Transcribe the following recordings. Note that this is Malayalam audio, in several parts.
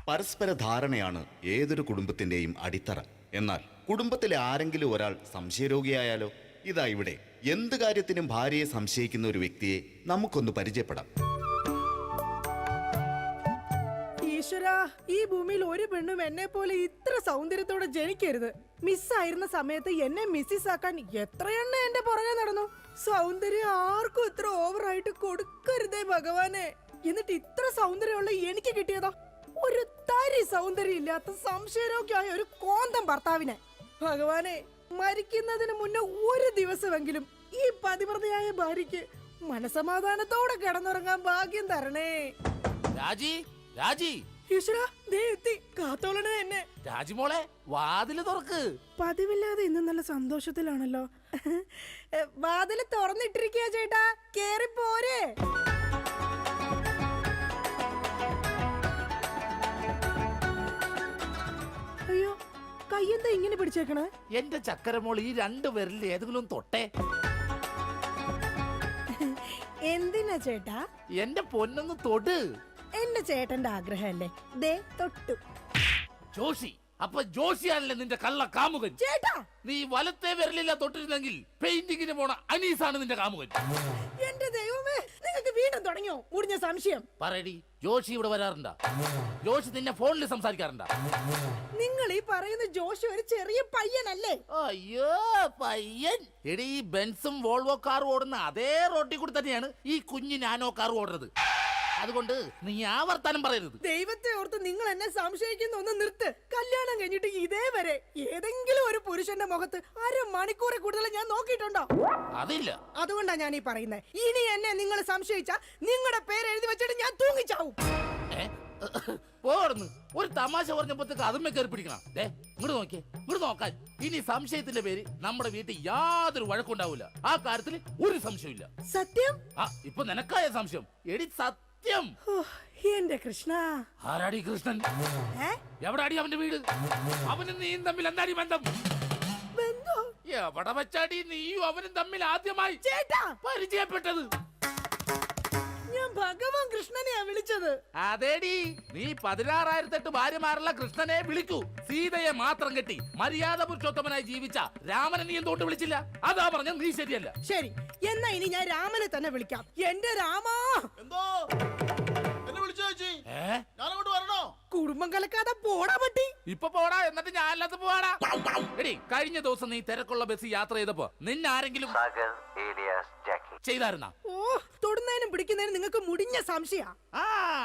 പരസ്പര ധാരണയാണ് ഏതൊരു കുടുംബത്തിന്റെയും അടിത്തറ. എന്നാൽ കുടുംബത്തിലെ ആരെങ്കിലും ഒരാൾ സംശയരോഗിയായാലോ? ഇതാ ഇവിടെ എന്ത് കാര്യത്തിനും ഭാര്യയെ സംശയിക്കുന്ന ഒരു വ്യക്തിയെ നമുക്കൊന്ന് പരിചയപ്പെടാം. ഈശ്വരാ, ഈ ഭൂമിയിൽ ഒരു പെണ്ണും എന്നെ പോലെ ഇത്ര സൗന്ദര്യത്തോടെ ജനിക്കരുത്. മിസ്സായിരുന്ന സമയത്ത് എന്നെ മിസ്സിസ് ആക്കാൻ എത്രയെണ്ണ എന്റെ പുറകെ നടന്നു. സൗന്ദര്യം ആർക്കും ഇത്ര ഓവറായിട്ട് കൊടുക്കരുതേ ഭഗവാനെ. എന്നിട്ട് ഇത്ര സൗന്ദര്യമുള്ള എനിക്ക് കിട്ടിയതോ ഒരു തരി സൗന്ദര്യം ഇല്ലാത്ത സംശയരോഗ്യമായ ഒരു കോന്തം ഭർത്താവിനെ. ഭഗവാനെ, മരിക്കുന്നതിന് മുന്നേ ഒരു ദിവസമെങ്കിലും ഈ പതിവ്രതയായ ഭാര്യയ്ക്ക് മനസമാധാനത്തോടെ കിടന്നുറങ്ങാൻ ഭാഗ്യം തരണേ. രാജി, രാജി, ഈശ്വരാ, ദേ എത്തി. കാത്തോളണേ എന്നെ. രാജിമോളെ, വാതില് തുറക്ക്. പതിവില്ലാതെ ഇന്ന് നല്ല സന്തോഷത്തിലാണല്ലോ. വാതില് തുറന്നിട്ടിരിക്കുക ചേട്ടാ, കേറി പോരെ. അയ്യോ, കയ്യെന്താ ഇങ്ങനെ പിടിച്ചേക്കണേ? എന്റെ ചക്കരമോൾ, ഈ രണ്ടു പേരിൽ ഏതെങ്കിലും തൊട്ടേ. എന്തിനാ ചേട്ടാ? എന്റെ പൊന്നൊന്ന് തൊട്. എന്റെ ചേട്ടന്റെ ആഗ്രഹമല്ലേ, ദേ തൊട്ടു. ജോഷി, അപ്പൊ ജോഷിയാണല്ലേ നിന്റെ കള്ള കാമുകൻ? ചേട്ടാ, നീ വലത്തെ വിരലില്ല തൊട്ടിരുന്നെങ്കിൽ പെയിന്റിങ്ങിന് പോണ അനീസാണ് നിന്റെ കാമുകൻ. എന്റെ ദൈവമേ, നിങ്ങൾക്ക് വീണ്ടും തുടങ്ങിയോ മുടിഞ്ഞ സംശയം? പറയടി, ജോഷി ഇവിടെ വരാറുണ്ടാ? ജോഷി നിന്നെ ഫോണിൽ സംസാരിക്കാറുണ്ടാ? നിങ്ങൾ ഈ പറയുന്ന ജോഷി ഒരു ചെറിയ പയ്യനല്ലേ? അയ്യോ, പയ്യൻ. എടി, ഈ ബെൻസും വോൾവോ കാറും ഓടുന്ന അതേ റോട്ടിൽ കൂടി തന്നെയാണ് ഈ കുഞ്ഞു നാനോ കാർ ഓടുന്നത്. അതുകൊണ്ട് നീ ആ വർത്താനം പറയരുത്. ദൈവത്തെ ഓർത്ത് നിങ്ങൾ എന്നെ സംശയിക്കുന്ന ഒന്ന് നിർത്ത്. കല്യാണം കഴിഞ്ഞിട്ട് ഇതേവരെ ഏതെങ്കിലും ഒരു പുരുഷന്റെ മുഖത്ത് അരമണിക്കൂറെ കൂടുതൽ ഞാൻ നോക്കിയിട്ടുണ്ടോ? അതില്ല. അതുകൊണ്ടാ ഞാൻ ഈ പറയുന്നത്. ഇനി എന്നെ നിങ്ങൾ സംശയിച്ചാ നിങ്ങളുടെ പേര് എഴുതി വെച്ചിട്ട് ഞാൻ തൂങ്ങിച്ചാവും. പോർന്ന് ഒരു തമാശ പറഞ്ഞപ്പോഴത്തേക്ക് അതുമ്മേ കയറി പിടിക്കണം. ഇങ്ങോട്ട് നോക്കിയേ, ഇങ്ങോട്ട് നോക്കാൻ. ഇനി സംശയത്തിന്റെ പേര് നമ്മുടെ വീട്ടിൽ യാതൊരു വഴക്കുണ്ടാവില്ല. ആ കാര്യത്തിൽ ഒരു സംശയമില്ല. സത്യം? ആ, ഇപ്പൊ നിനക്കായ സംശയം. എടി, സത്യം. എന്റെ കൃഷ്ണ. ആരാടി കൃഷ്ണൻ? എവിടാടി അവന്റെ വീട്? അവനും നീയും തമ്മിൽ എന്താടി ബന്ധം? എവിടെ വെച്ചാടി നീയും അവനും തമ്മിൽ ആദ്യമായി പരിചയപ്പെട്ടത്? ഞാൻ ഭഗവാൻ കൃഷ്ണനെയാ വിളിച്ചത്. അതേടി, നീ 16,008 ഭാര്യമാരുള്ള കൃഷ്ണനെ വിളിക്കൂ. സീതയെ മാത്രം കെട്ടി മര്യാദ പുരുഷോത്തമനായി ജീവിച്ച രാമനെ നീ എന്തുകൊണ്ട് വിളിച്ചില്ല? അതാ പറഞ്ഞ നീ ശരിയല്ല. ശരി, എന്നാ ഇനി ഞാൻ രാമനെ തന്നെ വിളിക്കാം. എന്റെ രാമാ. എന്തോ എന്നെ വിളിച്ചു ചേച്ചി? ഞാനങ്ങോട്ട് വരണോ? കുടുംബം കലക്കാതെ പോടാ പറ്റി. ഇപ്പൊ പോടാ, എന്നിട്ട് ഞാൻ അല്ലാത്ത പോവാടാ. എടി, കഴിഞ്ഞ ദിവസം നീ തിരക്കുള്ള ബസ് യാത്ര ചെയ്തപ്പോ നിന്നെ ആരെങ്കിലും ചെയ്തായിരുന്ന? ഓ, തൊടുന്നതിനും പിടിക്കുന്നതിനും നിങ്ങൾക്ക് മുടിഞ്ഞ സംശയ. ആ,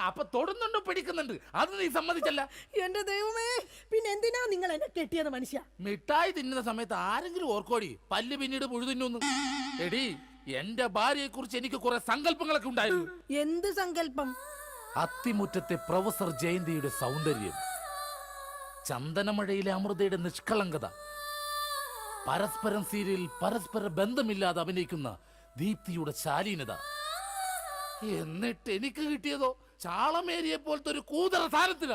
അപ്പൊ തൊടുന്നുണ്ട്, പിടിക്കുന്നുണ്ട്, അത് നീ സമ്മതിച്ചല്ല. എന്റെ ദൈവമേ, പിന്നെ എന്തിനാ നിങ്ങൾ എന്നെ കെട്ടിയത് മനുഷ്യ? മിഠായി തിന്നുന്ന സമയത്ത് ആരെങ്കിലും ഓർക്കോടി പല്ല് പിന്നീട് പുഴു തിന്നു? എടി, എന്റെ ഭാര്യയെ കുറിച്ച് എനിക്ക് കുറെ സങ്കല്പങ്ങളൊക്കെ ഉണ്ടായിരുന്നു. എന്ത് സങ്കല്പം? അത്തിമുറ്റത്തെ പ്രൊഫസർ ജയന്തിയുടെ സൗന്ദര്യം, ചന്ദനമഴയിലെ അമൃതയുടെ നിഷ്കളങ്കത, പരസ്പരം സീരിയലിൽ പരസ്പര ബന്ധമില്ലാതെ അഭിനയിക്കുന്ന ദീപ്തിയുടെ ശാലീനത. എന്നിട്ട് എനിക്ക് കിട്ടിയതോ ചാളമേരിയെ പോലത്തെ ഒരു കൂതറ സാധനത്തില.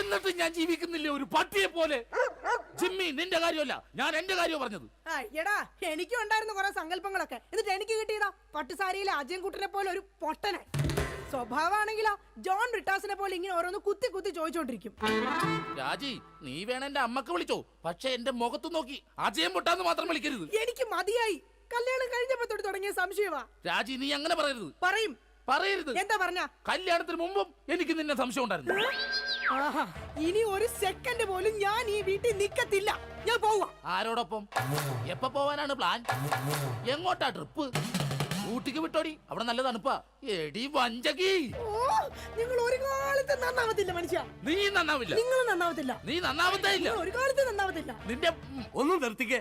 എന്നിട്ട് ഞാൻ ജീവിക്കുന്നില്ലേ ഒരു പട്ടിയെ പോലെ? ജിമ്മി, നിന്റെ കാര്യമല്ല, ഞാൻ എന്റെ കാര്യം പറഞ്ഞത്. എടാ, എനിക്കും ഉണ്ടായിരുന്നു കുറെ സങ്കല്പങ്ങളൊക്കെ. എന്നിട്ട് എനിക്ക് കിട്ടിയതാ പട്ടുസാരിയിലെ അജയൻകുട്ടനെ പോലെ ഒരു പൊട്ടനെ. സ്വഭാവമാണെങ്കിലോ ജോൺ ബ്രിട്ടാസിനെ പോലെ ഇങ്ങനെ ഓരോന്ന് കുത്തി കുത്തി ചോദിച്ചോണ്ടിരിക്കും. രാജി, നീ വേണം എന്റെ അമ്മക്ക് വിളിച്ചോ, പക്ഷെ എന്റെ മുഖത്ത് നോക്കി അജയം പൊട്ടാന്ന് മാത്രം വിളിക്കരുത്. എനിക്ക് മതിയായി. കല്യാണം കഴിഞ്ഞപ്പോ തൊട്ട് തുടങ്ങിയ സംശയമാ. രാജി, നീ അങ്ങനെ പറയരുത്. പറയരുത്. എന്താ പറഞ്ഞ? കല്യാണത്തിന് മുമ്പും എനിക്ക് നിന്നെ സംശയം ഉണ്ടായിരുന്നു. ആഹാ, ഇനി ഒരു സെക്കൻഡ് പോലും ഞാൻ ഈ വീട്ടിൽ നിക്കത്തില്ല. ഞാൻ പോവാ. ആരോടൊപ്പം? എപ്പോ പോവാനാണ് പ്ലാൻ? എങ്ങോട്ടാ ട്രിപ്പ്? ഊട്ടിക്ക് വിട്ടോടി, അവിടെ നല്ല തണുപ്പാ. എടി വഞ്ചകി, നിങ്ങൾ ഒരു കാലത്ത് നന്നാവത്തില്ല മനുഷ്യ. നീ നന്നാവില്ല. നിങ്ങൾ നന്നാവത്തില്ല. നീ നന്നാവത്തേ ഇല്ല. ഒരു കാലത്ത് നന്നാവത്തില്ല. നിന്റെ ഒന്നും നിർത്തിക്കേ.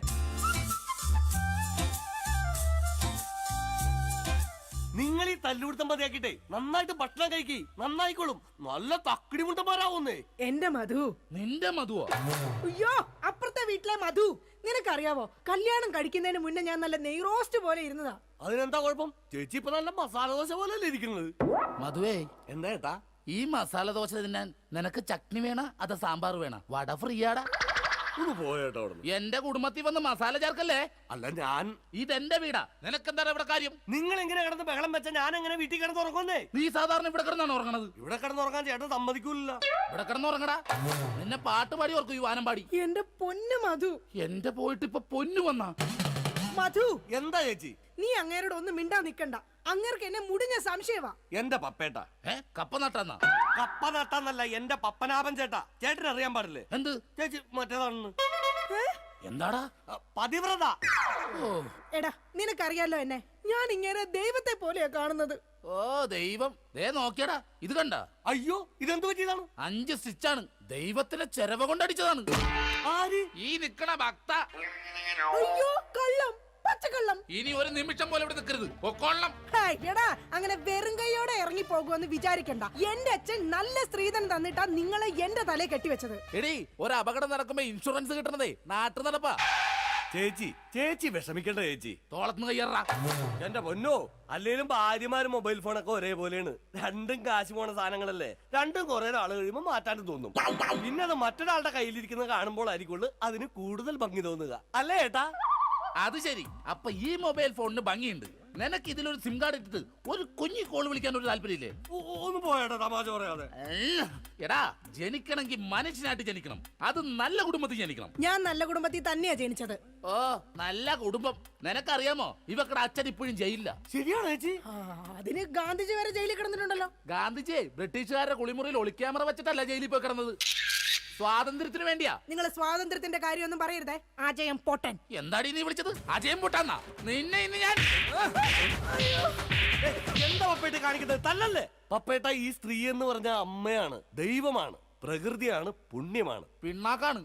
നിങ്ങൾ ഈ തല്ലുപിടുത്തം മതിയാക്കിട്ടെ നന്നായിട്ട് ഭക്ഷണം കഴിക്കി, നന്നായിക്കോളും. നല്ല തക്കിടി മുണ്ടന്മാരാവുന്നേ. എന്റെ മധു. നിന്റെ മധുവോ? അയ്യോ, അപ്പുറത്തെ വീട്ടിലെ മധു. നിനക്കറിയാവോ, കല്യാണം കഴിക്കുന്നതിന് മുന്നേ ഞാൻ നല്ല നെയ് റോസ്റ്റ് പോലെ ഇരുന്നതാ. അതിനെന്താ കുഴപ്പം? ചേച്ചി ഇപ്പൊ നല്ല മസാല ദോശ പോലെ ഇരിക്കുന്നത്. മധുവേ, എന്താ ഏട്ടാ? ഈ മസാല ദോശ തിന്നാൻ നിനക്ക് ചട്നി വേണ അതോ സാമ്പാർ വേണ? വട ഫ്രീയാടാ. ഒന്ന് പോയേട്ടോ അവിടെ. എന്റെ കുടുംബത്തിൽ വന്ന് മസാല ചേർക്കല്ലേ. അല്ല ഞാൻ ഇതെന്റെ വീടാ, നിനക്കെന്താണ് ഇവിടെ കാര്യം? നിങ്ങൾ എങ്ങനെ കിടന്ന് ബഹളം വെച്ച ഞാൻ എങ്ങനെ വീട്ടിൽ കിടന്ന് ഉറങ്ങുന്നേ? നീ സാധാരണ ഇവിടെ കിടന്നാണ് ഉറങ്ങണത്. ഇവിടെ കിടന്നുറങ്ങാൻ ചേട്ടൻ സമ്മതിക്കൂല. ഇവിടെ കിടന്നുറങ്ങടാ. നിന്നെ പാട്ട് പാടി ഓർക്കും ഈ വാനം പാടി. എന്റെ പൊന്നു മധു. എന്റെ പോയിട്ട് ഇപ്പൊ പൊന്നു വന്നാ. മധു, എന്താ ചേച്ചി? നീ അങ്ങേരോട് ഒന്നും മിണ്ടാ നിക്കണ്ട. അങ്ങേർക്ക് എന്നെ മുടിഞ്ഞ സംശയവാ. എന്റെ പപ്പേട്ട കപ്പ നട്ടാന്നാ? കപ്പ നട്ടാന്നല്ല, എന്റെ പപ്പനാഭൻ ചേട്ടാ. ചേട്ടന് അറിയാൻ പാടില്ലേ? എന്ത് ചേച്ചി മറ്റേതാണെന്ന്. എന്താടാ? പതിവ്രത. ഓ എടാ, നിനക്കറിയാലോ എന്നെ. ഞാൻ ഇങ്ങനെ ദൈവത്തെ പോലെയാ കാണുന്നത്. ഓ ദൈവം, ദേ നോക്കിയടാ, ഇത് കണ്ട? അയ്യോ, ഇതെന്ത് പറ്റിയതാണ്? 5 സ്റ്റിച്ചാണ്. ദൈവത്തിന്റെ ചെരവ കൊണ്ടടിച്ചതാണ്. ആര്? ഈ നിക്കണ ഭക്ത. അയ്യോ, കള്ളം, പച്ചക്കള്ളം. ഇനി ഒരു നിമിഷം പോലെ ഇവിടെ നിൽക്കരുത്, പൊക്കോളണം. ഹായ്, എടാ, അങ്ങനെ വെറും കൈയോടെ ഇറങ്ങി പോകുമെന്ന് വിചാരിക്കണ്ട. എന്റെ അച്ഛൻ നല്ല സ്ത്രീധനം തന്നിട്ടാ നിങ്ങളെ എന്റെ തലയെ കെട്ടിവെച്ചത്. എടീ, ഒരു അപകടം നടക്കുമ്പോ ഇൻഷുറൻസ് കിട്ടണതേ നാട്ടു നടപ്പാ. ചേച്ചി വിഷമിക്കണ്ട ചേച്ചി. തോളത്തുനിന്ന് കയ്യറാ. എന്റെ പൊന്നോ, അല്ലേലും ഭാര്യമാരും മൊബൈൽ ഫോണൊക്കെ ഒരേപോലെയാണ്. രണ്ടും കാശ് പോണ സാധനങ്ങളല്ലേ. രണ്ടും കുറെ നാൾ കഴിയുമ്പോ മാറ്റാണ്ട് തോന്നും. പിന്നെ അത് മറ്റൊരാളുടെ കയ്യിലിരിക്കുന്നത് കാണുമ്പോൾ ആയിരിക്കുള്ളൂ അതിന് കൂടുതൽ ഭംഗി തോന്നുക, അല്ലേ ഏട്ടാ? അത് ശരി. അപ്പൊ ഈ മൊബൈൽ ഫോണിന് ഭംഗിയുണ്ട്. നിനക്ക് ഇതിലൊരു സിം കാർഡ് ഇട്ടിട്ട് ഒരു കുഞ്ഞി കോൾ വിളിക്കാൻ ഒരു താല്പര്യമില്ലേ? ഒന്ന് പോയേട്ടാ, തമാശ പറയാതെ. എടാ, ജനിക്കണമെങ്കിൽ മനുഷ്യനായിട്ട് ജനിക്കണം. അത് നല്ല കുടുംബത്തിൽ ജനിക്കണം. ഞാൻ നല്ല കുടുംബത്തിൽ തന്നെയാ ജനിച്ചത്. ഓ, നല്ല കുടുംബം. നിനക്കറിയാമോ, ഇവക്കടെ അച്ഛൻ ഇപ്പോഴും ജയിലില്ല. ശരിയാണോ ചേച്ചി? അതിന് ഗാന്ധിജി വരെ ജയിലിൽ കിടന്നിട്ടുണ്ടല്ലോ. ഗാന്ധിജി ബ്രിട്ടീഷുകാരുടെ കുളിമുറിയിൽ ഒളിക്യാമറ വെച്ചിട്ടല്ല ജയിലിൽ പോയി കിടന്നത്. സ്വാതന്ത്ര്യത്തിന് വേണ്ടിയാ. നിങ്ങൾ സ്വാതന്ത്ര്യത്തിന്റെ കാര്യമൊന്നും പറയരുതേ. അജയം പൊട്ടൻ. എന്താടി നീ വിളിച്ചത്? അജയം പൊട്ടാന്നാ? നിന്നെ ഇന്ന് ഞാൻ. എന്താ പപ്പേട്ട കാണിക്കുന്നത്? തല്ലല്ലേ പപ്പേട്ട. ഈ സ്ത്രീ എന്ന് പറഞ്ഞ അമ്മയാണ്, ദൈവമാണ്, പ്രകൃതിയാണ്, പുണ്യമാണ്, പിണ്ണാക്കാണ്.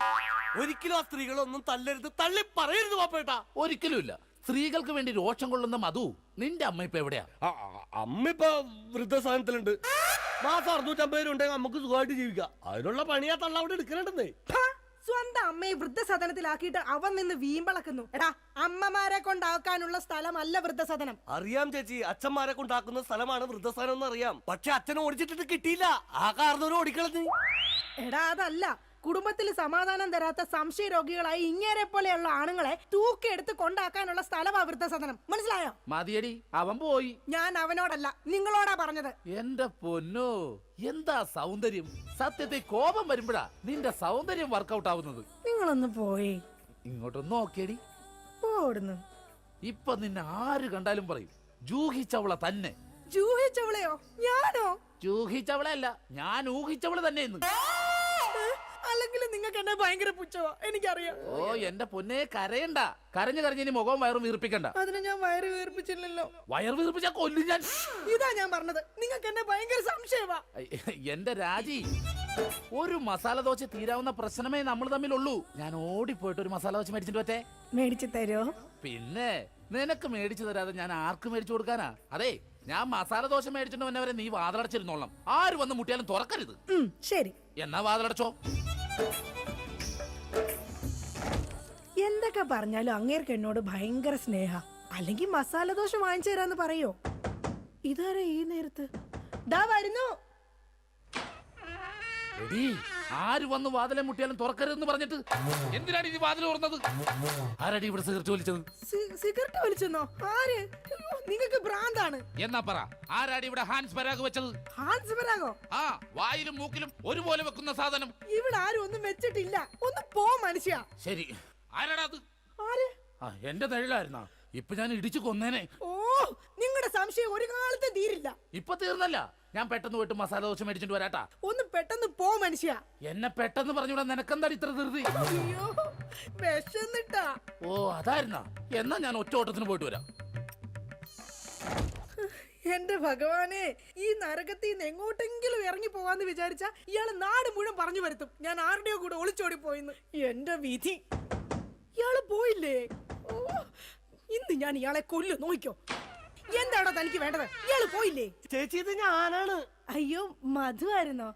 ഒരിക്കലും ആ സ്ത്രീകളൊന്നും തല്ലരുത്, തള്ളി പറയരുത് പപ്പേട്ട. ഒരിക്കലുമില്ല. സ്ത്രീകൾക്ക് വേണ്ടി രോഷം കൊള്ളുന്ന മധു, നിന്റെ അമ്മ ഇപ്പൊ എവിടെയാ? അമ്മ ഇപ്പൊ വൃദ്ധസാധനത്തിലുണ്ട്. മാസം 650 രൂപ ഉണ്ടെങ്കിൽ നമുക്ക് സുഖമായിട്ട് ജീവിക്കാം. അതിനുള്ള പണിയാ തള്ള അവിടെ എടുക്കണുണ്ടെന്നേ. സ്വന്തം അമ്മയെ വൃദ്ധസദനത്തിലാക്കിയിട്ട് അവൻ നിന്ന് വീമ്പളക്കുന്നു. എടാ, അമ്മമാരെ കൊണ്ടാക്കാനുള്ള സ്ഥലമല്ല വൃദ്ധസദനം. അറിയാം ചേച്ചി, അച്ഛന്മാരെ കൊണ്ടാക്കുന്ന സ്ഥലമാണ് വൃദ്ധസ്ഥാനം എന്ന് അറിയാം. പക്ഷെ അച്ഛനെ ഓടിച്ചിട്ട് കിട്ടിയില്ല. ആ കാരണവരും ഓടിക്കളഞ്ഞു. എടാ, അതല്ല. കുടുംബത്തിൽ സമാധാനം തരാത്ത സംശയ രോഗികളായി ഇങ്ങേരെ പോലെയുള്ള ആണുങ്ങളെ തൂക്കിയെടുത്ത് കൊണ്ടാക്കാനുള്ള സ്ഥലമാ വൃദ്ധസദനം. മനസ്സിലായോ? മതിയടി, അവൻ പോയി. ഞാൻ അവനോടല്ല, നിങ്ങളോടാ പറഞ്ഞത്. എന്റെ പൊന്നോ, എന്താ സൗന്ദര്യം! സത്യത്തെ കോപം വരുമ്പോഴാ നിന്റെ സൗന്ദര്യം വർക്കൗട്ട് ആവുന്നത്. നിങ്ങളൊന്ന് പോയി ഇങ്ങോട്ടൊന്ന് നോക്കിയടി. പോടുന്നു. ഇപ്പൊ നിന്നെ ആര് കണ്ടാലും പറയും ജൂഹിച്ചവള തന്നെ. ജൂഹിച്ചവളെയോ? ഞാനോ? ജൂഹിച്ചവളല്ല, ഞാൻ ഊഹിച്ചവള് തന്നെ ഇന്ന്. അല്ലെങ്കിൽ നിങ്ങൾക്ക് എന്നെ ഭയങ്കര പുച്ഛവാ, എനിക്കറിയാം. ഓ എന്റെ പൊന്നെ, കരയണ്ട. കരഞ്ഞു കരഞ്ഞിനി മുഖവും വയറും വീർപ്പിക്കണ്ട. അതിന് ഞാൻ വയറ് വീർപ്പിച്ചില്ലല്ലോ. വയർ വീർപ്പിച്ചാ കൊല്ലും ഞാൻ. ഇതാ ഞാൻ പറഞ്ഞത്, നിങ്ങൾക്ക് എന്നെ ഭയങ്കര സംശയവാ. എന്റെ രാജി, ഒരു മസാല ദോശ തീരാവുന്ന പ്രശ്നമേ നമ്മൾ തമ്മിലുള്ളൂ. ഞാൻ ഓടിപ്പോയിട്ട് ഒരു മസാല ദോശ മേടിച്ചിട്ട് പറ്റേ? മേടിച്ചു തരോ? പിന്നെ നിനക്ക് മേടിച്ചു തരാതെ ഞാൻ ആർക്ക് മേടിച്ചു കൊടുക്കാനാ? അതെ, ഞാൻ മസാല ദോശ മേടിച്ചിട്ട് വന്നവരെ നീ വാതിലടച്ചിരുന്നോളാം. ആര് വന്ന് മുട്ടിയാലും തുറക്കരുത്. ശരി. എന്നാ വാതിലടച്ചോ. എന്തൊക്കെ പറഞ്ഞാലും അങ്ങേർക്ക് എന്നോട് ഭയങ്കര സ്നേഹ. അല്ലെങ്കിൽ മസാല ദോശ വാങ്ങിച്ചു തരാന്ന് പറയോ? ഇതാരാ ഈ നേരത്ത്? ദാ വരുന്നു. എടീ, ആര് വന്ന് വാതിലെ മുട്ടിയാലും തുറക്കരുതെന്ന് പറഞ്ഞിട്ട് എന്തിനാണ് ഈ വാതിൽ തുറന്നത്? ആരടി ഇവിടെ സിഗരറ്റ് വലിച്ചത്? സിഗരറ്റ് വലിച്ചെന്നോ? ആര്? നിങ്ങൾക്ക് ഭ്രാന്താണ്. എന്നാ പറ, ആരാടി ഇവിടെ ഹാൻസ് പരാഗ് വെച്ചത്? ഹാൻസ് പരാഗോ? ആ, വായിലും മൂക്കിലും ഒരുപോലെ വെക്കുന്ന സാധനം. ഇവിടെ ആരും ഒന്നും വെച്ചിട്ടില്ല. ഒന്ന് പോ മനുഷ്യ. ശരി, ആരാടാ അത്? ആര്? എന്റെ നിഴലായിരുന്നാ? ഇപ്പൊ ഞാൻ ഇടിച്ചു കൊന്നേനെ. ഓ, നിങ്ങളുടെ സംശയം ഒരു കാലത്ത് തീരില്ല. ഇപ്പൊ തീർന്നല്ല, ഞാൻ പെട്ടെന്ന് പോയിട്ട് മസാല ദോശ മേടിച്ചിട്ട് വരാട്ടാ. ഒന്ന് പെട്ടെന്ന് പോ മനുഷ്യ. എന്നെ പെട്ടെന്ന് പറഞ്ഞൂടാ, നിനക്കെന്താടി ഇത്ര ധൃതി? അയ്യോ, വിശന്നിട്ടാ. ഓ അതായിരുന്നാ? എന്നാ ഞാൻ ഒറ്റ ഓട്ടത്തിന് പോയിട്ട് വരാം. എന്റെ ഭഗവാനെ, ഈ നരകത്തിൽ നിന്ന് എങ്ങോട്ടെങ്കിലും ഇറങ്ങി പോവാന്ന് വിചാരിച്ച ഇയാള് നാട് മുഴുവൻ പറഞ്ഞു വരുത്തും ഞാൻ ആരുടെയോ കൂടെ ഒളിച്ചോടി പോയിന്ന്. എന്റെ വിധി, ഇയാള് പോയില്ലേ? ഓ, ഇന്ന് ഞാൻ ഇയാളെ കൊല്ലു, നോക്കിക്കോ. എന്താണോ തനിക്ക് വേണ്ടത്? ഇയാള് പോയില്ലേ? ചേച്ചി, ഇത് ഞാനാണ്. അയ്യോ, മധു ആയിരുന്നോ?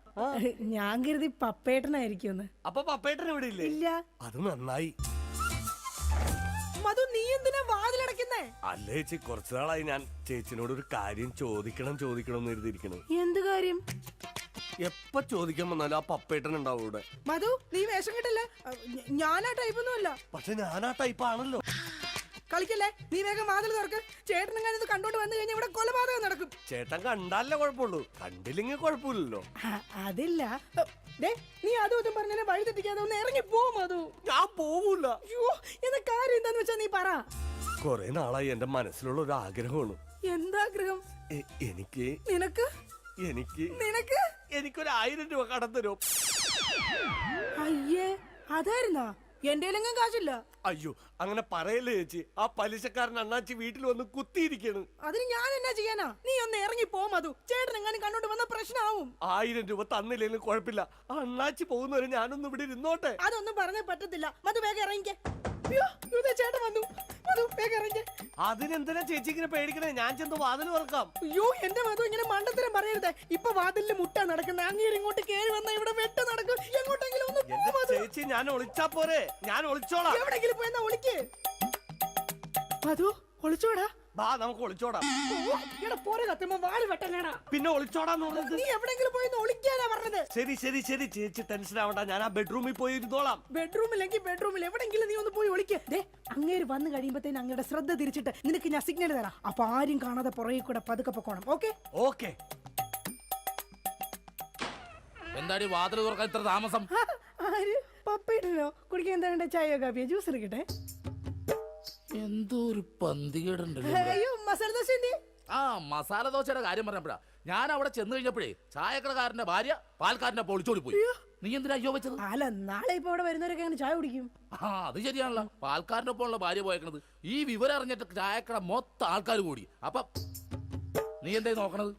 ഞാൻ കരുതി പപ്പേട്ടനായിരിക്കും. അപ്പൊ പപ്പേട്ടൻ ഇവിടെ ഇല്ലേ? ഇല്ല. അത് നന്നായി. മധു, നീ എന്തിനാ വാതിലടക്കുന്നേ? അല്ല ചേച്ചി, കുറച്ചു നാളായി ഞാൻ ചേച്ചിനോട് ഒരു കാര്യം ചോദിക്കണം എന്ന് കരുതിയിരിക്കണു. എന്ത് കാര്യം? എപ്പ ചോദിക്കാൻ വന്നാലും ആ പപ്പേട്ടൻ ഉണ്ടാവും ഇവിടെ. മധു നീ വേഷം കിട്ടില്ലേ? ഞാനാ ടൈപ്പൊന്നും അല്ല. പക്ഷെ ഞാൻ ആ ടൈപ്പ് ആണല്ലോ. കളിക്കല്ലേ, നീ വേഗം വാതിൽ തുറക്ക്. ചേട്ടനും ഇത് കണ്ടോണ്ട് വന്നു കഴിഞ്ഞാൽ ഇവിടെ കൊലപാതകം നടക്കും. ചേട്ടൻ കണ്ടാലേ കുഴപ്പമുള്ളൂ, കണ്ടില്ലെങ്കിൽ കുഴപ്പമില്ലല്ലോ. അതില്ല. ദേ, നീ അതും ഇതും പറഞ്ഞാൽ വഴി തെറ്റിക്കാതെ ഒന്ന് ഇറങ്ങി പോ മധു. ഞാൻ പോവൂല. അയ്യോ, എന്താ കാര്യം എന്താന്ന് വെച്ചാ നീ പറ. കൊറേ നാളായി എന്റെ മനസ്സിലുള്ള ഒരു ആഗ്രഹമാണ്. എന്താഗ്രഹം? എനിക്ക് നിനക്ക് എനിക്ക് നിനക്ക് എനിക്കൊരു 1000 രൂപ കടം തരും. അയ്യേ, അതായിരുന്നാ? എന്റെ കയ്യിലെങ്ങും കാശില്ല. അയ്യോ അങ്ങനെ പറയല്ലേ ചേച്ചി, ആ പലിശക്കാരൻ അണ്ണാച്ചി വീട്ടിൽ വന്ന് കുത്തിയിരിക്കാണ്. അതിന് ഞാൻ എന്നാ ചെയ്യാനാ? നീ ഒന്ന് ഇറങ്ങി പോ മധു. ചേട്ടൻ എങ്ങാനും കണ്ടോണ്ട് വന്ന പ്രശ്നമാവും. 1000 രൂപ തന്നില്ലെങ്കിലും കുഴപ്പമില്ല, അണ്ണാച്ചി പോകുന്നവരെ ഞാനൊന്നും ഇവിടെ ഇരുന്നോട്ടെ. അതൊന്നും പറഞ്ഞേ പറ്റത്തില്ല. മധു വേഗം ഇറങ്ങിക്കേ. അയ്യോ, ഇതേ ചേട്ടൻ വന്നു. മധു വേഗം ഇറങ്ങിക്കേ. അതിനെന്തിനാ ചേച്ചി ഇങ്ങനെ പേടിക്കണേ? ഞാൻ ചെന്ന് വാതിൽ തുറക്കാം. അയ്യോ, എന്റെ മധു ഇങ്ങനെ മണ്ടത്തരം പറയരുത്. ഇപ്പൊ വാതിലിൽ മുട്ട നടക്കുന്നത്. അങ്ങേര് ഇങ്ങോട്ട് കേറി വന്ന ഇവിടെ വെട്ട് നടക്കും. എങ്ങോട്ടെങ്കിലും ഒന്ന് പോ എന്റെ മധു. ചേച്ചി ഞാൻ ഒളിച്ചാ പോരെ? ഞാൻ ഒളിച്ചോളാം. എവിടെങ്കിലും പോയെന്നാ ഒളിക്ക്. മധു ഒളിച്ചോടാ. ബാ നമുക്ക് ഒളിച്ചോടാം. ഇവിടെ പോരെ കത്തുമ്പോ വാല് വെട്ടല്ലേടാ. പിന്നെ ഒളിച്ചോടാന്ന് പറഞ്ഞത്? നീ എവിടെങ്കിലും പോയി ഒളിക്കാനാ പറഞ്ഞത്. ശരി ശരി ശരി ചേച്ചി ടെൻഷൻ ആവണ്ട, ഞാൻ ആ ബെഡ്റൂമിൽ പോയി ഇരുന്നോളാം. ബെഡ്റൂമിലെങ്കിൽ ബെഡ്റൂമിൽ എവിടെങ്കിലും നീ ഒന്ന് പോയി ഒളിക്ക്. ദേ, അങ്ങേര് വന്നു കഴിയുമ്പത്തേന് അങ്ങയുടെ ശ്രദ്ധ തിരിച്ചിട്ട് നിനക്ക് ഞാൻ സിഗ്നൽ തരാം. അപ്പൊ ആരും കാണാതെ പുറകെ കൂടെ പതുക്കെ പൊക്കോണം. ഓക്കെ? ഓക്കെ. എന്താടി വാതിൽ തുറക്കാൻ ഇത്ര താമസം? ആര്? പപ്പയിട്ടല്ലോ. കുടിക്കാൻ എന്താ വേണ്ട? ചായയോ കാപ്പിയോ? ജ്യൂസ് എടുക്കട്ടെ? എന്തോ ഒരു പന്തികേടുണ്ടല്ലോ. അയ്യോ, മസാല ദോശ എന്തി? ആ മസാല ദോശയുടെ കാര്യം പറഞ്ഞപ്പോഴാ ഞാൻ അവിടെ ചെന്ന് കഴിഞ്ഞപ്പോഴേ ചായക്കടക്കാരന്റെ ഭാര്യ പാൽക്കാരന്റെ പൊളിച്ചോടി പോയി. നീ എന്തിനാ അയ്യോ വെച്ചത്? അല്ല, നാളെ ഇപ്പൊ അവിടെ വരുന്നവരൊക്കെ അങ്ങനെ ചായ കുടിക്കും. ആ അത് ശരിയാണല്ലോ, പാൽക്കാരന്റെ ഒപ്പമുള്ള ഭാര്യ പോയേക്കണത്. ഈ വിവരം അറിഞ്ഞിട്ട് ചായക്കട മൊത്തം ആൾക്കാർ കൂടി. അപ്പൊ നീ എന്തായി നോക്കണത്?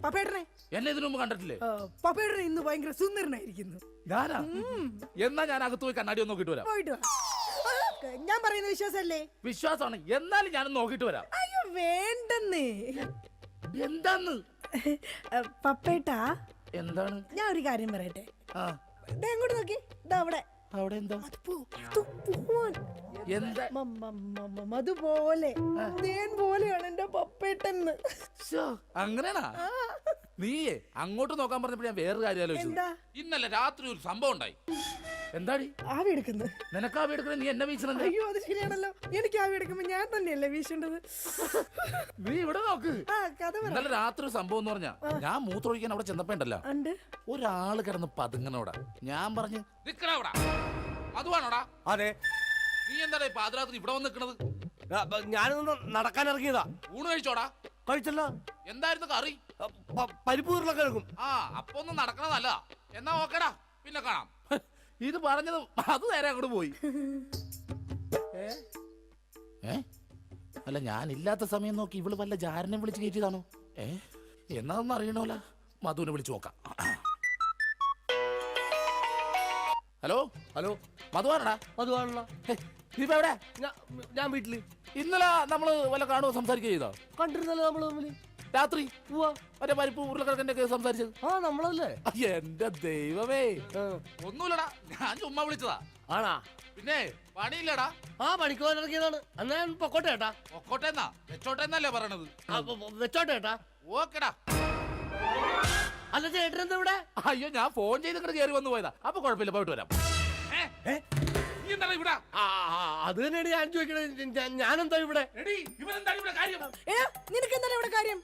പപ്പേട്ടനെ എന്നെ ഇതിനു മുമ്പ് കണ്ടിട്ടില്ലേ? പപ്പേട്ടനെ ഇന്ന് ഭയങ്കര സുന്ദരനായിരിക്കുന്നു. ഞാനാ? എന്നാ ഞാൻ അകത്ത് പോയി കണ്ണാടി ഒന്ന് നോക്കിട്ട് വരാം. പോയിട്ട് വാ. ഞാൻ പറയുന്ന വിശ്വാസല്ലേ? വിശ്വാസമാണ്, എന്നാലും ഞാനൊന്ന് നോക്കിട്ട് വരാം. അയ്യോ വേണ്ടെന്നേ. എന്താന്ന്? പപ്പേട്ടാ, എന്താണ്? ഞാൻ ഒരു കാര്യം പറയട്ടെ. ആ ദേ അങ്ങോട്ട് നോക്കി. ദാ അവിടെ. അവിടെ എന്താ? എന്താ? മധുപോലെ തേൻ പോലെയാണ് എന്റെ പപ്പേട്ടെന്ന്. അങ്ങനെയാണാ? നീയേ അങ്ങോട്ട് നോക്കാൻ പറഞ്ഞപ്പോ ഞാൻ വേറൊരു കാര്യം ആലോചിച്ചു. എന്താ? ഇന്നലെ രാത്രി ഒരു സംഭവം ഉണ്ടായി. എന്താടി? ആവി എടുക്കുന്നു. നിനക്ക് ആവി എടുക്കണേ, നീ എന്നെ വീശണ? അയ്യോ, അത് ശരിയാണല്ലോ. എനിക്ക് ആവി എടുക്കുമ്പോ ഞാൻ തന്നെയല്ലേ വീശേണ്ടത്. നീ ഇവിടെ നോക്ക്. ആ കഥ പറ. ഇന്നലെ രാത്രി ഒരു സംഭവം എന്ന് പറഞ്ഞാ, ഞാൻ മൂത്രമൊഴിക്കാൻ അവിടെ ചെന്നപ്പോ ഉണ്ടല്ലോ, ഉണ്ട് ഒരാള് കിടന്ന് പതുങ്ങനോടാ. ഞാൻ പറഞ്ഞു നിക്കണോടാ, അതുവാണോടാ? അതെ. നീ എന്താടാ പാതിരാത്രി ഇവിടെ വന്ന് നിക്കണത്? ഞാനൊന്ന് നടക്കാൻ ഇറങ്ങിയതാ. ഊണ് കഴിച്ചോടാ? കഴിച്ചല്ലോ. എന്തായിരുന്നു കറി? പരിപ്പ് ഉരുളക്കിഴങ്ങും. ആ അപ്പൊ ഒന്നും നടക്കണതല്ല. എന്നാ ഓക്കേടാ, പിന്നെ കാണാം. ഇത് പറഞ്ഞത് അത് നേരെ അങ്ങോട്ട് പോയി. അല്ല ഞാൻ ഇല്ലാത്ത സമയം നോക്കി ഇവള് വല്ല ജാരനെ വിളിച്ച് കയറ്റിയതാണോ? എന്നാന്ന് അറിയണോല. മധുവിനെ വിളിച്ചു നോക്കാം. ഹലോ ഹലോ, മധുവാണടാ? അതുവാണല്ലോ. നീ ഇപ്പൊ എവിടെ? ഞാൻ വീട്ടില്. ഇന്നലെ നമ്മള് വല്ല കാണുമോ സംസാരിക്കുക ചെയ്തോ? കണ്ടിരുന്നല്ലോ നമ്മള് തമ്മില് രാത്രി. മറ്റേ പരിപ്പ് ഉരുളക്കിഴക്കിന്റെ ഒക്കെ സംസാരിച്ചത്. ആ നമ്മളല്ലേ? എന്റെ ദൈവമേ, ഒന്നുമില്ലടാ, ഞാൻ ചുമ്മാ വിളിച്ചതാ. ആണാ? പിന്നെ പണിയില്ലടാ. ആ പണിക്ക് പോകാൻ ഇറങ്ങിയതാണ്. എന്നാ ഞാൻ പൊക്കോട്ടെ ഏട്ടാ. പൊക്കോട്ടെന്നാ വെച്ചോട്ടെന്നല്ലേ പറയണത്? വെച്ചോട്ടെ ഏട്ടാ. ഓക്കെടാ. അല്ല ചേട്ടൻ എന്താ ഇവിടെ? അയ്യോ ഞാൻ ഫോൺ ചെയ്തിട്ട് കയറി വന്നു പോയതാ. അപ്പൊ കുഴപ്പമില്ല, പോയിട്ട് വരാം. ഇവിടെ അത് തന്നെയാണ് ഞാൻ ചോദിക്കണത്. ഞാനെന്താ ഇവിടെ? നിനക്ക് എന്താണ് ഇവിടെ കാര്യം?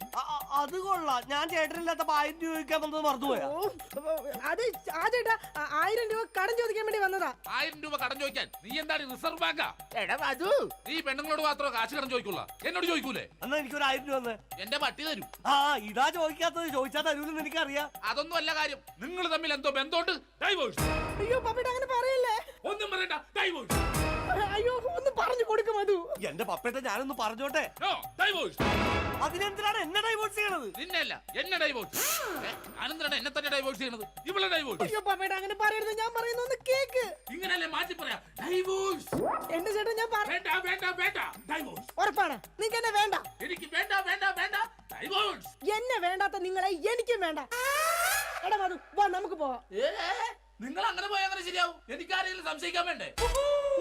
അത് കൊള്ളാം. ഞാൻ ചേട്ടനില്ലാത്തപ്പോ 1000 രൂപ ചോദിക്കാൻ വന്നത് മറന്നുപോയാ? അത് ആ ചേട്ടാ 1000 രൂപ കടം ചോദിക്കാൻ വേണ്ടി വന്നതാ. 1000 രൂപ കടം ചോദിക്കാൻ? നീ എന്താണ് റിസർവ് ബാങ്കാ? നീ പെണ്ണുങ്ങളോട് മാത്രമേ കാശ് കടം ചോദിക്കുള്ള, എന്നോട് ചോദിക്കൂലേ? എന്നാ എനിക്കൊരു 1000 രൂപ തന്നെ. എന്റെ പട്ടി തരും. ആ ഇതാ ചോദിക്കാത്തത്. ചോദിച്ചാൽ തരൂലെന്ന് എനിക്കറിയാം. അതൊന്നും അല്ല കാര്യം. നിങ്ങൾ തമ്മിൽ എന്തോ ബന്ധമുണ്ട്. ഡൈവോഴ്സ്. അയ്യോ പപ്പേട്ട അങ്ങനെ പറയല്ലേ. ഒന്നും പറയണ്ട, ഡൈവോഴ്സ്. അയ്യോ ഒന്ന് പറഞ്ഞു കൊടുക്കും മധു. എന്റെ പപ്പേട്ട ഞാനൊന്ന് പറഞ്ഞോട്ടെ. ഡൈവോഴ്സ്. അതിനെന്തിനാണ് എന്നെ ഡൈവോഴ്സ് ചെയ്യണത്? നിന്നല്ല, എന്നെ ഡൈവോഴ്സ്. ഞാനെന്തിനാണ് എന്നെ തന്നെ ഡൈവോഴ്സ് ചെയ്യണത്? ഇവളെ ഡൈവോഴ്സ്. അയ്യോ പപ്പേട്ട അങ്ങനെ പറയരുത്. ഞാൻ പറയുന്ന ഒന്ന് കേക്ക്. ഇങ്ങനല്ലേ മാറ്റി പറയാ? ഡൈവോഴ്സ്. എന്റെ ചേട്ടൻ ഞാൻ വേണ്ട വേണ്ട വേണ്ട, ഡൈവോഴ്സ്. ഉറപ്പാണ് നിങ്ങൾക്ക് എന്നെ വേണ്ട? എനിക്ക് വേണ്ട വേണ്ട വേണ്ട, ഡൈവോഴ്സ്. എന്നെ വേണ്ടാത്ത നിങ്ങളെ എനിക്കും വേണ്ട. എടാ മധു വാ നമുക്ക് പോവാം. നിങ്ങൾ അങ്ങനെ പോയാൽ അങ്ങനെ ശരിയാവും. എനിക്ക് ആരെങ്കിലും സംശയിക്കാൻ വേണ്ടേ?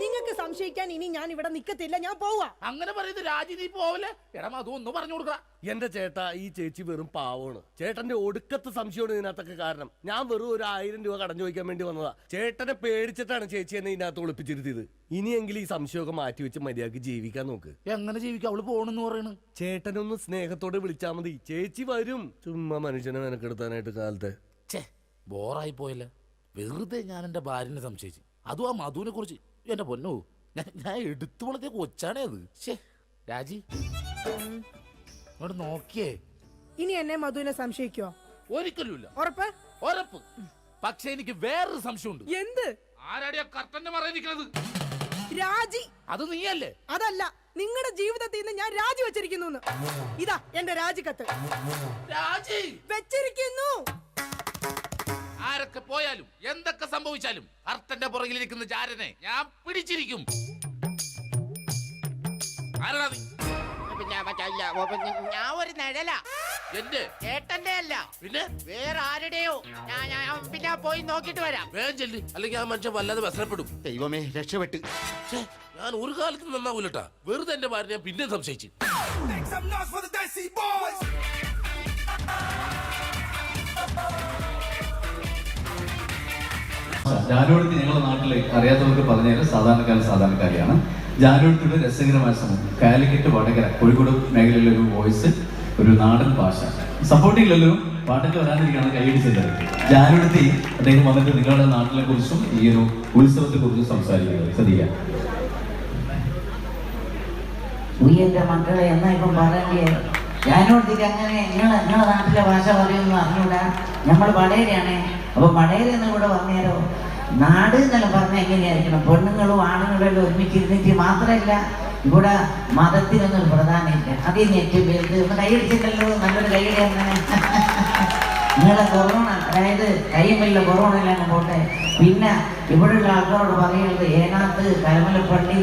നിങ്ങൾക്ക് സംശയിക്കാൻ ഇനി ഞാൻ ഇവിടെ നിക്കത്തില്ല, ഞാൻ പോവാ. അങ്ങനെ പറയുന്നത് രാജി, നീ പോവല്ലേ? എടാ മധു, ഒന്ന് പറഞ്ഞു കൊടുക്ക. എന്റെ ചേട്ടാ, ഈ ചേച്ചി വെറും പാവമാണ്. ചേട്ടന്റെ ഒടുക്കത്തെ സംശയമാണ് ഇതിനകത്തൊക്കെ കാരണം. ഞാൻ വെറും ഒരു 1000 രൂപ കടം ചോദിക്കാൻ വേണ്ടി വന്നതാ. ചേട്ടനെ പേടിച്ചിട്ടാണ് ചേച്ചി എന്നെ ഇതിനകത്ത് ഒളിപ്പിച്ചിരുത്തിയത്. ഇനിയെങ്കിലും ഈ സംശയമൊക്കെ മാറ്റി വെച്ച് മര്യാദക്ക് ജീവിക്കാൻ നോക്ക്. എങ്ങനെ ജീവിക്കാം? അവള് പോണെന്ന് പറയണ്. ചേട്ടനൊന്ന് സ്നേഹത്തോടെ വിളിച്ചാ മതി, ചേച്ചി വരും. ചുമ്മാ മനുഷ്യനെ മെനക്കെടുത്താനായിട്ട് കാലത്ത്. ഛേ, ബോറായി പോയല്ലേ. വെറുതെ ഞാൻ എന്റെ ഭാര്യനെ സംശയിച്ചു. അതും ആ മധുവിനെ കുറിച്ച്. എന്റെ പൊന്നോ, ഞാൻ എടുത്തു വളർത്തിയ കൊച്ചാണേ അത്. ശേ രാജി, ഇങ്ങോട്ട് നോക്കിയേ. ഇനി എന്നെ മധുവിനെ സംശയിക്കോ? ഒരിക്കലുമില്ല. ഉറപ്പ്? ഉറപ്പ്. പക്ഷെ എനിക്ക് വേറൊരു സംശയമുണ്ട്. എന്ത്? ആരാടിയാ കർട്ടന്റെ മറയിരിക്കുന്നത്? രാജി. അത് നീയല്ലേ? അതല്ല, നിങ്ങളുടെ ജീവിതത്തിൽ നിന്ന് ഞാൻ രാജി വെച്ചിരിക്കുന്നു. ഇതാ എന്റെ രാജിക്കത്ത്. രാജി വെച്ചിരിക്കുന്നു. ആരൊക്കെ പോയാലും എന്തൊക്കെ സംഭവിച്ചാലും കർട്ടന്റെ പുറകിലിരിക്കുന്ന ജാരനെ ഞാൻ പിടിച്ചിരിക്കും. ആരാ നീ? ഞാൻ ഒരു നിഴല, എന്റെ ചേട്ടന്റെ അല്ല, പിന്നെ വേറെ ആരുടെയോ. ഞാൻ പിന്നെ പോയി നോക്കിട്ട് വരാം. വേഗം ചെല്ലി, അല്ലെങ്കിൽ ആ മനുഷ്യൻ വല്ലാതെ വ്യസനപ്പെടും. ദൈവമേ, രക്ഷപ്പെട്ട്. ഛേ, ഞാൻ ഒരു കാലത്ത് നന്നാവൂലട്ടാ. വെറുതെ എന്റെ ഭാര്യ ഞാൻ പിന്നെ സംശയിച്ചു. ജാനുവടുത്തി ഞങ്ങളുടെ നാട്ടിൽ അറിയാത്തവർക്ക് പറഞ്ഞാൽ സാധാരണക്കാരിയാണ്. ജാനുവടുത്തിയുടെ രസകരമായ സമൂഹം കാലിക്കറ്റ്, വടകര, കോഴിക്കോട് മേഖലയിലെ ഒരു വോയിസ്, ഒരു നാടൻ ഭാഷ. സപ്പോർട്ടില്ലല്ലോ, പാട്ടൊക്കെ വരാതിരിക്കുകയാണ് കൈയടിച്ചത്. ജാനുവടുത്തി അദ്ദേഹം വന്നിട്ട് നിങ്ങളുടെ നാട്ടിലെ കുറിച്ചും ഈ ഒരു ഉത്സവത്തെ കുറിച്ചും സംസാരിക്കുന്നത് ശ്രദ്ധിക്കാം. ഉയ്യന്റെ മക്കളെ എന്നാ ഇപ്പം പറയണ്ടേ? ഞാനോടത്തേക്ക് അങ്ങനെ നിങ്ങളെ നാട്ടിലെ ഭാഷ പറയുമെന്ന് അറിഞ്ഞൂടാ. നമ്മൾ വടകരയാണ്. അപ്പൊ വടകര എന്ന് കൂടെ പറഞ്ഞാലോ, നാട് എന്നെല്ലാം പറഞ്ഞാൽ എങ്ങനെയായിരിക്കണം? പെണ്ണുങ്ങളും ആണുങ്ങളും എല്ലാം ഒരുമിച്ചിരുന്നിട്ട് മാത്രമല്ല, ഇവിടെ മതത്തിനൊന്നും പ്രധാനമില്ല. അതിന് ഏറ്റവും വലുത് ഒന്ന് കൈയടിച്ചിട്ടല്ലോ, നല്ലൊരു കൈയടി അങ്ങനെ. നിങ്ങളെ കൊറോണ, അതായത് കൈമില്ല കൊറോണ എല്ലാം പോട്ടെ. പിന്നെ ഇവിടെയുള്ള ആൾക്കാരോട് പറയുന്നത് ഏനാത്ത് കരമലപ്പള്ളി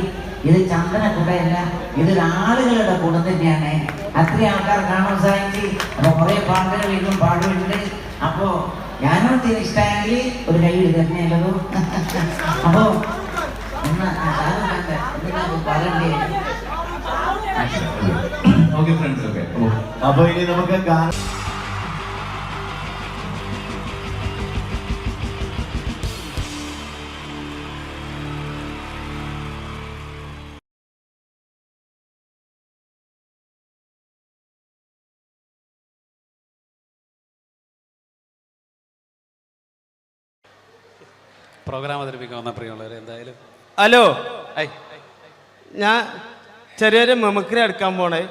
ഇത് ചന്ദനക്കുടയല്ല, ഇതൊരു ആളുകളുടെ കൂടെ തന്നെയാണ്. അത്രയും ആൾക്കാർ കാണാൻ സാധിച്ചു. അപ്പൊ കുറെ പാട്ടുകൾ ഇന്നും പാടുന്നുണ്ട്. അപ്പോ ഞാനോട് ഇഷ്ടമെങ്കിൽ ഒരു കൈ തന്നെയല്ലോ. അപ്പോ പറയണ്ടേ? Okay friends, okay. അപ്പൊ ഇനി നമുക്ക് പ്രോഗ്രാം അവതരിപ്പിക്കാൻ വന്ന പ്രിയമുള്ളവരെ, എന്തായാലും ഹലോ, ഞാൻ ചെറിയൊരു മിമിക്രി എടുക്കാൻ പോണേ.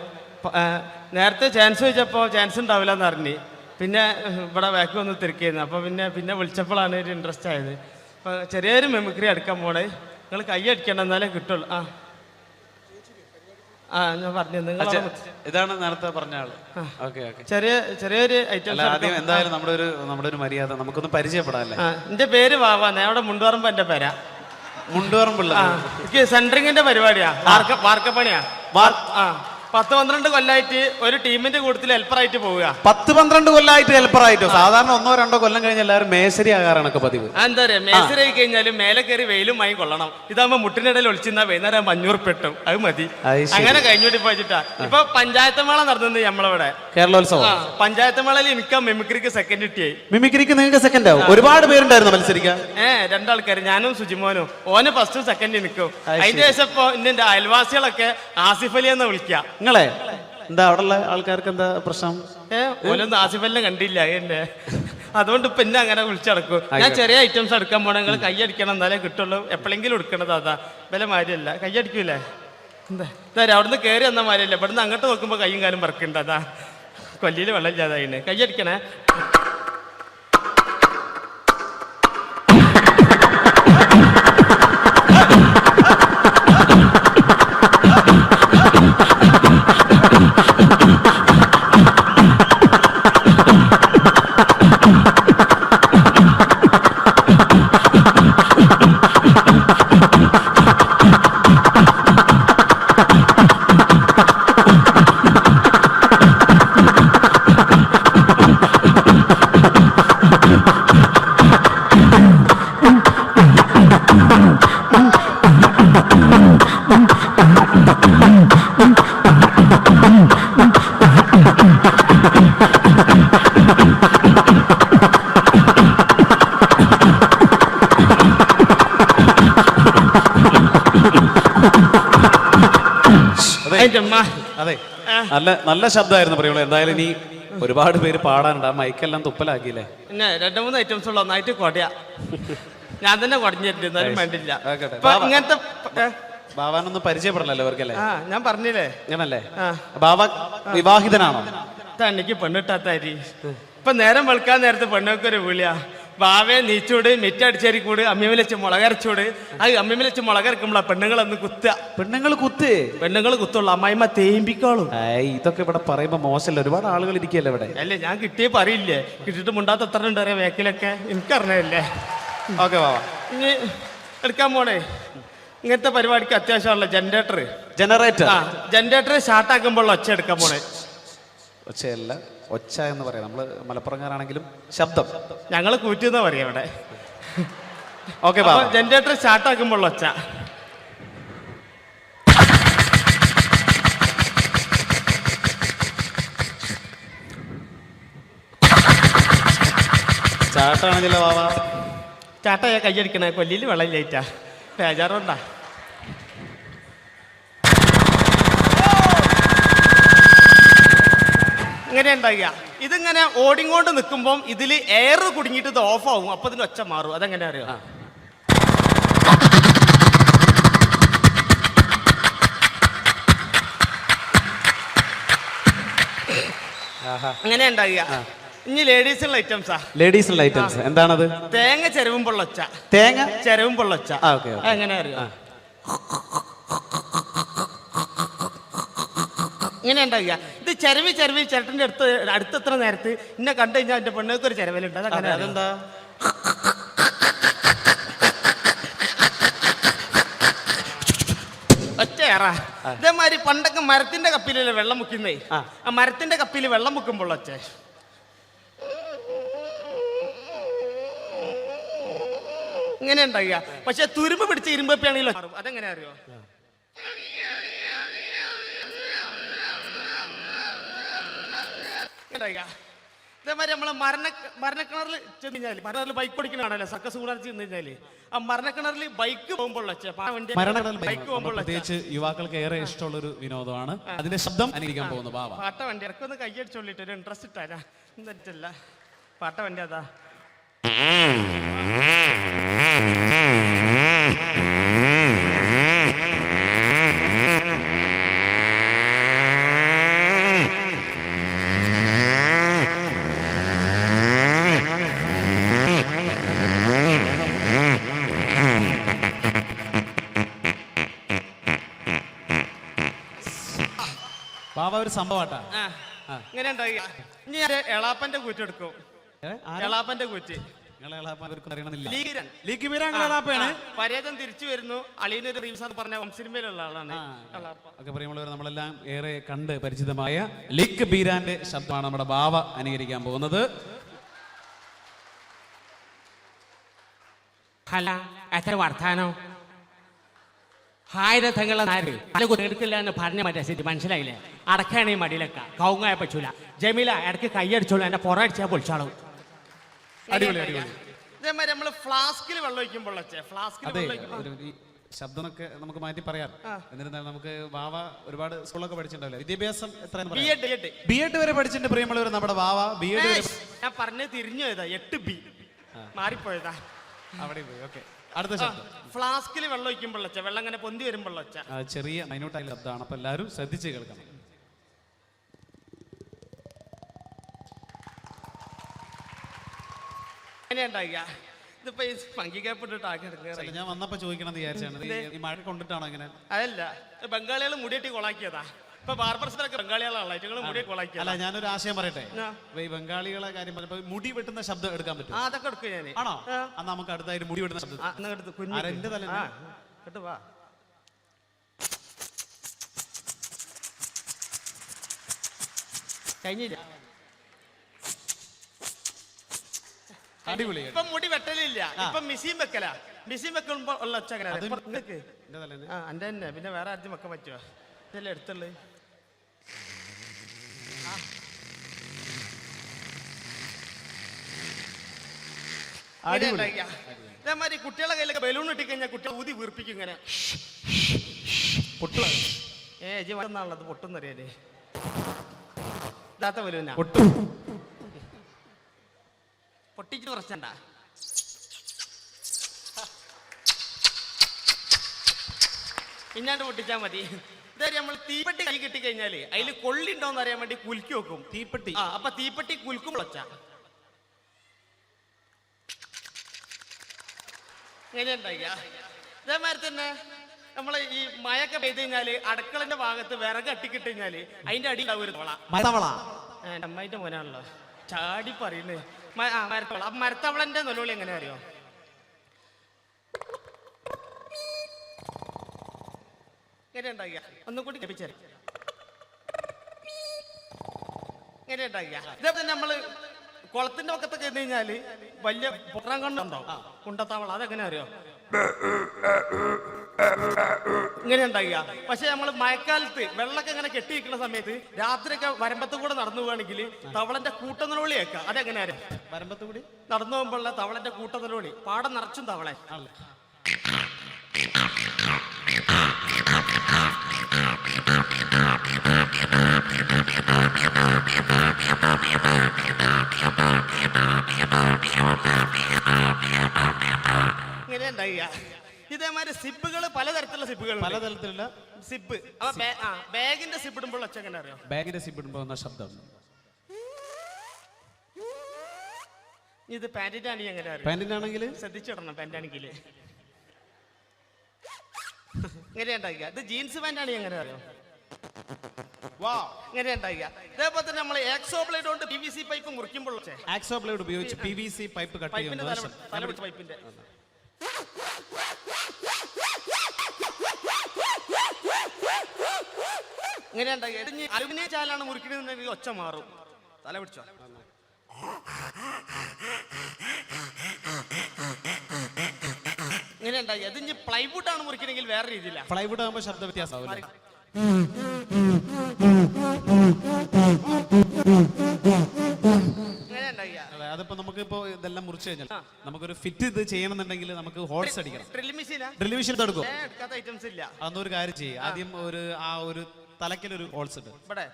നേരത്തെ ചാൻസ് ചോദിച്ചപ്പോൾ ചാൻസ് ഉണ്ടാവില്ല എന്ന് അറിഞ്ഞ്, പിന്നെ ഇവിടെ ബാക്ക് വന്ന് തിരക്കിയിരുന്നു. അപ്പോൾ പിന്നെ വിളിച്ചപ്പോഴാണ് ഒരു ഇൻട്രസ്റ്റ് ആയത്. അപ്പോൾ ചെറിയൊരു മിമിക്രി എടുക്കാൻ പോണേ. നിങ്ങൾ കൈ അടിക്കണം, എന്നാലേ കിട്ടുള്ളൂ. ഞാൻ പറഞ്ഞു, നിങ്ങൾ ഇതാണ് നേരത്തെ പറഞ്ഞ ആള്. Okay okay. ചെറിയൊരു ഐറ്റം. ആദ്യം എന്തായാലും നമ്മുടെ ഒരു മര്യാദ നമുക്കൊന്ന് പരിചയപ്പെടാല്ലേ. എൻ്റെ പേര് വാവാന്ന്, അവിടെ മുണ്ടുപറമ്പ് എൻ്റെ പേരാ. മുണ്ടുപറമ്പുള്ള എനിക്ക് സെൻട്രിങ്ങിന്റെ പരിപാടിയാ, വാർക്കപ്പണിയാ. 10-12 കൊല്ലായിട്ട് ഒരു ടീമിന്റെ കൂട്ടത്തിൽ ഹെൽപ്പറായിട്ട് പോവുക. 10-12 കൊല്ലമായിട്ട് ഹെൽപ്പറായിട്ടോ? സാധാരണ 1-2 കൊല്ലം കഴിഞ്ഞ് എല്ലാവരും മേശരി ആകാറാണൊക്കെ പതിവ്. എന്താ പറയാ, മേശരി ആയി കഴിഞ്ഞാലും മേലെ കയറി വെയിലും മൈ കൊള്ളണം. ഇതാകുമ്പോ മുട്ടിനിടയിൽ ഒളിച്ചിരുന്ന വൈകുന്നേരം 500 പെട്ടും, അത് മതി. അങ്ങനെ കഴിഞ്ഞോട്ടി പോയിട്ടാ. ഇപ്പൊ പഞ്ചായത്ത് മേള നടന്നത് നമ്മളിവിടെ, കേരളോത്സവം. പഞ്ചായത്ത് മേളയിൽ എനിക്ക് മിമിക്രിക്ക് സെക്കൻഡ് കിട്ടിയായി. മിമിക്രിക്ക് നിങ്ങൾക്ക് സെക്കൻഡ് ആവും? ഒരുപാട് പേരുണ്ടായിരുന്നു മത്സരിക്കാൻ. 2 ആൾക്കാർ, ഞാനും സുജിമോനും. ഓന് ഫസ്റ്റും സെക്കൻഡ് നിൽക്കും. അതിന്റെ ശേഷം ഇപ്പൊ എന്റെ അയൽവാസികളൊക്കെ ആസിഫ് അലി എന്ന് വിളിക്കാം. നിങ്ങളെ എന്താ അവിടെയുള്ള ആൾക്കാർക്ക് എന്താ പ്രശ്നം? ഓനൊന്നും ആസിഫ് അലിനെ കണ്ടില്ല എന്നെ, അതുകൊണ്ട് ഇപ്പൊ എന്നെ അങ്ങനെ വിളിച്ചടക്കും. ഞാൻ ചെറിയ ഐറ്റംസ് എടുക്കാൻ പോണ, നിങ്ങൾ കൈ അടിക്കണം, എന്നാലേ കിട്ടുള്ളൂ. എപ്പോഴെങ്കിലും എടുക്കണത് അതാ, വില മാരിയല്ല. കൈ അടിക്കൂലേ? എന്താ അവിടുന്ന് കയറി വന്ന മാരിയല്ല, ഇവിടുന്ന് അങ്ങോട്ട് നോക്കുമ്പോ കൈയും കാലും പറക്കുന്നുണ്ട്. അതാ കൊല്ലിയിൽ വെള്ളം ഇല്ലാതായിന്. കൈ അടിക്കണേ. അതിന്റെ അമ്മ അതെ നല്ല നല്ല ശബ്ദമായിരുന്നു പ്രിയമുള്ള. എന്തായാലും ഇനി ഒരുപാട് പേര് പാടാനുണ്ട്. ആ മൈക്കെല്ലാം തുപ്പലാക്കിയില്ലേ? പിന്നെ 2-3 ഐറ്റംസ് ഉള്ള ഒന്നായിട്ട് കൊടയാ. ഞാൻ തന്നെ കുടഞ്ഞിട്ടുണ്ട്, എന്നാലും വേണ്ടില്ല. ആയിക്കോട്ടെ. ഇപ്പൊ ഇങ്ങനത്തെ ബാവാനൊന്നും പരിചയപ്പെടണല്ലോ ഇവർക്കല്ലേ? ആ ഞാൻ പറഞ്ഞില്ലേ അങ്ങനല്ലേ? ബാവ വിവാഹിതനാണോ? തന്നിക്ക് പെണ്ണിട്ടാത്ത അരി. ഇപ്പൊ നേരം വെളുക്കാൻ നേരത്തെ പെണ്ണൊക്കെ ഒരു വിളിയാ, ബാവേ നീച്ചൂട് മിറ്റടിച്ചേരിക്കൂട് അമ്മിമേൽ വെച്ച് മുളകരച്ചൂട്. ആ അമ്മിമേൽ വെച്ച് മുളകരക്കുമ്പോളാ പെണ്ണുങ്ങളൊന്ന് കുത്തുക. പെണ്ണുങ്ങൾ കുത്തുള്ളൂ, അമ്മായിമ്മ തേമ്പിക്കോളും. ഇതൊക്കെ ഇവിടെ പറയുമ്പോ മോശമല്ല, ഒരുപാട് ആളുകൾ ഇരിക്കല്ലേ ഇവിടെ. അല്ലേ ഞാൻ കിട്ടിയേ പറയില്ലേ, കിട്ടിയിട്ട് മുണ്ടാത്ത എത്ര ഉണ്ട് അറിയാം വേക്കിലൊക്കെ, എനിക്കറിഞ്ഞല്ലേ. ഓക്കെ ബാവ, ഇനി എടുക്കാൻ പോണേ ഇങ്ങനത്തെ പരിപാടിക്ക് അത്യാവശ്യമുള്ള ജനറേറ്റർ. ആ ജനറേറ്റർ സ്റ്റാർട്ടാക്കുമ്പോൾ ഒച്ച എടുക്കാൻ പോണേ. ഒച്ചയല്ല, ഒച്ച എന്ന് പറയാം. നമ്മള് മലപ്പുറംകാരാണെങ്കിലും ശബ്ദം ഞങ്ങള് കൂറ്റുന്ന പറയാം ഇവിടെ. ഓക്കെ, ജനറേറ്റർ സ്റ്റാർട്ടാക്കുമ്പോൾ ഒച്ച. ചാട്ടാണെങ്കിലോ ബാവ? ചാട്ടയാ കയ്യടിക്കണേ, കൊല്ലിയിൽ വെള്ളം ലേറ്റാ, ബേജാറുണ്ടാ. ഇങ്ങനെ ഉണ്ടാകുക. ഇതിങ്ങനെ ഓടിങ്ങോണ്ട് നിൽക്കുമ്പോൾ ഇതിൽ എയർ കുടുങ്ങിയിട്ട് ഇത് ഓഫ് ആവും, അപ്പൊ ഇതിന് ഒച്ച മാറും. അതെങ്ങനെ അറിയോ? അങ്ങനെ ഉണ്ടാകുക. ഇനി ലേഡീസിനുള്ള ഐറ്റംസാ. ലേഡീസിനുള്ള ഐറ്റംസ് എന്താണത്? തേങ്ങ ചെരവുമ്പോൾ ഒച്ച. തേങ്ങ ചെരവുമ്പോൾ ഒച്ച. എങ്ങനെ അറിയോ? ഇങ്ങനെ ഉണ്ടാകുക. ഇത് ചെരവി ചിരട്ടന്റെ അടുത്തെത്ര നേരത്ത് ഇന്നെ കണ്ടു കഴിഞ്ഞാൽ എന്റെ പെണ്ണുങ്ങൾക്ക് ഒരു ചെരവലുണ്ട്. അതങ്ങനെ അതെന്താ? ഒറ്റയേറാ. ഇതേമാതിരി പണ്ടൊക്കെ മരത്തിന്റെ കപ്പിലല്ലേ വെള്ളം മുക്കുന്നേ, ആ മരത്തിന്റെ കപ്പിൽ വെള്ളം മുക്കുമ്പോൾ ഒച്ച. ഇങ്ങനെ ഉണ്ടാകുക. പക്ഷെ തുരുമ്പ് പിടിച്ച ഇരുമ്പപ്പിയാണെങ്കിലോ അതെങ്ങനെ അറിയോ? ഇതേമാതിരി നമ്മള് മരണക്കിണറിൽ ചെന്ന് കഴിഞ്ഞാല്, മരണക്കിണറിൽ ബൈക്ക് ഓടിക്കണാണല്ലോ സർക്കസ് കൂടാതെ ചെന്ന് കഴിഞ്ഞാല്, ആ മരണക്കിണറിൽ ബൈക്ക് പോകുമ്പോൾ ബൈക്ക് പോകുമ്പോൾ പ്രത്യേകിച്ച് യുവാക്കൾക്ക് ഏറെ ഇഷ്ടമുള്ള ഒരു വിനോദമാണ്. അതിന്റെ ശബ്ദം അനുകരിക്കാൻ പോകുന്നു ബാവ. പാട്ട വണ്ടി ഇറക്കൊന്ന് കൈയടിച്ചോളിട്ട് ഒരു ഇൻട്രസ്റ്റ് ഇട്ടാരാ എന്നിട്ടല്ല. പാട്ട വണ്ടി അതാ. ബാവ ഒരു സംഭവട്ടാ. ഇങ്ങനെ ഉണ്ടാകുക. ഇനി എളാപ്പന്റെ കൂറ്റെടുക്കും. എളാപ്പന്റെ കൂറ്റ് പരേതം തിരിച്ചു വരുന്നു. അളിയനൊരു റീൽസ് എന്ന് പറഞ്ഞ സിനിമയിലുള്ള ആളാണ്. ഒക്കെ പറയുമ്പോൾ നമ്മളെല്ലാം ഏറെ കണ്ട് പരിചിതമായ ലിക് ബീരാന്റെ ശബ്ദമാണ് നമ്മുടെ ബാവ അനുകരിക്കാൻ പോകുന്നത്. അല്ല എത്ര വർത്താനോ, ആയിരത്തങ്ങളെ നാര് എടുക്കില്ല എന്ന് പറഞ്ഞ മറ്റേ മനസ്സിലായില്ലേ? അടക്കാണ് ഈ മടിയിലൊക്കെ കൗങ്ങായ പറ്റൂല. ജമീല ഇടയ്ക്ക് കൈയടിച്ചോളൂ, എന്നെ പുറടിച്ചാൽ പൊളിച്ചാളും. ഇതേമാതിരി നമ്മള് ഫ്ലാസ്കിൽ വെള്ളം ഒഴിക്കുമ്പോൾ ശബ്ദമൊക്കെ നമുക്ക് മാറ്റി പറയാം. എന്നിരുന്നാലും നമുക്ക് ബാവ ഒരുപാട് സ്കൂളൊക്കെ പഠിച്ചിട്ടുണ്ടല്ലോ. വിദ്യാഭ്യാസം എത്ര? BEd വരെ പഠിച്ചിട്ടുണ്ട് പ്രിയമുള്ളവർ. നമ്മുടെ ബാവ BEd വരെ. ഞാൻ പറഞ്ഞ് തിരിഞ്ഞു പോയതാ, 8B മാറിപ്പോയതാ. അവിടെ പോയി. ഓക്കെ, അടുത്ത ശബ്ദം. ഫ്ലാസ്കിൽ വെള്ളം ഒഴിക്കുമ്പോൾ വെള്ളം അങ്ങനെ പൊന്തി വരുമ്പോൾ ചെറിയ മൈന്യൂട്ടായ ശബ്ദമാണ്, അപ്പൊ എല്ലാവരും ശ്രദ്ധിച്ച് കേൾക്കണം. ഇതിപ്പോ ഈ പങ്കിക്കപ്പെട്ടിട്ട് ആക്കി എടുക്കുക. ഞാൻ വന്നപ്പോ ചോദിക്കണം വിചാരിച്ചാണ്, ഈ മഴ കൊണ്ടിട്ടാണോ ഇങ്ങനെ? അതല്ല, ബംഗാളികൾ മുടിയെട്ടി കൊളാക്കിയതാ. ഇപ്പൊ ബാർബർസിനൊക്കെ ബംഗാളികളാണല്ലോ, ഏറ്റവും മുടി കൊളാക്കിയ. അല്ല, ഞാനൊരു ആശയം പറയട്ടെ. ഈ ബംഗാളികളെ കാര്യം പറഞ്ഞപ്പോ മുടി വെട്ടുന്ന ശബ്ദം എടുക്കാൻ പറ്റും? അതൊക്കെ എടുക്കും ഞാൻ. ആണോ? അന്ന് നമുക്ക് അടുത്തായിട്ട് മുടി വെട്ടുന്ന ശബ്ദം എന്റെ തല വാ. കഴിഞ്ഞില്ല. അടിപൊളി. ഇപ്പൊ മുടി വെട്ടലില്ല, ഇപ്പൊ മിഷീൻ വെക്കല. മിഷീൻ വെക്കുമ്പോ ഉള്ള ഒച്ചങ്ങനെ എന്റെ തന്നെ. പിന്നെ വേറെ ആദ്യം വെക്കാൻ പറ്റുമോ? ഇതല്ലേ എടുത്തുള്ളു. ഇതേമാതിരി കുട്ടികളെ കയ്യിലൊക്കെ ബലൂൺ ഇട്ടിക്കഴിഞ്ഞാൽ കുട്ടികൾ ഊതി വീർപ്പിക്കും ഇങ്ങനെ. ഇജ്ജ് വന്നാണുള്ളത് പൊട്ടുന്നറിയാലേ ഇതാത്ത വലുവിനാ ഒട്ടും പൊട്ടിച്ച് കുറച്ചണ്ട ഇന്നാണ്ട് പൊട്ടിച്ചാൽ മതി. ഇതായാലും നമ്മൾ തീപ്പെട്ടി കൈ കിട്ടിക്കഴിഞ്ഞാല് അതിൽ കൊള്ളിണ്ടോന്ന് അറിയാൻ വേണ്ടി കുലുക്കി വെക്കും. തീപ്പെട്ടി. ആ അപ്പൊ തീപ്പെട്ടി കുലുക്കും വെച്ച എങ്ങനെയുണ്ടായില്ല. ഇതേമാതിരി തന്നെ നമ്മള് ഈ മഴയൊക്കെ പെയ്ത് കഴിഞ്ഞാല് അടുക്കളന്റെ ഭാഗത്ത് വിറക് അട്ടിക്കിട്ട് അതിന്റെ അടി ഉണ്ടാവും ഒരു തവള. അമ്മായിന്റെ മോനാണല്ലോ ചാടി പറയുന്നേ. മരത്തവള. ആ മരത്തവളന്റെ നൊലോളി എങ്ങനെ അറിയോ? ഇങ്ങനെ ഉണ്ടാകിയ ഒന്നും കൂടി ലഭിച്ചേരും. ഇങ്ങനെ ഉണ്ടാകിയ ഇതേപോലെ നമ്മള് കുളത്തിന്റെ പക്കത്തൊക്കെ ചെന്ന് കഴിഞ്ഞാല് വലിയ പുറം കണ്ടുണ്ടാവും കുണ്ടത്താവള. അതെങ്ങനെ അറിയോ? ഇങ്ങനെ ഉണ്ടാകിയ. പക്ഷെ നമ്മൾ മഴക്കാലത്ത് വെള്ളമൊക്കെ ഇങ്ങനെ കെട്ടിയിരിക്കുന്ന സമയത്ത് രാത്രിയൊക്കെ വരമ്പത്ത് കൂടെ നടന്നു പോവുകയാണെങ്കിൽ തവളന്റെ കൂട്ടനിലോളി കേൾക്കാം. അതെങ്ങനെ അറിയാം? വരമ്പത്ത് കൂടി നടന്നു പോകുമ്പോഴുള്ള തവളന്റെ കൂട്ടനിലോളി പാടം നിറച്ചും തവളെ. ഇങ്ങനെ ഉണ്ടായില്ല. ഇതേമാതിരി സിബുകൾ പലതരത്തിലുള്ള സിബുകൾ പലതരത്തിലുള്ള സിബ്. ബാഗിന്റെ സിബ് ഇടുമ്പോൾ ഒച്ച എങ്ങനെ അറിയോ? ബാഗിന്റെ സിബ് ഇടുമ്പോ എന്ന ശബ്ദം. ഇത് പാന്റിന്റെ ആണെങ്കിൽ എങ്ങനെ അറിയാം? പാന്റിന്റെ ആണെങ്കിൽ ശ്രദ്ധിച്ചിടണം. പാന്റ് ആണെങ്കിൽ ഇങ്ങനെ ഉണ്ടാക്കുക. ഇത് ജീൻസ് പാന്റ് ആണെങ്കിൽ എങ്ങനെ അറിയോ? ഇങ്ങനെ ഉണ്ടാക്കുക. ഇതേപോലെ തന്നെ നമ്മൾ എക്സോ ബ്ലേഡ് കൊണ്ട് PVC പൈപ്പ് മുറിക്കുമ്പോൾ ആക്സോ ബ്ലേഡ് ഉപയോഗിച്ച് PVC പൈപ്പ് കട്ട് പൈപ്പിന്റെ ചെയ്യുന്നത് തലപിടിച്ച പൈപ്പിന്റെ ഇങ്ങനെ ഉണ്ടാക്കുക. അലുമിനിയം ചാലാണ് മുറിക്കണമെന്നുണ്ടെങ്കിൽ ഒച്ച മാറും. തല പിടിച്ചോ. ഇങ്ങനെ ഉണ്ടാക്കുക. ഇത് ഇനി പ്ലൈവുഡ് ആണ് മുറിക്കണമെങ്കിൽ വേറെ രീതിയിലാണ്. പ്ലൈവുഡ് ആകുമ്പോൾ ശബ്ദ വ്യത്യാസം. ഇങ്ങനെ ഉണ്ടാക്കുക. അതിപ്പോ നമുക്കിപ്പോ ഇതെല്ലാം മുറിച്ചു കഴിഞ്ഞാൽ നമുക്കൊരു ഫിറ്റ് ഇത് ചെയ്യണമെന്നുണ്ടെങ്കിൽ നമുക്ക് ഹോൾസ് അടിക്കണം. ഡ്രിൽ മെഷീനാ? ഡ്രിൽ മെഷീൻ എടുക്കും. എടുക്കാത്ത ഐറ്റംസ് ഇല്ല. അതൊന്നൊരു കാര്യം ചെയ്യും. ആദ്യം ഒരു തലക്കിലൊരു ഹോൾസ് ഉണ്ട്. ഇവിടെ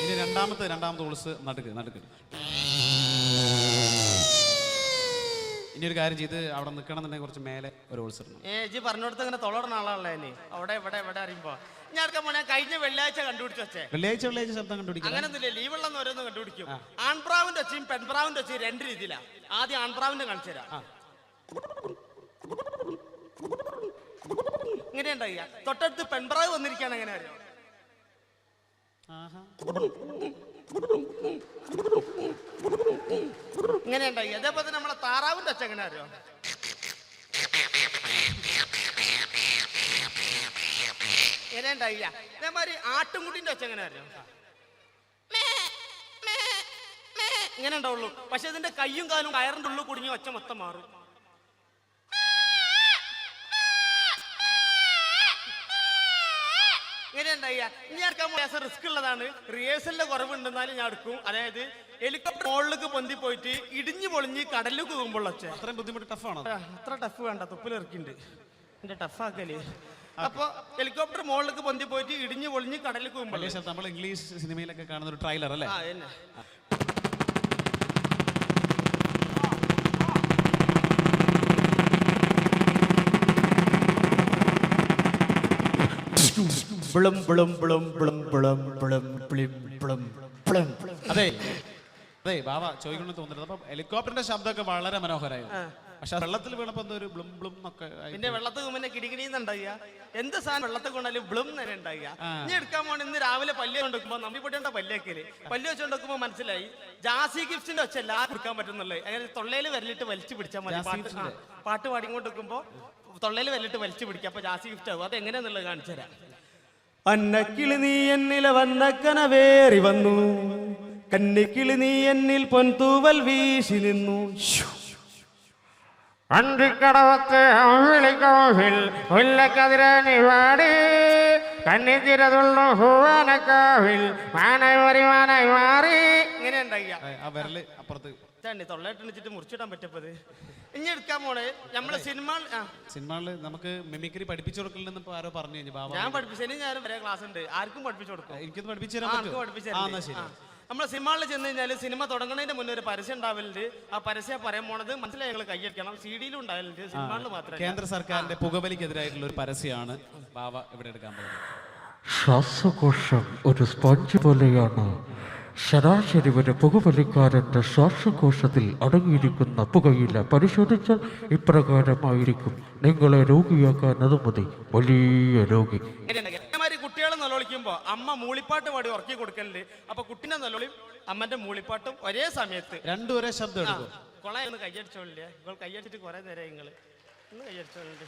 ഇനി രണ്ടാമത്തെ ഹോൾസ് നടുക്ക്. ഇനി ഒരു കാര്യം ചെയ്ത് അവിടെ നിൽക്കണമെന്നുണ്ടെങ്കിൽ കുറച്ച് മേലെ ഒരു ഹോൾസ് ഇടണം. ജി പറഞ്ഞോടത്ത് ഇങ്ങനെ തൊളടണ ആളാണല്ലേ ഇനി അവിടെ ഇവിടെ അറിയുമ്പോ ഞാൻ മോനെ കഴിഞ്ഞ വെള്ളിയാഴ്ച കണ്ടുപിടിച്ചു വെച്ചേ. വെള്ളിയാഴ്ച ശബ്ദം കണ്ടുപിടിക്കും. അങ്ങനൊന്നുമില്ല. ലീവുള്ള ഓരോന്നും കണ്ടുപിടിക്കും. ആൺപ്രാവിന്റെ ഒച്ചയും പെൺപ്രാവിന്റെ ഒച്ചയും രണ്ട് രീതിയിലാണ്. ആദ്യം ആൺപ്രാവിന്റെ കാണിച്ചു തരാം. ഇങ്ങനെ ഉണ്ടായില്ല. തൊട്ടടുത്ത് പെൺപ്രാവ് വന്നിരിക്കുകയാണ്. എങ്ങനെ അറിയാം? ഇങ്ങനെ ഉണ്ടായി. അതേപോലെ തന്നെ നമ്മളെ താറാവിന്റെ ഒച്ച എങ്ങനെ അറിയോ? ഇങ്ങനെ ഉണ്ടായില്ല. അതേമാതിരി ആട്ടുംകുട്ടിന്റെ ഒച്ച എങ്ങനെ അറിയോ? ഇങ്ങനെ ഉണ്ടാവുള്ളൂ. പക്ഷെ ഇതിന്റെ കയ്യും കാലും കയറിന്റെ ഉള്ളിൽ കുടുങ്ങി ഒച്ച മൊത്തം മാറും. ഇങ്ങനെ ഉണ്ടായില്ല. ഇനി എടുക്കാൻ റിസ്ക് ഉള്ളതാണ്. റിഹേഴ്സലിന്റെ കുറവുണ്ടെന്നാലും ഞാൻ എടുക്കും. അതായത് ഹെലികോപ്റ്റർ മുകളിലേക്ക് പൊന്തി പോയിട്ട് ഇടിഞ്ഞു പൊളിഞ്ഞ് കടലിലേക്ക് പോകുമ്പോൾ ഒച്ച. അത്രയും ബുദ്ധിമുട്ട് ടഫാണോ? അത്ര ടഫ് വേണ്ട. തുപ്പിലിറക്കിണ്ട് എന്റെ ടഫാക്കല്. അപ്പൊ ഹെലികോപ്റ്റർ മുകളിലേക്ക് പൊന്തി പോയിട്ട് ഇടിഞ്ഞു പൊളിഞ്ഞ് കടലിലേക്ക് പോകുമ്പോൾ നമ്മൾ ഇംഗ്ലീഷ് സിനിമയിലൊക്കെ കാണുന്ന ഒരു ട്രെയിലർ അല്ലേ? അതെ ബാബ ചോദിക്കണം തോന്നുന്നത്. അപ്പൊ ഹെലികോപ്റ്ററിന്റെ ശബ്ദമൊക്കെ വളരെ മനോഹരമായിരുന്നു. പക്ഷെ വെള്ളത്തിൽ വീണപ്പോ എന്തോ ഒരു ബ്ലും ബ്ലും ഒക്കെ. പിന്നെ വെള്ളത്തിൽ മുന്നേ കിടികിടിന്നുണ്ടാവുക. എന്ത് സാധനം വെള്ളത്തിൽ കൊണ്ടാലും ബ്ലും നേരെ ഉണ്ടാവുക. ഇനി എടുക്കാൻ പോണ ഇന്ന് രാവിലെ പല്ല് കൊണ്ടുവെക്കുമ്പോ നമ്മിപ്പൊട്ടിയുടെ പല്ലേക്കല് പല്ല് വെച്ചുകൊണ്ടുവെക്കുമ്പോ മനസ്സിലായി ജാസി ഗിഫ്റ്റിന്റെ ഒച്ച എല്ലാവർക്കും എടുക്കാൻ പറ്റുന്നുള്ളത്. അങ്ങനെ തൊള്ളയിൽ വിരലിട്ട് വലിച്ചു പിടിച്ചാൽ മതി. പാട്ട് പാടിക്കൊണ്ട് വെക്കുമ്പോ തൊള്ളയിൽ വിരലിട്ട് വലിച്ചു പിടിക്കുക. അപ്പൊ ജാസി ഗിഫ്റ്റ് ആകും. അത് എങ്ങനെയാന്നുള്ളത് കാണിച്ചു തരാം. അന്നക്കിളി നീ എന്നില വന്നക്കനവേറി വന്നു, കന്നിക്കിളി നീ എന്നിൽ പൊൻതൂവൽ വീശി നിന്നു. അന്തിക്കടവത്തെ വിളിക്കോവിൽ മുല്ലക്കതിരണി പാടി കണ്ണിത്തിരതുള്ളു ഭുവനക്കാവിൽ മാനായി മാറി ഇങ്ങനെ ഉണ്ടാക്കിയ ആ വിരല് അപ്പുറത്ത് ചണ്ടി തൊള്ളായിട്ടിട്ട് മുറിച്ചിടാൻ പറ്റപ്പത് ഇനി എടുക്കാൻ പോണേ നമ്മളെ സിനിമകളിൽ നമുക്ക് മിമിക്രി പഠിപ്പിച്ചു കൊടുക്കലെന്ന് ഇപ്പൊ ആരോ പറഞ്ഞു കഴിഞ്ഞു ബാബ. ഞാൻ പഠിപ്പിച്ചതിന് ഞാനും വരെ ക്ലാസ് ഉണ്ട്, ആർക്കും പഠിപ്പിച്ചു കൊടുക്കും. എനിക്കൊന്ന് പഠിപ്പിച്ചു തരാൻ പറ്റുമോ? നമ്മളെ സിനിമകളിൽ ചെന്ന് കഴിഞ്ഞാൽ സിനിമ തുടങ്ങുന്നതിന്റെ മുന്നേ ഒരു പരസ്യം ഉണ്ടാവലുണ്ട്. ആ പരസ്യം പറയാൻ പോണത് മനസ്സിലായി ഞങ്ങൾ കൈയടിക്കണം. CD-ലും ഉണ്ടാവലുണ്ട്, സിനിമകളിൽ മാത്രമേ. കേന്ദ്ര സർക്കാരിന്റെ പുകവലിക്കെതിരായിട്ടുള്ള ഒരു പരസ്യമാണ് ബാബ ഇവിടെ എടുക്കാൻ പോകുന്നത്. ശ്വാസകോശം ഒരു സ്പോഞ്ച് പോലെയാണ്. ശരാശരി ഒരു പുകവലിക്കാരൻ്റെ ശ്വാസകോശത്തിൽ അടങ്ങിയിരിക്കുന്ന പുകയില പരിശോധിച്ചാൽ ഇപ്രകാരമായിരിക്കും. നിങ്ങളെ രോഗിയാക്കാൻ അത് മതി, വലിയ രോഗി. കുട്ടികളെ നിലവിളിക്കുമ്പോ അമ്മ മൂളിപ്പാട്ട് പാടി ഉറക്കി കൊടുക്കലുണ്ട്. അപ്പൊ കുട്ടീനെ നിലവിളിയും അമ്മന്റെ മൂളിപ്പാട്ടും ഒരേ സമയത്ത് രണ്ടും ഒരേ ശബ്ദം എടുക്കും. കൊളയെ ഒന്ന് കയ്യടിച്ചോളില്ലേ? നിങ്ങൾ കയ്യടിച്ചിട്ട് കുറെ നേരം നിങ്ങള് ഒന്ന് കയ്യടിച്ചോളുണ്ട്.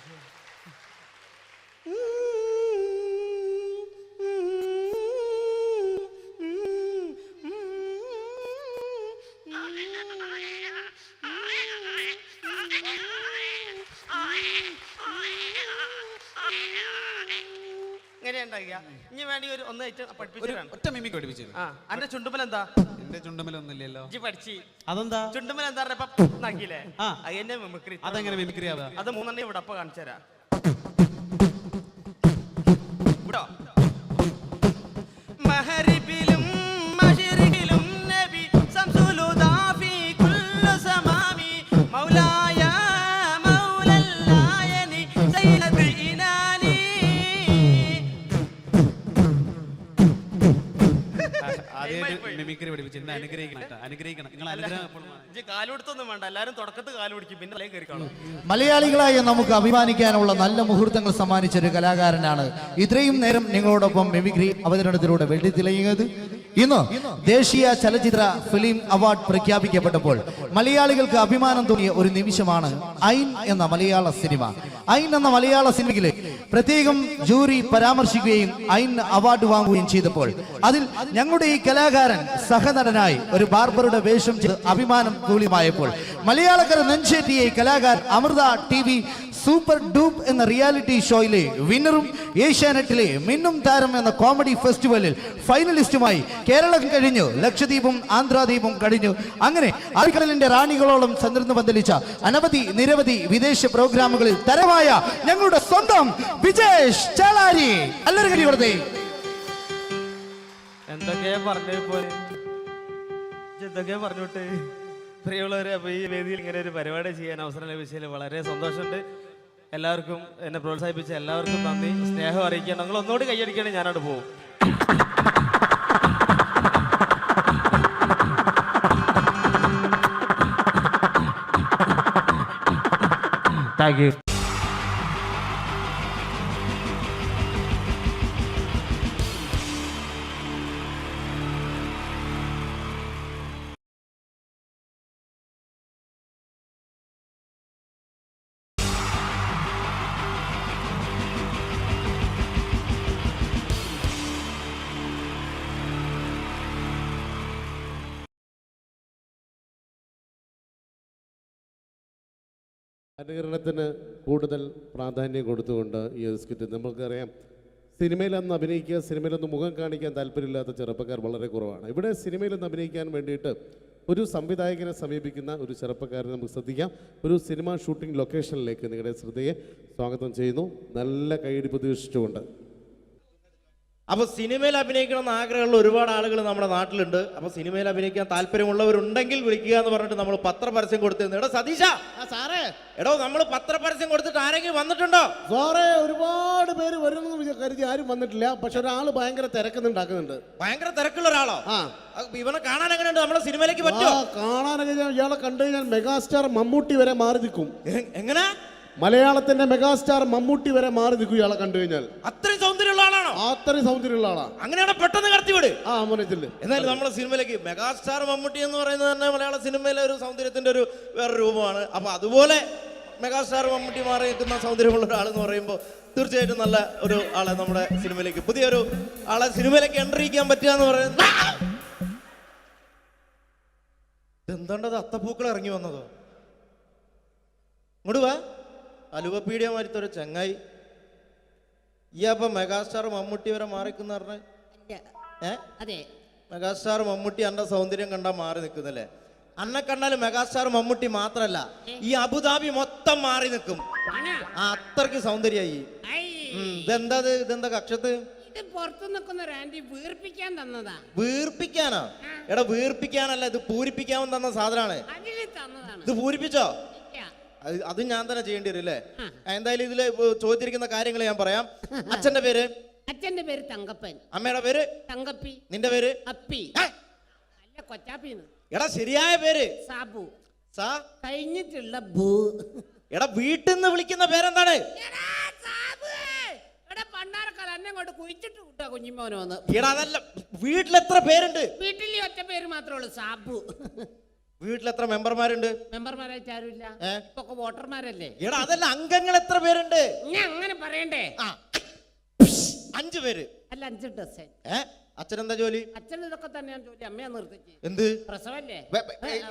ഇനി വേണ്ടി ഒരു ഒന്ന് ഒറ്റ മിമിക്ക് പഠിപ്പിച്ചു. അന്റെ ചുണ്ടുമൽ എന്താ? എന്റെ ചുണ്ടുമലൊന്നുമില്ലല്ലോ. പഠിച്ച് അതെന്താ? ചുണ്ടുമൽ എന്താ നാക്കില്ലേ? എന്റെ മിമിക്രി. അതെങ്ങനെ മിമിക്രി ആവാ? അത് 3 ഇവിടെ അപ്പൊ കാണിച്ചു തരാം. മഹരിബിലും മശരിഖിലും നബി സംസുലുദാ ഫീ കുല്ലു സമാമി മൗലായ മൗലല്ലായനി സയ്യിദ് ഇനാനി. മിമിക്രി പഠിപ്പിച്ചു. അനുഗ്രഹിക്കണം. നിങ്ങൾ അനുഗ്രഹം കാലുകൊടുത്തൊന്നും വേണ്ട, എല്ലാരും തുടക്കത്ത് കാല് പിടിക്കും, പിന്നെ തലേ കയറി കാണും. മലയാളികളായ നമുക്ക് അഭിമാനിക്കാനുള്ള നല്ല മുഹൂർത്തങ്ങൾ സമ്മാനിച്ച ഒരു കലാകാരനാണ് ഇത്രയും നേരം നിങ്ങളോടൊപ്പം മിമിക്രി അവതരണത്തിലൂടെ വെള്ളി തിളങ്ങിയത്. ഇന്ന് ദേശീയ ചലച്ചിത്ര ഫിലിം അവാർഡ് പ്രഖ്യാപിക്കപ്പെട്ടപ്പോൾ മലയാളികൾക്ക് അഭിമാനം തോന്നിയ ഒരു നിമിഷമാണ് ഐൻ എന്ന മലയാള സിനിമ. ഐൻ എന്ന മലയാള സിനിമയിലെ പ്രത്യേകം ജൂറി പരാമർശിക്കുകയും ഐൻ അവാർഡ് വാങ്ങുകയും ചെയ്തപ്പോൾ അതിൽ ഞങ്ങളുടെ ഈ കലാകാരൻ സഹനടനായി ഒരു ബാർബറുടെ വേഷം ചെയ്ത് അഭിമാനം കൂളിമായപ്പോൾ മലയാളക്കര നെഞ്ചേറ്റിയ കലാകാരൻ അമൃത TV സൂപ്പർ ഡൂപ്പ് എന്ന റിയാലിറ്റി ഷോയിലെ വിന്നറും ഏഷ്യാനെറ്റിലെ മിന്നും താരം എന്ന കോമഡി ഫെസ്റ്റിവലിൽ ഫൈനലിസ്റ്റുമായി കേരളം കഴിഞ്ഞു, ലക്ഷദ്വീപും ആന്ധ്രാദ്വീപും കഴിഞ്ഞു. അങ്ങനെ അറബിക്കടലിന്റെ റാണികളോളം ചന്ദ്രന് പന്തലിച്ച നിരവധി വിദേശ പ്രോഗ്രാമുകളിൽ തരമായ ഞങ്ങളുടെ സ്വന്തം വിജേഷ് ചാലാരി. എല്ലാവരും വെറുതെ എന്തൊക്കെയാ പറഞ്ഞോട്ടെ പ്രിയമുള്ളവരെ. അപ്പൊ ഈ വേദിയിൽ ഇങ്ങനെ ഒരു പരിപാടി ചെയ്യാൻ അവസരം ലഭിച്ചതിൽ വളരെ സന്തോഷമുണ്ട്. എല്ലാവർക്കും എന്നെ പ്രോത്സാഹിപ്പിച്ച എല്ലാവർക്കും നന്ദി, സ്നേഹം അറിയിക്കണം. നിങ്ങൾ ഒന്നുകൂടി കൈയടിക്കുകയാണെങ്കിൽ ഞാനവിടെ പോകും. Thank you. അനുകരണത്തിന് കൂടുതൽ പ്രാധാന്യം കൊടുത്തുകൊണ്ട് ഈ ഒരു സ്കിറ്റ്, നമുക്കറിയാം സിനിമയിലൊന്ന് അഭിനയിക്കുക, സിനിമയിലൊന്ന് മുഖം കാണിക്കാൻ താല്പര്യമില്ലാത്ത ചെറുപ്പക്കാർ വളരെ കുറവാണ്. ഇവിടെ സിനിമയിലൊന്ന് അഭിനയിക്കാൻ വേണ്ടിയിട്ട് ഒരു സംവിധായകനെ സമീപിക്കുന്ന ഒരു ചെറുപ്പക്കാരനെ നമുക്ക് ശ്രദ്ധിക്കാം. ഒരു സിനിമ ഷൂട്ടിംഗ് ലൊക്കേഷനിലേക്ക് നിങ്ങളുടെ ശ്രദ്ധയെ സ്വാഗതം ചെയ്യുന്നു, നല്ല കൈയടി പ്രതീക്ഷിച്ചുകൊണ്ട്. അപ്പോൾ സിനിമയിൽ അഭിനയിക്കണം എന്ന് ആഗ്രഹമുള്ള ഒരുപാട് ആളുകൾ നമ്മുടെ നാട്ടിലുണ്ട്. അപ്പോൾ സിനിമയിൽ അഭിനയിക്കാൻ താല്പര്യമുള്ളവരുണ്ടെങ്കിൽ വിളിക്കുക എന്ന് പറഞ്ഞിട്ട് നമ്മൾ പത്രപരസ്യം കൊടുത്തിരുന്നു. എടോ സതീശ, സാറേ, എടോ നമ്മൾ പത്രപരസ്യം കൊടുത്തിട്ട് ആരെങ്കിലും വന്നിട്ടുണ്ടോ? സാറേ, ഒരുപാട് പേര് വരുമെന്ന് കരുതി ആരും വന്നിട്ടില്ല. പക്ഷെ ഒരാൾ ഭയങ്കര തിരക്കുന്നുണ്ടാക്കുന്നുണ്ട്. ഭയങ്കര തിരക്കുള്ള ഒരാളോ? ഇവനെ കാണാൻ എങ്ങനെയുണ്ട്? നമ്മുടെ സിനിമയിലേക്ക് പറ്റുമോ? കാണാനൊക്കെ ഇയാളെ കണ്ടു കഴിഞ്ഞാൽ മെഗാസ്റ്റാർ മമ്മൂട്ടി വരെ മാറി നിൽക്കും. എങ്ങനെ? മലയാളത്തിന്റെ മെഗാസ്റ്റാർ മമ്മൂട്ടി വരെ മാറി നിൽക്കും ഇയാളെ കണ്ടു കഴിഞ്ഞാൽ. അത്രയും സൗന്ദര്യമുള്ള ആളാണോ? അത്രയും സൗന്ദര്യമുള്ള ആളാ. അങ്ങനെയാണ് പെട്ടെന്ന് കടത്തിവിട്. മോനത്തില്ല. എന്നാലും നമ്മുടെ സിനിമയിലേക്ക് മെഗാസ്റ്റാർ മമ്മൂട്ടി എന്ന് പറയുന്നത് തന്നെ മലയാള സിനിമയിലെ ഒരു സൗന്ദര്യത്തിന്റെ ഒരു വേറെ രൂപമാണ്. അപ്പൊ അതുപോലെ മെഗാസ്റ്റാർ മമ്മൂട്ടി മാറി നിൽക്കുന്ന സൗന്ദര്യമുള്ള ഒരാളെന്ന് പറയുമ്പോൾ തീർച്ചയായിട്ടും നല്ല ഒരു ആളെ നമ്മുടെ സിനിമയിലേക്ക്, പുതിയൊരു ആളെ സിനിമയിലേക്ക് എൻട്രി ചെയ്യാൻ പറ്റുക എന്ന് പറയുന്നത്. എന്താണ്ടത് അത്തപ്പൂക്കൾ ഇറങ്ങി വന്നതോ? ഇങ്ങോട്ട് വാ. അലുവ പീഡിയ മാറ്റൊരു ചങ്ങായി. ഈ അപ്പൊ മെഗാസ്റ്റാർ മമ്മൂട്ടി വരെ മാറിക്കുന്ന പറഞ്ഞ അതെ മെഗാസ്റ്റാർ മമ്മൂട്ടി അന്റെ സൗന്ദര്യം കണ്ടാ മാറി നിൽക്കുന്നല്ലേ? അന്നെ കണ്ടാൽ മെഗാസ്റ്റാർ മമ്മൂട്ടി മാത്രല്ല ഈ അബുദാബി മൊത്തം മാറി നിൽക്കും. അത്രയ്ക്ക് സൗന്ദര്യായി. ഇതെന്താ കക്ഷത്ത്? ഇത് പുറത്തു നിൽക്കുന്ന ഒരു ആന്റി വീർപ്പിക്കാൻ തന്നതാ. വീർപ്പിക്കാനാ? എടാ വീർപ്പിക്കാനല്ല, ഇത് പൂരിപ്പിക്കാൻ തന്ന സാധനമാണ്. ഇത് പൂരിപ്പിച്ചോ? അത് ഞാൻ തന്നെ ചെയ്യേണ്ടി വരും അല്ലേ? എന്തായാലും ഇതില് ചോദിച്ചിരിക്കുന്ന കാര്യങ്ങൾ ഞാൻ പറയാം. അച്ഛന്റെ പേര്? അച്ഛന്റെ പേര് തങ്കപ്പൻ. അമ്മയുടെ പേര്? തങ്കപ്പി. നിന്റെ പേര്? അപ്പി. അല്ല കൊച്ചാപ്പിന്ന്. എടാ ശരിയായ പേര്? സാബു. സാ കഴിഞ്ഞിട്ടുള്ള ഭൂ. എടാ വീട്ടിൽ നിന്ന് വിളിക്കുന്ന പേരെന്താണ്? എടാ അതല്ല, വീട്ടിലെത്ര പേരുണ്ട്? വീട്ടിൽ ഒറ്റ പേര് മാത്രമേ ഉള്ളൂ, സാബു. വീട്ടിലെത്ര മെമ്പർമാരുണ്ട്? മെമ്പർമാരായിട്ട് ആരുമില്ല, ഇപ്പൊ വോട്ടർമാരല്ലേ. എടാ അതല്ല, അംഗങ്ങൾ എത്ര പേരുണ്ട്? ഞാൻ അങ്ങനെ പറയണ്ടേ? 5 പേര്. അല്ല 5 ഡസൻ. അച്ഛനെന്താ ജോലി? അച്ഛൻ ഇതൊക്കെ തന്നെയാണ് ജോലി. അമ്മയാ നിർത്തിച്ച്. എന്ത് പ്രസവല്ലേ?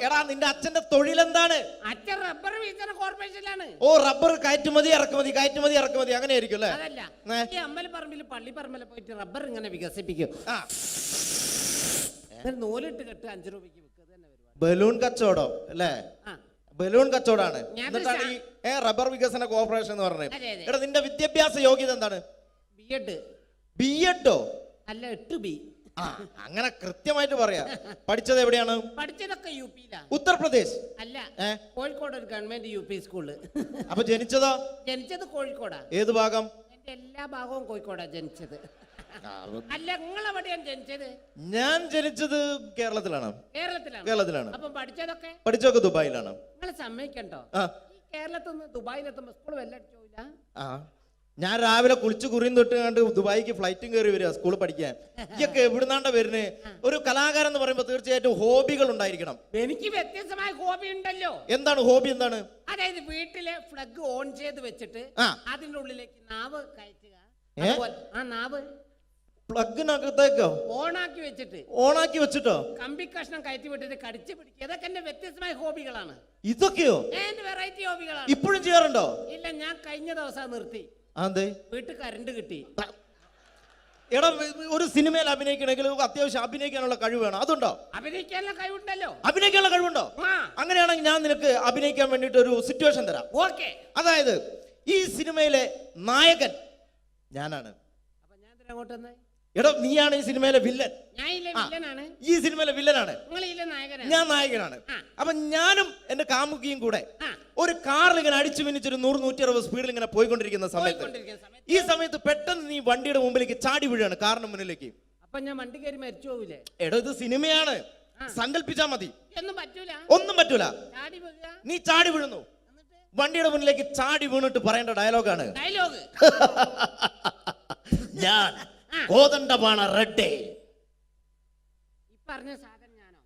എടാ നിന്റെ അച്ഛന്റെ തൊഴിൽ എന്താണ്? അച്ഛൻ റബ്ബർ വികസന കോർപ്പറേഷനിലാണ്. ഓ റബ്ബർ കയറ്റുമതി ഇറക്കുമതി അങ്ങനെ ആയിരിക്കും അല്ലേ? അതല്ല, ഈ അമ്പലപ്പറമ്പിൽ പള്ളിപ്പറമ്പിൽ പോയിട്ട് റബ്ബർ ഇങ്ങനെ വികസിപ്പിക്കും. നൂലിട്ട് കെട്ട് 5 രൂപയ്ക്ക് വിൽക്കുക. ബലൂൺ കച്ചവടം അല്ലേ? ബലൂൺ കച്ചവടാണ്. എന്നിട്ടാണ് ഈ റബ്ബർ വികസന കോർപ്പറേഷൻ എന്ന് പറഞ്ഞത്. എടാ നിന്റെ വിദ്യാഭ്യാസ യോഗ്യത എന്താണ്? ബിഎഡോ? അല്ല 8B. അങ്ങനെ കൃത്യമായിട്ട് പറയാ. പഠിച്ചത് എവിടെയാണ്? പഠിച്ചതൊക്കെ UP-ലാ. ഉത്തർപ്രദേശ്? അല്ല, കോഴിക്കോട് ഒരു ഗവൺമെന്റ് UP സ്കൂള്. അപ്പൊ ജനിച്ചതോ? ജനിച്ചത് കോഴിക്കോടാ. ഏത് ഭാഗം? എന്റെ എല്ലാ ഭാഗവും കോഴിക്കോടാ ജനിച്ചത്. അല്ല നിങ്ങളെവിടെയാണ് ജനിച്ചത്? ഞാൻ ജനിച്ചത് കേരളത്തിലാണ്. കേരളത്തിലാണ്. അപ്പൊ പഠിച്ചതൊക്കെ ദുബായിലാണ്. നിങ്ങൾ സമ്മതിക്കണ്ടോ? കേരളത്തിൽ നിന്ന് ദുബായിലെത്തുമ്പോ സ്കൂൾ വെല്ലടിച്ചോയില്ല. ഞാൻ രാവിലെ കുളിച്ച് കുറിയും തൊട്ട് കണ്ട് ദുബായിക്ക് ഫ്ലൈറ്റും കയറി വരിക സ്കൂളിൽ പഠിക്കാൻ. ഇതൊക്കെ എവിടുന്നാണ്ട വരുന്നേ? ഒരു കലാകാരൻ എന്ന് പറയുമ്പോൾ തീർച്ചയായിട്ടും ഹോബികൾ ഉണ്ടായിരിക്കണം. എനിക്ക് വ്യത്യസ്തമായ ഹോബി ഉണ്ടല്ലോ. എന്താണ് ഹോബി? എന്താണ്? അതായത് വീട്ടിലെ ഫ്ലഗ് ഓൺ ചെയ്ത് വെച്ചിട്ട് അതിന്റെ ഉള്ളിലേക്ക് നാവ് കയറ്റുക. ആ നാവ് പ്ലഗിനകത്തേക്കോ ഓണാക്കി വെച്ചിട്ടോ കമ്പി കഷ്ണം കയറ്റി വിട്ടിട്ട് കടിച്ചു പിടിക്കുക. ഇതൊക്കെ എന്റെ വ്യത്യസ്തമായ ഹോബികളാണ്. ഇതൊക്കെയോ? എന്റെ വെറൈറ്റി ഹോബികളാണ്. ഇപ്പോഴും ചെയ്യാറുണ്ടോ? ഇല്ല, ഞാൻ കഴിഞ്ഞ ദിവസം നിർത്തി. വീട്ടിൽ കറണ്ട് കിട്ടി. എടാ ഒരു സിനിമയിൽ അഭിനയിക്കണമെങ്കിൽ അത്യാവശ്യം അഭിനയിക്കാനുള്ള കഴിവ് വേണം. അതുണ്ടോ? അഭിനയിക്കാനുള്ള കഴിവുണ്ടല്ലോ. അഭിനയിക്കാനുള്ള കഴിവുണ്ടോ? അങ്ങനെയാണെങ്കിൽ ഞാൻ നിനക്ക് അഭിനയിക്കാൻ വേണ്ടിട്ട് ഒരു സിറ്റുവേഷൻ തരാം. ഓക്കെ. അതായത് ഈ സിനിമയിലെ നായകൻ ഞാനാണ്. എടാ നീയാണ് ഈ സിനിമയിലെ വില്ലൻ. ഈ സിനിമയിലെ വില്ലനാണ്, ഞാൻ നായകനാണ്. അപ്പൊ ഞാനും എന്റെ കാമുകിയും കൂടെ ഒരു കാറിൽ ഇങ്ങനെ അടിച്ചു മിനിച്ചൊരു 100-160 സ്പീഡിൽ ഇങ്ങനെ പോയിക്കൊണ്ടിരിക്കുന്ന സമയത്ത് ഈ സമയത്ത് പെട്ടെന്ന് നീ വണ്ടിയുടെ മുമ്പിലേക്ക് ചാടി വീഴാണ്, കാറിന് മുന്നിലേക്ക്. അപ്പൊ ഞാൻ വണ്ടി കയറി മരിച്ചു പോവില്ലേ? എടാ ഇത് സിനിമയാണ്, സങ്കല്പിച്ചാ മതി. ഒന്നും പറ്റൂല. നീ ചാടി വീഴുന്നു, വണ്ടിയുടെ മുന്നിലേക്ക് ചാടി വീണിട്ട് പറയേണ്ട ഡയലോഗാണ്, ഞാൻ കോതണ്ടപാണ റെഡ്ഡേ. പറഞ്ഞ സാധനം ഞാനോ?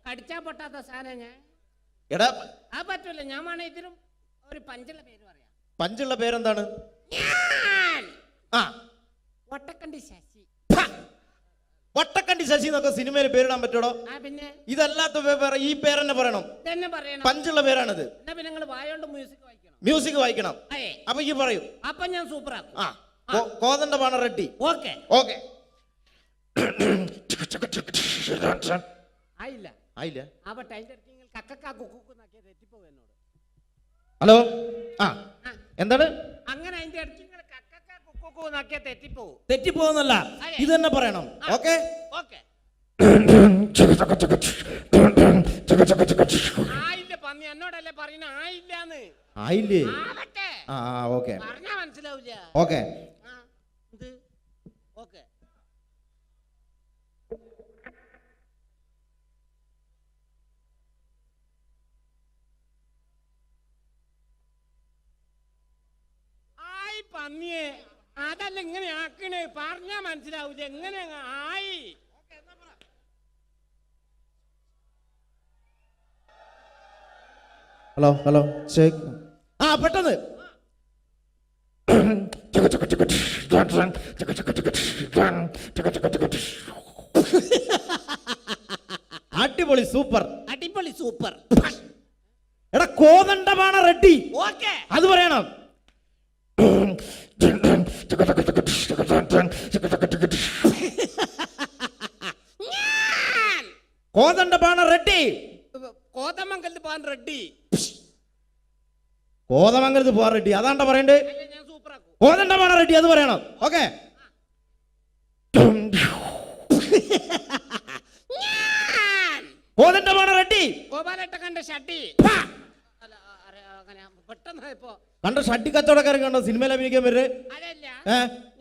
കടിച്ചാ പൊട്ടാത്ത സാധനം ഞാൻ. എടാ ആ പറ്റൂല. ഞാൻ വേണേ ഇതിലും ഒരു പഞ്ചുള്ള പേര് പറയാം. പഞ്ചുള്ള പേരെന്താണ്? വട്ടക്കണ്ടി ശശി. വട്ടക്കണ്ടി ശശി എന്നൊക്കെ സിനിമയിൽ പേരിടാൻ പറ്റൂടോ? പിന്നെ ഇതല്ലാത്ത ഈ പേരെന്നെ പറയണം. പഞ്ചുള്ള പേരാണിത്. മ്യൂസിക് വായിക്കണം. അപ്പൊ ഈ പറയൂ. അപ്പൊ ഞാൻ സൂപ്പർ ആക്കും. കോതണ്ടപാണ റെഡ്ഡി. Okay okay. ആയില്ല. ഹലോ, എന്താണ്? അങ്ങനെ തെറ്റിപ്പോന്നല്ല, ഇത് തന്നെ പറയണം. ഓക്കെ. ആയില്ല പന്നി, എന്നോടല്ലേ പറയുന്ന ആയില്ലാന്ന്. ആയില്ലേ? ഓക്കെ. പറഞ്ഞാ മനസ്സിലാവില്ല. ഓക്കെ. ഓക്കെ. ആയി പന്നിയെ, അതല്ല ഇങ്ങനെ ആക്കണേ, പറഞ്ഞാ മനസ്സിലാവൂല. എങ്ങനെ ആയി? Hello hello check. പെട്ടെന്ന് അടിപൊളി, സൂപ്പർ. അടിപൊളി സൂപ്പർ. എടാ കോതണ്ടപാണ റെഡ്ഡി. ഓക്കെ. അത് പറയണം. കോതണ്ടപാണ റെഡ്ഡി. കോതമംഗലത്ത് പോകാൻ റെഡി. കോതമംഗലത്ത് പോകാൻ റെഡ്ഡി അതാണ്ട പറയണ്ടേ. ഞാൻ സൂപ്പറാക്കും. കോതണ്ടപാണ റെഡ്ഡി അത് പറയണം. ഓക്കെ. കോതണ്ടപാണ റെഡ്ഡി. ഗോപാലേട്ടന്റെ ഷട്ടി. അല്ല, അങ്ങനെ പെട്ടെന്ന് ഇപ്പോ കണ്ട ഷട്ടി കച്ചവടക്കാരൻ കണ്ടോ സിനിമയിൽ അഭിനയിക്കാൻ വരുന്നത്? അതല്ല,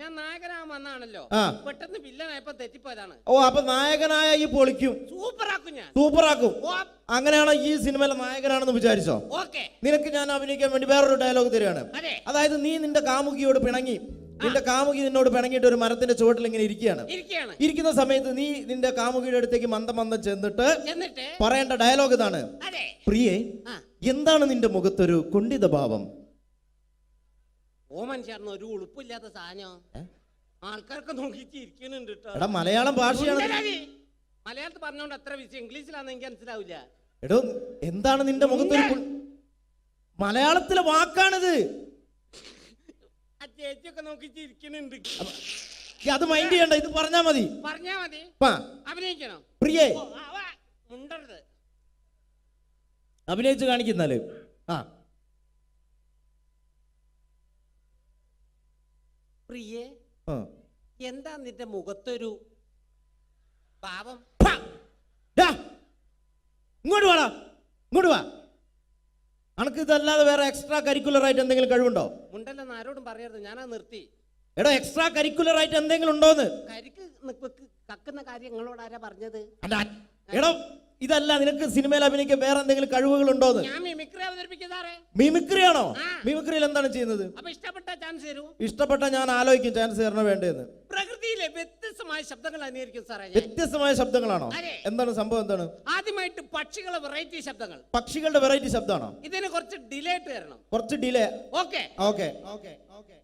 ഞാൻ നായകനാകാൻ വന്നാണല്ലോ, പെട്ടെന്ന് വില്ലനായപ്പോ തെറ്റിപ്പോയതാണ്. ഓ, അപ്പൊ നായകനായ ഈ പൊളിക്കും, സൂപ്പറാക്കും ഞാൻ. സൂപ്പറാക്കും. അങ്ങനെയാണോ ഈ സിനിമയിലെ നായകനാണെന്ന് വിചാരിച്ചോ? ഓക്കെ. നിനക്ക് ഞാൻ അഭിനയിക്കാൻ വേണ്ടി വേറൊരു ഡയലോഗ് തരികയാണ്. അതായത് നീ നിന്റെ കാമുകിയോട് പിണങ്ങി, നിന്റെ കാമുകി നിന്നോട് പിണങ്ങിയിട്ട് ഒരു മരത്തിന്റെ ചുവട്ടിൽ ഇങ്ങനെ ഇരിക്കുകയാണ്. ഇരിക്കുന്ന സമയത്ത് നീ നിന്റെ കാമുകിയുടെ അടുത്തേക്ക് മന്ദം ചെന്നിട്ട് പറയേണ്ട ഡയലോഗ് ഇതാണ്: പ്രിയേ, എന്താണ് നിന്റെ മുഖത്തൊരു കുണ്ഠിത ഭാവം? ഓമൻ ചേർന്ന് ഒരു ഉളുപ്പില്ലാത്ത സാധനം ആൾക്കാർക്ക് നോക്കിയിട്ട് ഇരിക്കുന്നുണ്ട്. എടാ, മലയാളം ഭാഷയാണ്. മലയാളത്തിൽ പറഞ്ഞോണ്ട് അത്ര വിഷയം, ഇംഗ്ലീഷിലാന്ന് എനിക്ക് മനസ്സിലാവില്ല. എടോ, എന്താണ് നിന്റെ മുഖത്തൊരു മലയാളത്തിലെ വാക്കാണിത്. ചേച്ചിയൊക്കെ നോക്കിട്ട് ഇരിക്കുന്നുണ്ട്. അത് മൈൻഡ് ചെയ്യണ്ട, ഇത് പറഞ്ഞാ മതി. പറഞ്ഞാ മതി. അഭിനയിക്കണം. പ്രിയേ, മുണ്ടരുത്. അഭിനയിച്ച് കാണിക്കുന്നാല്. പ്രിയേ, എന്താ നിന്റെ മുഖത്തൊരു പാവം? ഇങ്ങോട്ട് വാടാ, ഇങ്ങോട്ട് വാ. അനക്ക് ഇതല്ലാതെ വേറെ എക്സ്ട്രാ കരിക്കുലർ ആയിട്ട് എന്തെങ്കിലും കഴിവുണ്ടോ? മുണ്ടല്ലെന്ന് ആരോടും പറയരുത്, ഞാനാ നിർത്തി. എടോ, എക്സ്ട്രാ കരിക്കുലർ ആയിട്ട് എന്തെങ്കിലും ഉണ്ടോന്ന്? കരിക്ക് കക്കുന്ന കാര്യം നിങ്ങളോട് ആരാ പറഞ്ഞത്? എടോ, ഇതല്ല, നിനക്ക് സിനിമയിൽ അഭിനയിക്കാൻ വേറെ എന്തെങ്കിലും കഴിവുകൾ ഉണ്ടോന്ന്? ഞാൻ മിമിക്രി അവതരിപ്പിക്കുന്നതാറേ. മിമിക്രി ആണോ? മിമിക്രിയിൽ എന്താണ് ചെയ്യുന്നത്? അപ്പൊ ഇഷ്ടപ്പെട്ട ചാൻസ് തരൂ. ഇഷ്ടപ്പെട്ട ഞാൻ ആലോചിക്കും ചാൻസ് തരണോ വേണ്ടതെന്ന്. പ്രകൃതിയിലെ വ്യത്യസ്തമായ ശബ്ദങ്ങൾ അനുകരിക്കും സാറേ. വ്യത്യസ്തമായ ശബ്ദങ്ങളാണോ? എന്താണ് സംഭവം? എന്താണ്? ആദ്യമായിട്ട് പക്ഷികളെ വെറൈറ്റി ശബ്ദങ്ങൾ. പക്ഷികളുടെ വെറൈറ്റി ശബ്ദമാണോ? ഇതിന് കുറച്ച് ഡിലേ ആയിട്ട് തരണം. കുറച്ച് delay. Okay okay okay okay.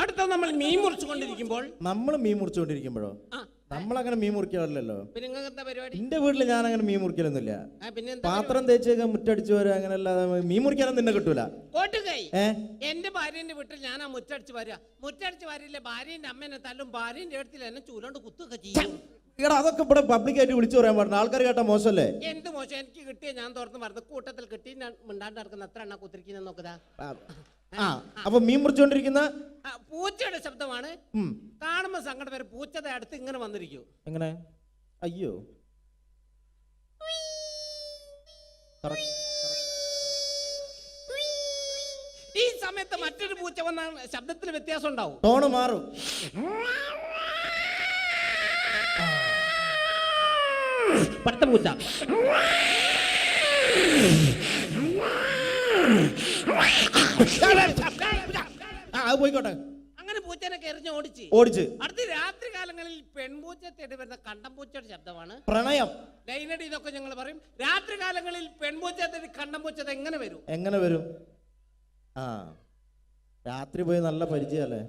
അടുത്ത നമ്മൾ മീൻ മുറിച്ചുകൊണ്ടിരിക്കുമ്പോൾ നമ്മളങ്ങനെ മീൻ മുറിക്കാറില്ലല്ലോ. പിന്നെ നിങ്ങൾക്ക് എന്താ പരിപാടി? എന്റെ വീട്ടിൽ ഞാൻ അങ്ങനെ മീൻ മുറിക്കലൊന്നുമില്ല. പാത്രം തേച്ചേക്കാൻ മുറ്റടിച്ചു വരാ, അങ്ങനെയല്ലാതെ മീൻ മുറിക്കാനൊന്നും നിന്നെ കിട്ടൂല. എന്റെ ഭാര്യന്റെ വീട്ടിൽ ഞാൻ ആ മുറ്റടിച്ചു വരാ. മുറ്റടിച്ചു വരില്ലേ, ഭാര്യന്റെ അമ്മേനെ തല്ലും, ഭാര്യന്റെ അടുത്തിൽ എന്നെ ചൂലോണ്ട് കുത്തൊക്കെ ചെയ്യും. എടാ, അതൊക്കെ ഇവിടെ പബ്ലിക്കായിട്ട് വിളിച്ചു പറയാൻ പാടില്ല, ആൾക്കാർ കേട്ടാ മോശമല്ലേ? എന്ത് മോശം? എനിക്ക് കിട്ടിയ ഞാൻ തുറന്ന് പറഞ്ഞു, കൂട്ടത്തിൽ കിട്ടി മിണ്ടാണ്ട് നടക്കുന്ന എത്ര എണ്ണ കുത്തിരിക്കുന്ന നോക്കുക. അപ്പൊ മീൻ മുറിച്ചുകൊണ്ടിരിക്കുന്ന പൂച്ചയുടെ ശബ്ദമാണ്. കാണുമ്പോ സങ്കടം വരെ. പൂച്ചയുടെ അടുത്ത് ഇങ്ങനെ വന്നിരിക്കും. എങ്ങനെ? അയ്യോ, ഈ സമയത്ത് മറ്റൊരു പൂച്ച വന്ന ശബ്ദത്തിൽ വ്യത്യാസം ഉണ്ടാവും, ടോണ് മാറും. പടുത്ത പൂച്ച. പോയിക്കോട്ടെ. അങ്ങനെ പൂച്ചനെ എറിഞ്ഞ് ഓടിച്ച് അടുത്ത രാത്രി കാലങ്ങളിൽ പെൺപൂച്ച തേടി വരുന്ന കണ്ടംപൂച്ചയുടെ ശബ്ദമാണ് പ്രണയം. ലൈനടി ഇതൊക്കെ ഞങ്ങൾ പറയും. രാത്രി കാലങ്ങളിൽ പെൺപൂച്ച തേടി കണ്ടംപൂച്ച എങ്ങനെ വരും? എങ്ങനെ വരും? രാത്രി പോയി നല്ല പരിചയല്ലേ?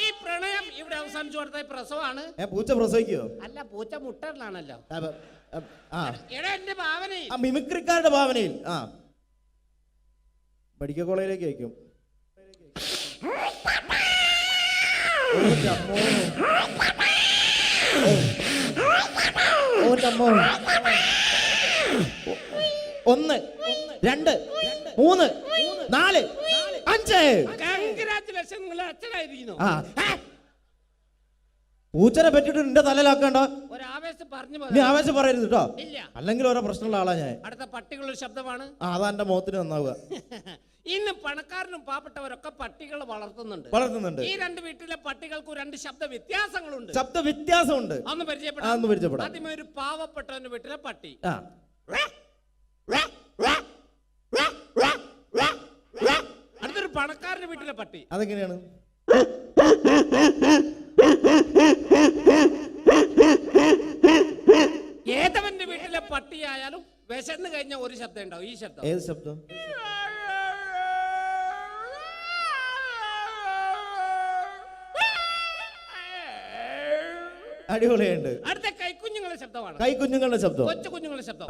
ഈ പ്രണയം ഇവിടെ അവസാനിച്ചു കൊടുത്ത പ്രസവമാണ്. പൂച്ച പ്രസവിക്കോ? അല്ല, പൂച്ച മുട്ടലാണല്ലോ. എന്റെ ഭാവനയിൽ, മിമിക്രിക്കാരുടെ ഭാവനയിൽ മെഡിക്കൽ കോളേജിലേക്ക് അയക്കും. ഒന്ന്, രണ്ട്, മൂന്ന്, നാല്, കൺഗ്രാറ്റുലേഷൻ, നിങ്ങൾ അച്ഛനായിരിക്കുന്നു. പൂച്ചനെ പറ്റിട്ട് നിന്റെ തലയിലാക്കണ്ട. ഒരാവേശം പറഞ്ഞു നീ ആവേശം പറയരുത് കേട്ടോ, ഇല്ല. അല്ലെങ്കിൽ ഓരോ പ്രശ്നമുള്ള ആളാ ഞാൻ. അടുത്ത പട്ടികളുടെ ശബ്ദമാണ്. അതാ എന്റെ മുഖത്തിന് നന്നാവുക. ഇന്ന് പണക്കാരനും പാവപ്പെട്ടവരൊക്കെ പട്ടികളെ വളർത്തുന്നുണ്ട്. ഈ രണ്ട് വീട്ടിലെ പട്ടികൾക്ക് രണ്ട് ശബ്ദ വ്യത്യാസങ്ങളുണ്ട്. ശബ്ദ വ്യത്യാസമുണ്ട്. അന്ന് പരിചയപ്പെടാം. ആദ്യമേ ഒരു പാവപ്പെട്ടവന്റെ വീട്ടിലെ പട്ടി. അടുത്തൊരു പണക്കാരന്റെ വീട്ടിലെ പട്ടി. അതെങ്ങനെയാണ്? ഏതവന്റെ വീട്ടിലെ പട്ടിയായാലും വിശന്ന് കഴിഞ്ഞ ഒരു ശബ്ദം ഉണ്ടാവും. ഈ ശബ്ദം. ഏത് ശബ്ദം? അടിപൊളിയുണ്ട്. അടുത്ത കൈക്കുഞ്ഞുങ്ങളുടെ ശബ്ദമാണ്. കൈക്കുഞ്ഞുങ്ങളുടെ ശബ്ദം. കൊച്ചു കുഞ്ഞുങ്ങളുടെ ശബ്ദം.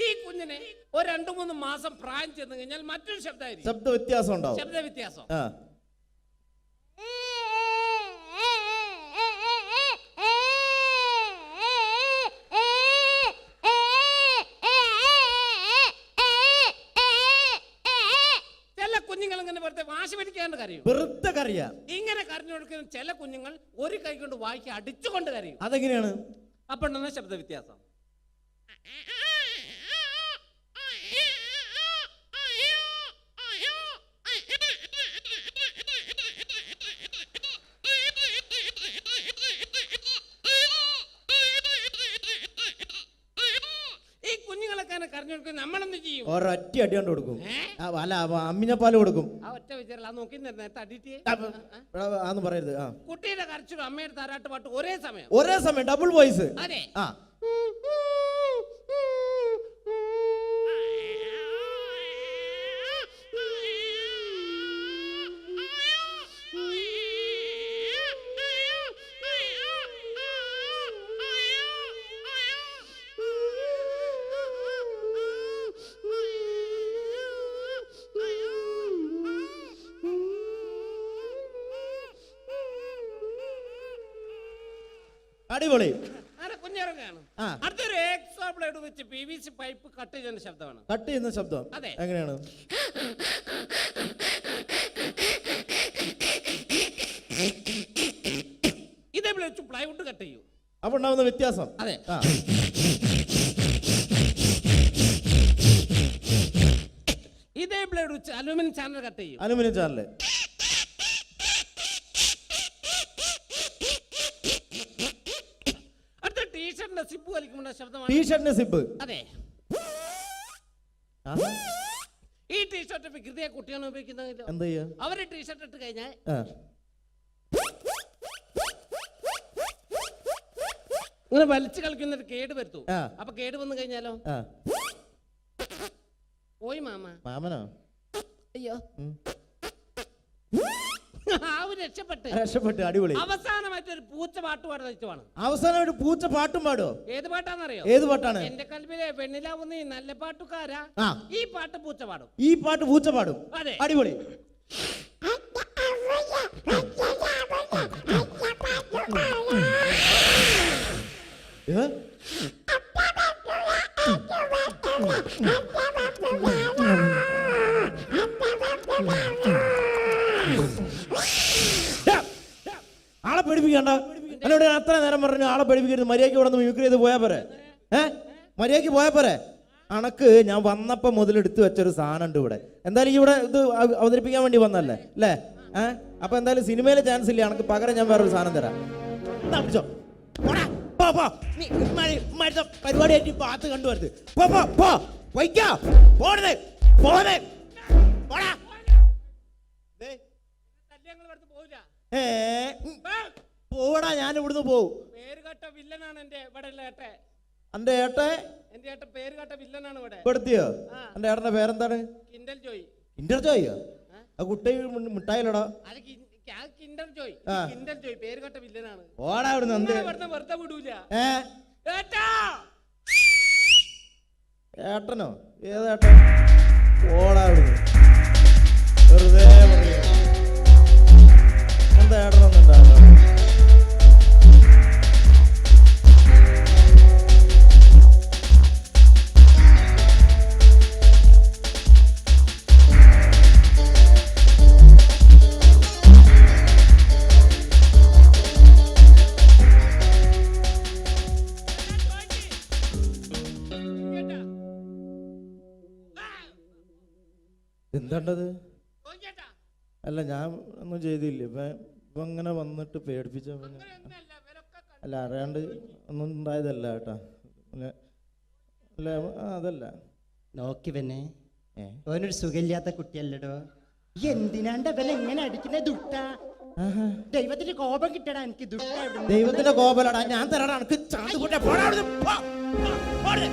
ഈ കുഞ്ഞിനെ ഒരു 2-3 മാസം പ്രായം ചെന്ന് കഴിഞ്ഞാൽ മറ്റൊരു ശബ്ദമായിരിക്കും. ശബ്ദ വ്യത്യാസം ഉണ്ടാവും. ശബ്ദ വ്യത്യാസം. ഇങ്ങനെ കരഞ്ഞു കൊടുക്കുന്ന ചില കുഞ്ഞുങ്ങൾ ഒരു കൈ കൊണ്ട് വായിക്ക് അടിച്ചുകൊണ്ട് കരയും. അതെങ്ങനെയാണ്? അപ്പോഴാണ് ശബ്ദ വ്യത്യാസം. ഈ കുഞ്ഞുങ്ങളൊക്കെ കരഞ്ഞു കൊടുക്കുന്ന നമ്മളെന്ത് ചെയ്യും? ഒരൊറ്റ അടി കൊണ്ട് കൊടുക്കും. അല്ല, അമ്മിഞ്ഞപ്പാല് കൊടുക്കും. ആ ഒറ്റ വിചാരം നോക്കി ആന്ന് പറയരുത്. കുട്ടിയുടെ കരച്ചിലും അമ്മയുടെ താരാട്ട് പാട്ട് ഒരേ സമയം ഡബിൾ വോയിസ്. അതെ. അടിപൊളി. കുഞ്ഞിറങ്ങാണ്. അടുത്തൊരു എക്സ്ട്രാ ബ്ലേഡ് വെച്ച് PVC പൈപ്പ് കട്ട് ചെയ്യുന്ന ശബ്ദമാണ്. കട്ട് ചെയ്യുന്ന ശബ്ദം. അതെ. എങ്ങനെയാണ്? ഇതേപോലെ വെച്ച് പ്ലൈവുഡ് കട്ട് ചെയ്യും. അപ്പൊ ഉണ്ടാവുന്ന വ്യത്യാസം. അതെ. ഇതേ ബ്ലേഡ് വെച്ച് അലുമിനിയം ചാനൽ കട്ട് ചെയ്യും. Aluminium channel. സിബ് വലിക്കുമ്പോൾ ശബ്ദമാണ്. ടീഷർട്ടിന്റെ സിബ്. അതെ. ഈ ടീഷർട്ട് വികൃതിയെ കുട്ടിയാണ് ഉപയോഗിക്കുന്നത്. എന്താ ചെയ്യാ? അവര് ടീഷർട്ട് ഇട്ട് കഴിഞ്ഞാൽ ഇങ്ങനെ വലിച്ചു കളിക്കുന്നത് കേട് വരുത്തു. അപ്പൊ കേട് വന്നു കഴിഞ്ഞാലോ? പോയി മാമനോ? അയ്യോ, രക്ഷപ്പെട്ട്. അടിപൊളി. അവസാനമായിട്ട് ഒരു പൂച്ച പാട്ട് പാടുവാണ്. അവസാനമായിട്ട് പൂച്ച പാട്ടും പാടോ? ഏത് പാട്ടാന്നറിയോ? ഏത് പാട്ടാണ്? എന്റെ കൽവിലെ വെണ്ണിലാവുന്ന നല്ല പാട്ടുകാരാ. ഈ പാട്ട് പൂച്ച പാടും. ഈ പാട്ട് പൂച്ച പാടും. അതെ. അടിപൊളി. ആളെ പേടിപ്പിക്കണ്ട. എന്നോട് ഞാൻ അത്ര നേരം പറഞ്ഞു ആളെ പേടിപ്പിക്കരുത്, മര്യാദയ്ക്ക് ഇവിടെ നിന്ന് മ്യൂക്കറി ചെയ്ത് പോയാ പോരെ. മര്യാദയ്ക്ക് പോയാ പോരെ. അണക്ക് ഞാൻ വന്നപ്പോ മുതൽ എടുത്തു വെച്ചൊരു സാധനം ഉണ്ട് ഇവിടെ. എന്തായാലും ഇവിടെ ഇത് അവതരിപ്പിക്കാൻ വേണ്ടി വന്നല്ലേ അല്ലേ? അപ്പൊ എന്തായാലും സിനിമയിലെ ചാൻസ് ഇല്ല. അണക്ക് പകരം ഞാൻ വേറൊരു സാധനം തരാം. പരിപാടിയായിട്ട് പാത്ത് കണ്ടുവരുത്. പോടാ, ഞാൻ ഇവിടുന്ന് പോവും. പേരുകേട്ട വില്ലനാണ് എന്റെ ഇവിടെ ഏട്ടെ. എന്റെ ഏട്ടെ? എന്റെ ഏട്ടൻ പേരുകേട്ട വില്ലനാണ് ഇവിടെ. പെടുത്തിയോ? എന്റെ ഏട്ടന്റെ പേരെന്താണ്? കിൻഡൽ ജോയ്. കിൻഡൽ ജോയോ? ആ കുട്ടി മിഠായിലടാ. കിൻഡൽ ജോയ്. കിൻഡൽ ജോയ് പേരുകേട്ട വില്ലനാണ്. ഓടാ ഇവിടുന്ന്. വെറുതെ വിടൂല. ഏട്ടനോ? ഏതേട്ടൻ? ഓടാ ഇവിടുന്ന്. വെറുതെ പറയാ. തേടണമെന്നുണ്ടാകും. എന്താണ്ടത്? അല്ല ഞാൻ ഒന്നും ചെയ്തില്ല. ഇപ്പൊ ഇങ്ങനെ വന്നിട്ട് പേടിപ്പിച്ച അല്ല അറിയാണ്ട് ഒന്നും ഉണ്ടായതല്ല കേട്ടാ. അല്ല അതല്ല നോക്കി പിന്നെ ഓനൊരു സുഖമില്ലാത്ത കുട്ടിയല്ലടോ. എന്തിനാണ്ട് അവൻ എങ്ങനെ അടിക്കുന്ന ദുട്ട? ദൈവത്തിന്റെ കോപം കിട്ടടാ എനിക്ക് ദുട്ട. ദൈവത്തിന്റെ കോപലടാ ഞാൻ തരടാ എനിക്ക് ചാന്ത് കൂട്ടെ പോടാ അവിടുന്ന്. പോ, പോടെ.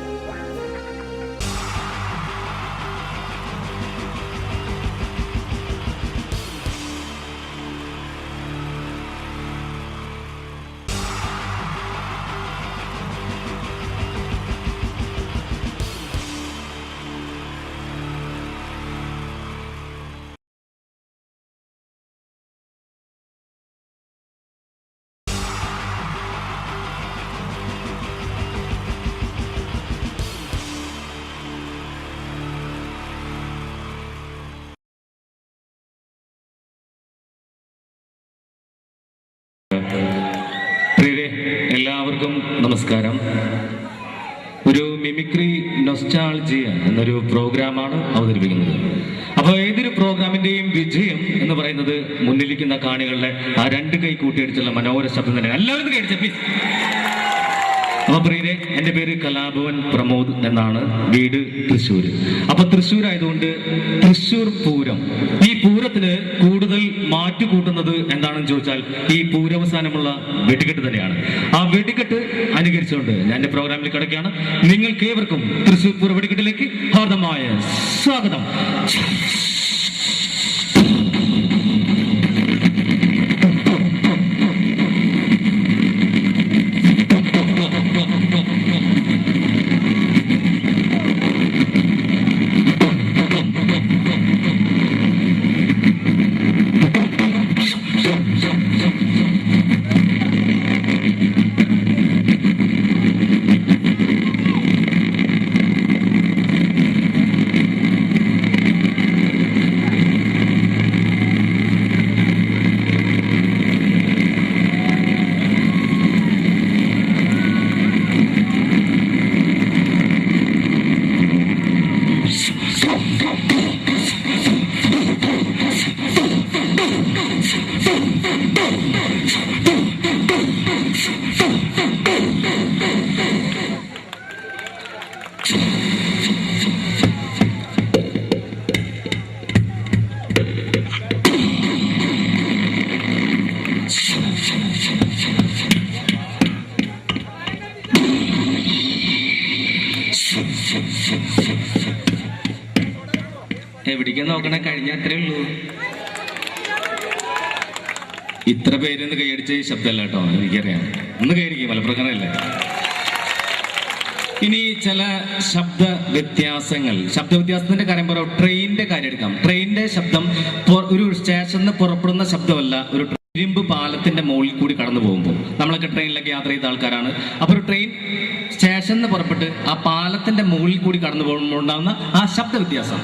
എല്ലാവർക്കും നമസ്കാരം. ഒരു മിമിക്രി നൊസ്റ്റാൾജിയ എന്നൊരു പ്രോഗ്രാമാണ് അവതരിപ്പിക്കുന്നത്. അപ്പോൾ ഏതൊരു പ്രോഗ്രാമിന്റെയും വിജയം എന്ന് പറയുന്നത് മുന്നിലിരിക്കുന്ന കാണികളുടെ ആ രണ്ട് കൈ കൂട്ടിയടിച്ചുള്ള മനോഹര ശബ്ദം തന്നെയാണ്. എല്ലാവരും കേട്ടിച്ച പ്ലീസ്. അപ്പൊ പ്രിയരെ, എൻ്റെ പേര് കലാഭവൻ പ്രമോദ് എന്നാണ്, വീട് തൃശ്ശൂർ. അപ്പൊ തൃശ്ശൂർ ആയതുകൊണ്ട് തൃശ്ശൂർ പൂരം, ഈ പൂരത്തിന് കൂടുതൽ മാറ്റുകൂട്ടുന്നത് എന്താണെന്ന് ചോദിച്ചാൽ ഈ പൂരവസാനമുള്ള വെടിക്കെട്ട് തന്നെയാണ്. ആ വെടിക്കെട്ട് അനുകരിച്ചുകൊണ്ട് ഞാൻ എൻ്റെ പ്രോഗ്രാമിൽ കിടക്കുകയാണ്. നിങ്ങൾക്ക് ഏവർക്കും തൃശ്ശൂർ പൂര വെടിക്കെട്ടിലേക്ക് ഹാർദമായ സ്വാഗതം. എവിടേക്കാ നോക്കണേ? കഴിഞ്ഞ അത്രേ ഉള്ളൂ. ഇത്ര പേരൊന്ന് കൈയടിച്ച ശബ്ദമല്ല കേട്ടോ, എനിക്കറിയാം. ഒന്ന് കൈയടിക്കും, മലപ്രകാരമല്ലേ. ഇനി ചില ശബ്ദ വ്യത്യാസത്തിന്റെ കാര്യം പറയാം. ട്രെയിനിന്റെ കാര്യം എടുക്കാം. ട്രെയിനിന്റെ ശബ്ദം ഒരു സ്റ്റേഷനിൽ നിന്ന് പുറപ്പെടുന്ന ശബ്ദമല്ല, ഒരു ഇരുമ്പ് പാലത്തിന്റെ മുകളിൽ കൂടി കടന്നു പോകുമ്പോൾ. നമ്മളൊക്കെ ട്രെയിനിലൊക്കെ യാത്ര ചെയ്ത ആൾക്കാരാണ്. അപ്പൊ ഒരു ട്രെയിൻ സ്റ്റേഷനിൽ നിന്ന് പുറപ്പെട്ട് ആ പാലത്തിന്റെ മുകളിൽ കൂടി കടന്നു പോകുമ്പോൾ ഉണ്ടാകുന്ന ആ ശബ്ദ വ്യത്യാസം.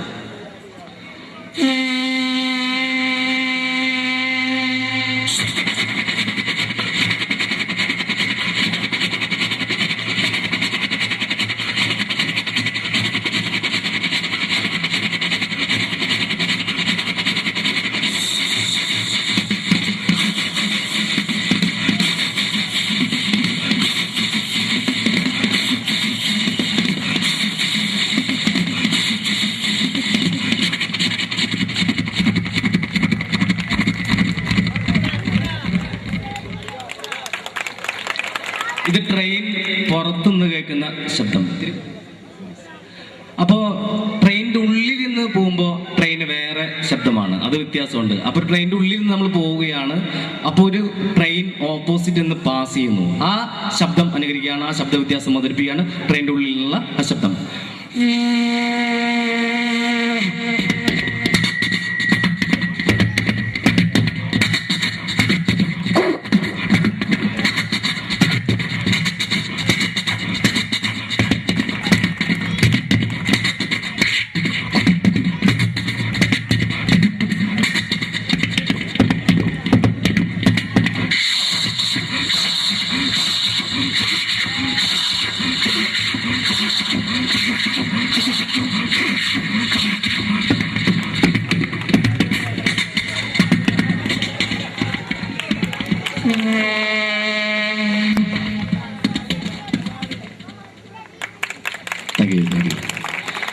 ഇത് ട്രെയിൻ പുറത്തുനിന്ന് കേൾക്കുന്ന ശബ്ദം. അപ്പോൾ ട്രെയിനിന്റെ ഉള്ളിൽ നിന്ന് പോകുമ്പോൾ ട്രെയിന് വേറെ ശബ്ദമാണ്, അത് വ്യത്യാസമുണ്ട്. അപ്പോൾ ട്രെയിനിന്റെ ഉള്ളിൽ നിന്ന് നമ്മൾ പോവുകയാണ്, അപ്പോൾ ഒരു ട്രെയിൻ ഓപ്പോസിറ്റ് നിന്ന് പാസ് ചെയ്യുന്നു, ആ ശബ്ദം അനുകരിക്കുകയാണ്, ആ ശബ്ദ വ്യത്യാസം അവതരിപ്പിക്കുകയാണ് ട്രെയിനിന്റെ ഉള്ളിൽ നിന്നുള്ള ആ ശബ്ദം.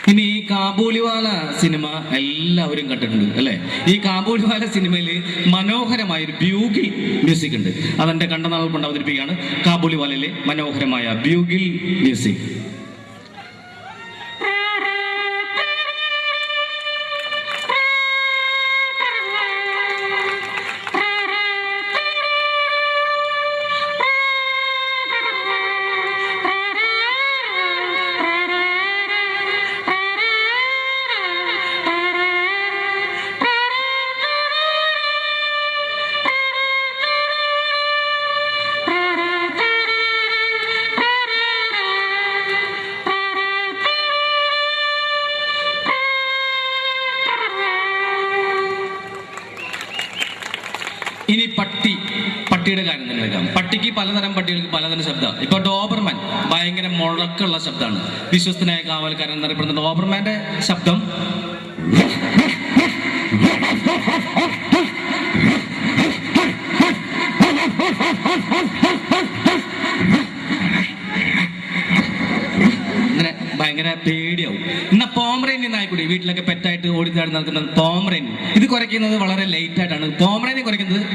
ഇനി ഈ കാബൂളിവാല സിനിമ എല്ലാവരും കണ്ടിട്ടുണ്ട് അല്ലെ? ഈ കാബൂളിവാല സിനിമയിൽ മനോഹരമായ ഒരു ബ്യൂഗിൽ മ്യൂസിക് ഉണ്ട്. അതെന്റെ കണ്ടനാൾ കൊണ്ട് അവതരിപ്പിക്കുകയാണ് കാബൂളിവാലയിലെ മനോഹരമായ ബ്യൂഗിൽ മ്യൂസിക്. ഇനി പട്ടിയുടെ കാര്യം തന്നെ എടുക്കാം. പട്ടിക്ക് പലതരം പട്ടികൾക്ക് പലതരം ശബ്ദം. ഇപ്പൊ ഡോബർമാൻ ഭയങ്കര മുഴക്കമുള്ള ശബ്ദമാണ്. വിശ്വസ്തനായ കാവൽക്കാരൻ എന്നറിയപ്പെടുന്ന ഡോബർമാന്റെ ശബ്ദം ഇങ്ങനെ ഭയങ്കര പേടിയാവും. എന്നാ പോമറേനിയൻ നായ്ക്കുട്ടി വീട്ടിലൊക്കെ പെറ്റായിട്ട് ഓടിച്ചാടി നടക്കുന്നത് പോമറേനിയൻ. ഇത് കുറയ്ക്കുന്നത് വളരെ ലൈറ്റ് ആയിട്ടാണ്. പോമറേനിയൻ കുറയ്ക്കുന്നത്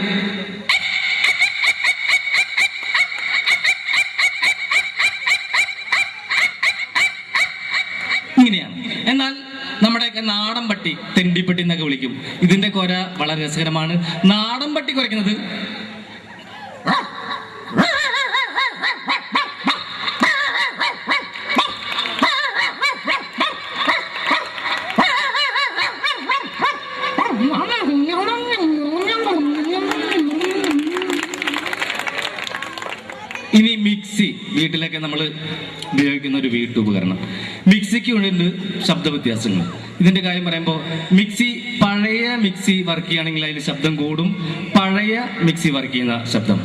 ഇങ്ങനെയാണ്. എന്നാൽ നമ്മുടെയൊക്കെ നാടൻ പട്ടി തെണ്ടിപ്പട്ടി എന്നൊക്കെ വിളിക്കും. ഇതിന്റെ കുര വളരെ രസകരമാണ്. നാടൻ പട്ടി കുറയ്ക്കുന്നത് ഇനി മിക്സി വീട്ടിലൊക്കെ നമ്മൾ ഉപയോഗിക്കുന്ന ഒരു വീട്ടുപകരണം. മിക്സിക്ക് ഉണ്ട് ശബ്ദ വ്യത്യാസങ്ങൾ. ഇതിന്റെ കാര്യം പറയുമ്പോൾ പഴയ മിക്സി വർക്ക് ചെയ്യുകയാണെങ്കിൽ അതിന് ശബ്ദം കൂടും. പഴയ മിക്സി വർക്ക് ചെയ്യുന്ന ശബ്ദം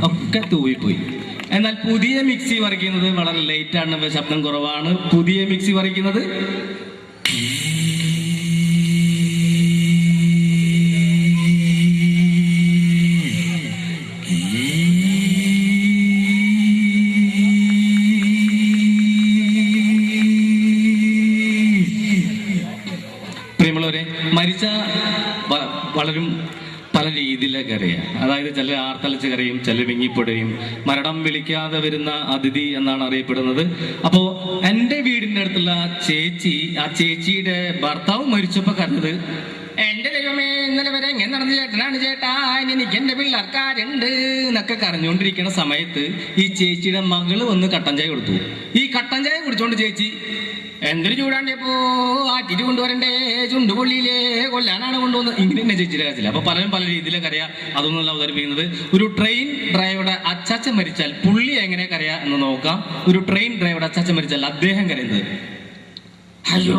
ഒക്കെ തൂവിപ്പോയി. എന്നാൽ പുതിയ മിക്സി വർക്ക് ചെയ്യുന്നത് വളരെ ലേറ്റ് ആണ്, ശബ്ദം കുറവാണ്. പുതിയ മിക്സി വർക്ക് ചെയ്യുന്നത് പ്രിയമുള്ളവരെ, മരിച്ച വളരും പല രീതിയിലൊക്കെ അറിയാം. അതായത് ചില ആർത്തലച്ച് കരയും, ചില വിങ്ങിപ്പൊടയും. മരണം വിളിക്കാതെ വരുന്ന അതിഥി എന്നാണ് അറിയപ്പെടുന്നത്. അപ്പോ എൻ്റെ വീടിൻ്റെ അടുത്തുള്ള ആ ചേച്ചിയുടെ ഭർത്താവ് മരിച്ചപ്പോ കണ്ടത്, എന്റെ ദൈവമേ ഇന്നലെ വരെ എങ്ങനെ നടന്ന ചേട്ടനാണ് ചേട്ടാ, എനിക്ക് എന്റെ പിള്ളേർക്കാരുണ്ട് എന്നൊക്കെ കരഞ്ഞുകൊണ്ടിരിക്കുന്ന സമയത്ത് ഈ ചേച്ചിയുടെ മകള് വന്ന് കട്ടൻ ചായ കൊടുത്തു. ഈ കട്ടൻ ചായ കുടിച്ചോണ്ട് ചേച്ചി, എന്തൊരു ചൂടാണ്ടിയപ്പോ ആറ്റിട്ട് കൊണ്ടുവരണ്ടേ, ചുണ്ടുപൊള്ളിയിലേ കൊല്ലാനാണ് കൊണ്ടുവന്നത്. ഇങ്ങനെ തന്നെ ചേച്ചിയുടെ കാര്യത്തില്ല. അപ്പൊ പലരും പല രീതിയിലൊക്കെ അറിയാം. അതൊന്നുമല്ല അവതരിപ്പിക്കുന്നത്. ഒരു ട്രെയിൻ ഡ്രൈവറുടെ അച്ചാച്ചൻ മരിച്ചാൽ പുള്ളി എങ്ങനെ കരയാ എന്ന് നോക്കാം. ഒരു ട്രെയിൻ ഡ്രൈവറുടെ അച്ചാച്ചൻ മരിച്ചാൽ അദ്ദേഹം കരയുന്നത്, ഹലോ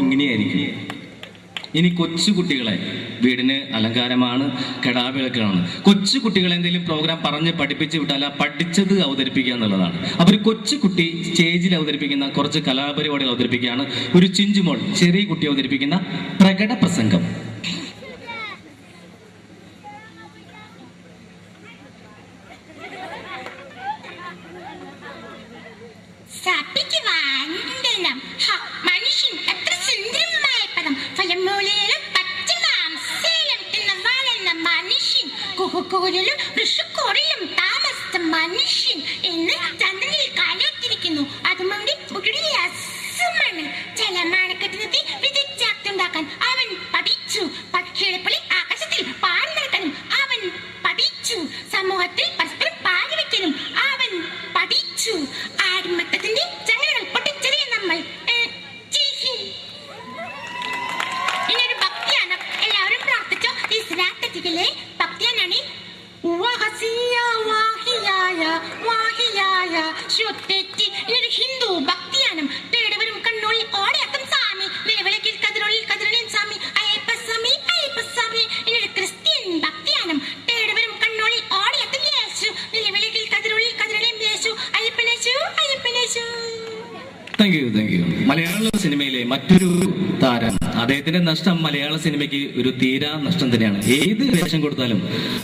ഇങ്ങനെയായിരിക്കും. ഇനി കൊച്ചുകുട്ടികളെ, വീടിന് അലങ്കാരമാണ്, കെടാവിളക്കാണ്. കൊച്ചുകുട്ടികളെ എന്തെങ്കിലും പ്രോഗ്രാം പറഞ്ഞ് പഠിപ്പിച്ച് വിട്ടാൽ ആ പഠിച്ചത് അവതരിപ്പിക്കുക എന്നുള്ളതാണ്. അപ്പൊ ഒരു കൊച്ചുകുട്ടി സ്റ്റേജിൽ അവതരിപ്പിക്കുന്ന കുറച്ച് കലാപരിപാടികൾ അവതരിപ്പിക്കുകയാണ്. ഒരു ചിഞ്ചുമോൾ ചെറിയ കുട്ടി അവതരിപ്പിക്കുന്ന പ്രകട പ്രസംഗം. മനുഷ്യൻ എത്ര സുന്ദരമായ പദം, ഫലമൂലയിലും പച്ചമാംസയിലും തിന്ന് വളർന്ന മനുഷ്യൻ, കുഹുക്കൂരിലും ഋഷുക്കൂറിലും താമസിച്ച മനുഷ്യൻ എന്ന് ചന്ദ്രനിൽ കാലോത്തിരിക്കുന്നു. അതുകൊണ്ട് രസമാണ്. ജലമാണക്കെട്ടുന്നതിൽ വിദഗ്ധാക്തുണ്ടാക്കാൻ അവൻ പഠിച്ചു. പക്ഷികളെപ്പോലെ ആകാശത്തിൽ പാറി നടക്കാനും അവൻ പഠിച്ചു. സമൂഹത്തിൽ പരസ്പരം പാടി ഇതൊരു ഹിന്ദു ഭക്തിയാനം. തേടിവരും കണ്ണുള്ളിൽ ഓടയാക്കും സ്വാമി, നിലവിളക്കിൽ കതിരുള്ളിൽ കതിരണൻ സ്വാമി, അയ്യപ്പസ്വാമി അയ്യപ്പസ്വാമി. ഇതൊരു ക്രിസ്ത്യൻ ഭക്തിയാനം. തേടിവരും കണ്ണുള്ളിൽ ഓടയാക്കും യേശു, നിലവിളക്കിൽ കതിരുള്ളിൽ കതിരണൻ യേശു, അയ്യപ്പനേശു അയ്യപ്പനേശു. Thank you, thank you. മലയാള സിനിമയിലെ മറ്റൊരു താരം, അദ്ദേഹത്തിന്റെ നഷ്ടം മലയാള സിനിമയ്ക്ക് ഒരു തീരാ നഷ്ടം തന്നെയാണ്. ഏത് വേഷം കൊടുത്താലും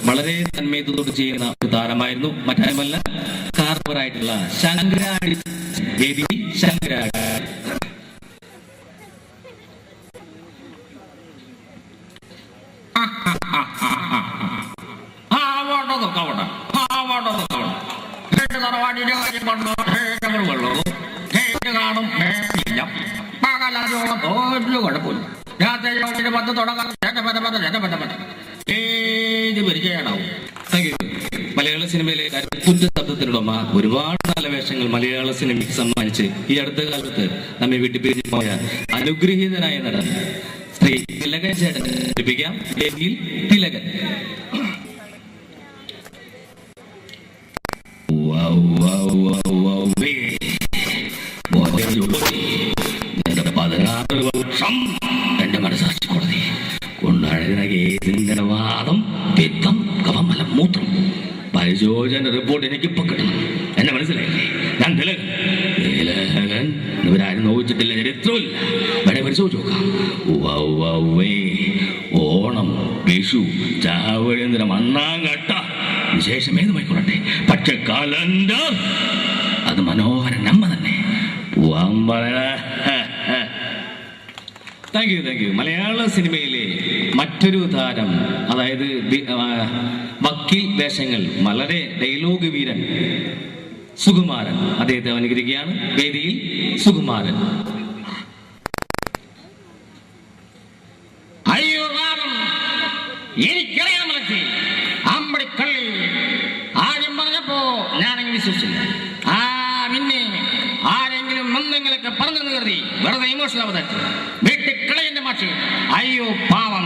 വളരെ തന്മയത്തോട് ചെയ്യുന്ന ഒരു താരമായിരുന്നു. മറ്റാരുമല്ല, കാർപ്പറായിട്ടുള്ള ശങ്കരാടി ദേവി. ശങ്കരാടി കാണും ഒരു കുഴപ്പമില്ല. ഏത് പരിചയമാണാവും. Thank you. മലയാള സിനിമയിലെ കരുത്തുറ്റ ശബ്ദത്തിനുടമ ഒരുപാട് നല്ല വേഷങ്ങൾ മലയാള സിനിമയ്ക്ക് സമ്മാനിച്ച് ഈ അടുത്ത കാലത്ത് നമ്മെ വിട്ടുപിരിഞ്ഞു പോയ അനുഗ്രഹീതനായ നടൻ ശ്രീ തിലകൻ ചേട്ടൻ ലഭിക്കാം. വേദിയിൽ തിലകൻ. എന്റെ മനസ്സാക്ഷി കോടതി കൊണ്ടാടിയ വാദം, പിത്തം, കഫമലം, മൂത്രം പരിശോധന റിപ്പോർട്ട് എനിക്കിപ്പോ കിട്ടണം. എന്നെ മനസ്സിലായില്ലേ? ഞാൻ തിലകൻ. ഇവരാരും നോക്കിച്ചിട്ടില്ല, ചരിത്രമില്ല. വേണേ പരിശോധിച്ച് നോക്കാം. ഓണം, വിഷു, ചാവഴേന്ദ്രം, അണ്ണാങ്കട്ട, വിശേഷം ഏതുമായിക്കൊള്ളട്ടെ, പക്ഷെ കലണ്ടർ അത് മനോഹര നമ്മ തന്നെ. Thank you, thank you. മലയാള സിനിമയിലെ മറ്റൊരു താരം, അതായത് വക്കീൽ വേഷങ്ങൾ വളരെ ഡയലോഗ് വീരൻ സുകുമാരൻ, അദ്ദേഹത്തെ അനുകരിക്കുകയാണ്. വേദിയിൽ സുകുമാരൻ. അയ്യോ വാദം എനിക്കറിയാൻ മനസ്സിൽ അമ്പടിക്കള്ളിൽ ആദ്യം പറഞ്ഞപ്പോ ഞാനെങ്കിൽ വിശ്വസിച്ചില്ല. പിന്നെ ആരെങ്കിലും എന്തെങ്കിലൊക്കെ പറഞ്ഞെന്ന് കരുതി വെറുതെ ഇമോഷണൽ അവതരിച്ചു വീട്ടിൽ കളയന്റെ മാഷി. അയ്യോ പാവം.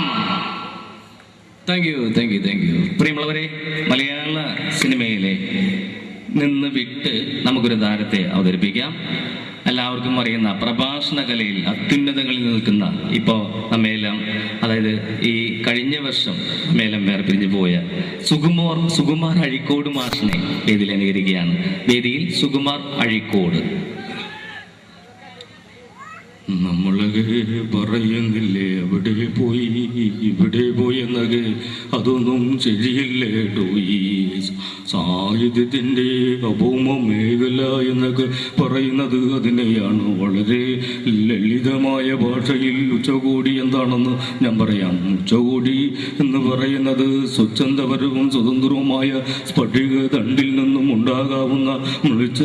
Thank you, thank you, thank U. പ്രിയമുള്ളവരെ, മലയാള സിനിമയിലെ നിന്ന് വിട്ട് നമുക്കൊരു താരത്തെ അവതരിപ്പിക്കാം. എല്ലാവർക്കും അറിയുന്ന പ്രഭാഷണ കലയിൽ അത്യുന്നതങ്ങളിൽ നിൽക്കുന്ന, ഇപ്പോൾ നമ്മയെല്ലാം, അതായത് ഈ കഴിഞ്ഞ വർഷം നമ്മയെല്ലാം വേർപിരിഞ്ഞു പോയ സുകുമാർ അഴീക്കോട് മാഷിനെ വേദിയിൽ അനുകരിക്കുകയാണ്. വേദിയിൽ സുകുമാർ അഴീക്കോട്. നമ്മളൊക്കെ പറയുന്നില്ലേ അവിടെ പോയി ഇവിടെ പോയി എന്നൊക്കെ, അതൊന്നും ശരിയല്ലേട്ടോ. ഈ സാഹിത്യത്തിൻ്റെ അഭൗമ മേഖല എന്നൊക്കെ പറയുന്നത് അതിനെയാണ്. വളരെ ലളിതമായ ഭാഷയിൽ ഉച്ചകോടി എന്താണെന്ന് ഞാൻ പറയാം. ഉച്ചകോടി എന്ന് പറയുന്നത് സ്വച്ഛന്തപരവും സ്വതന്ത്രവുമായ സ്ഫടിക ദണ്ടിൽ നിന്നും ഉണ്ടാകാവുന്ന മൃച്ച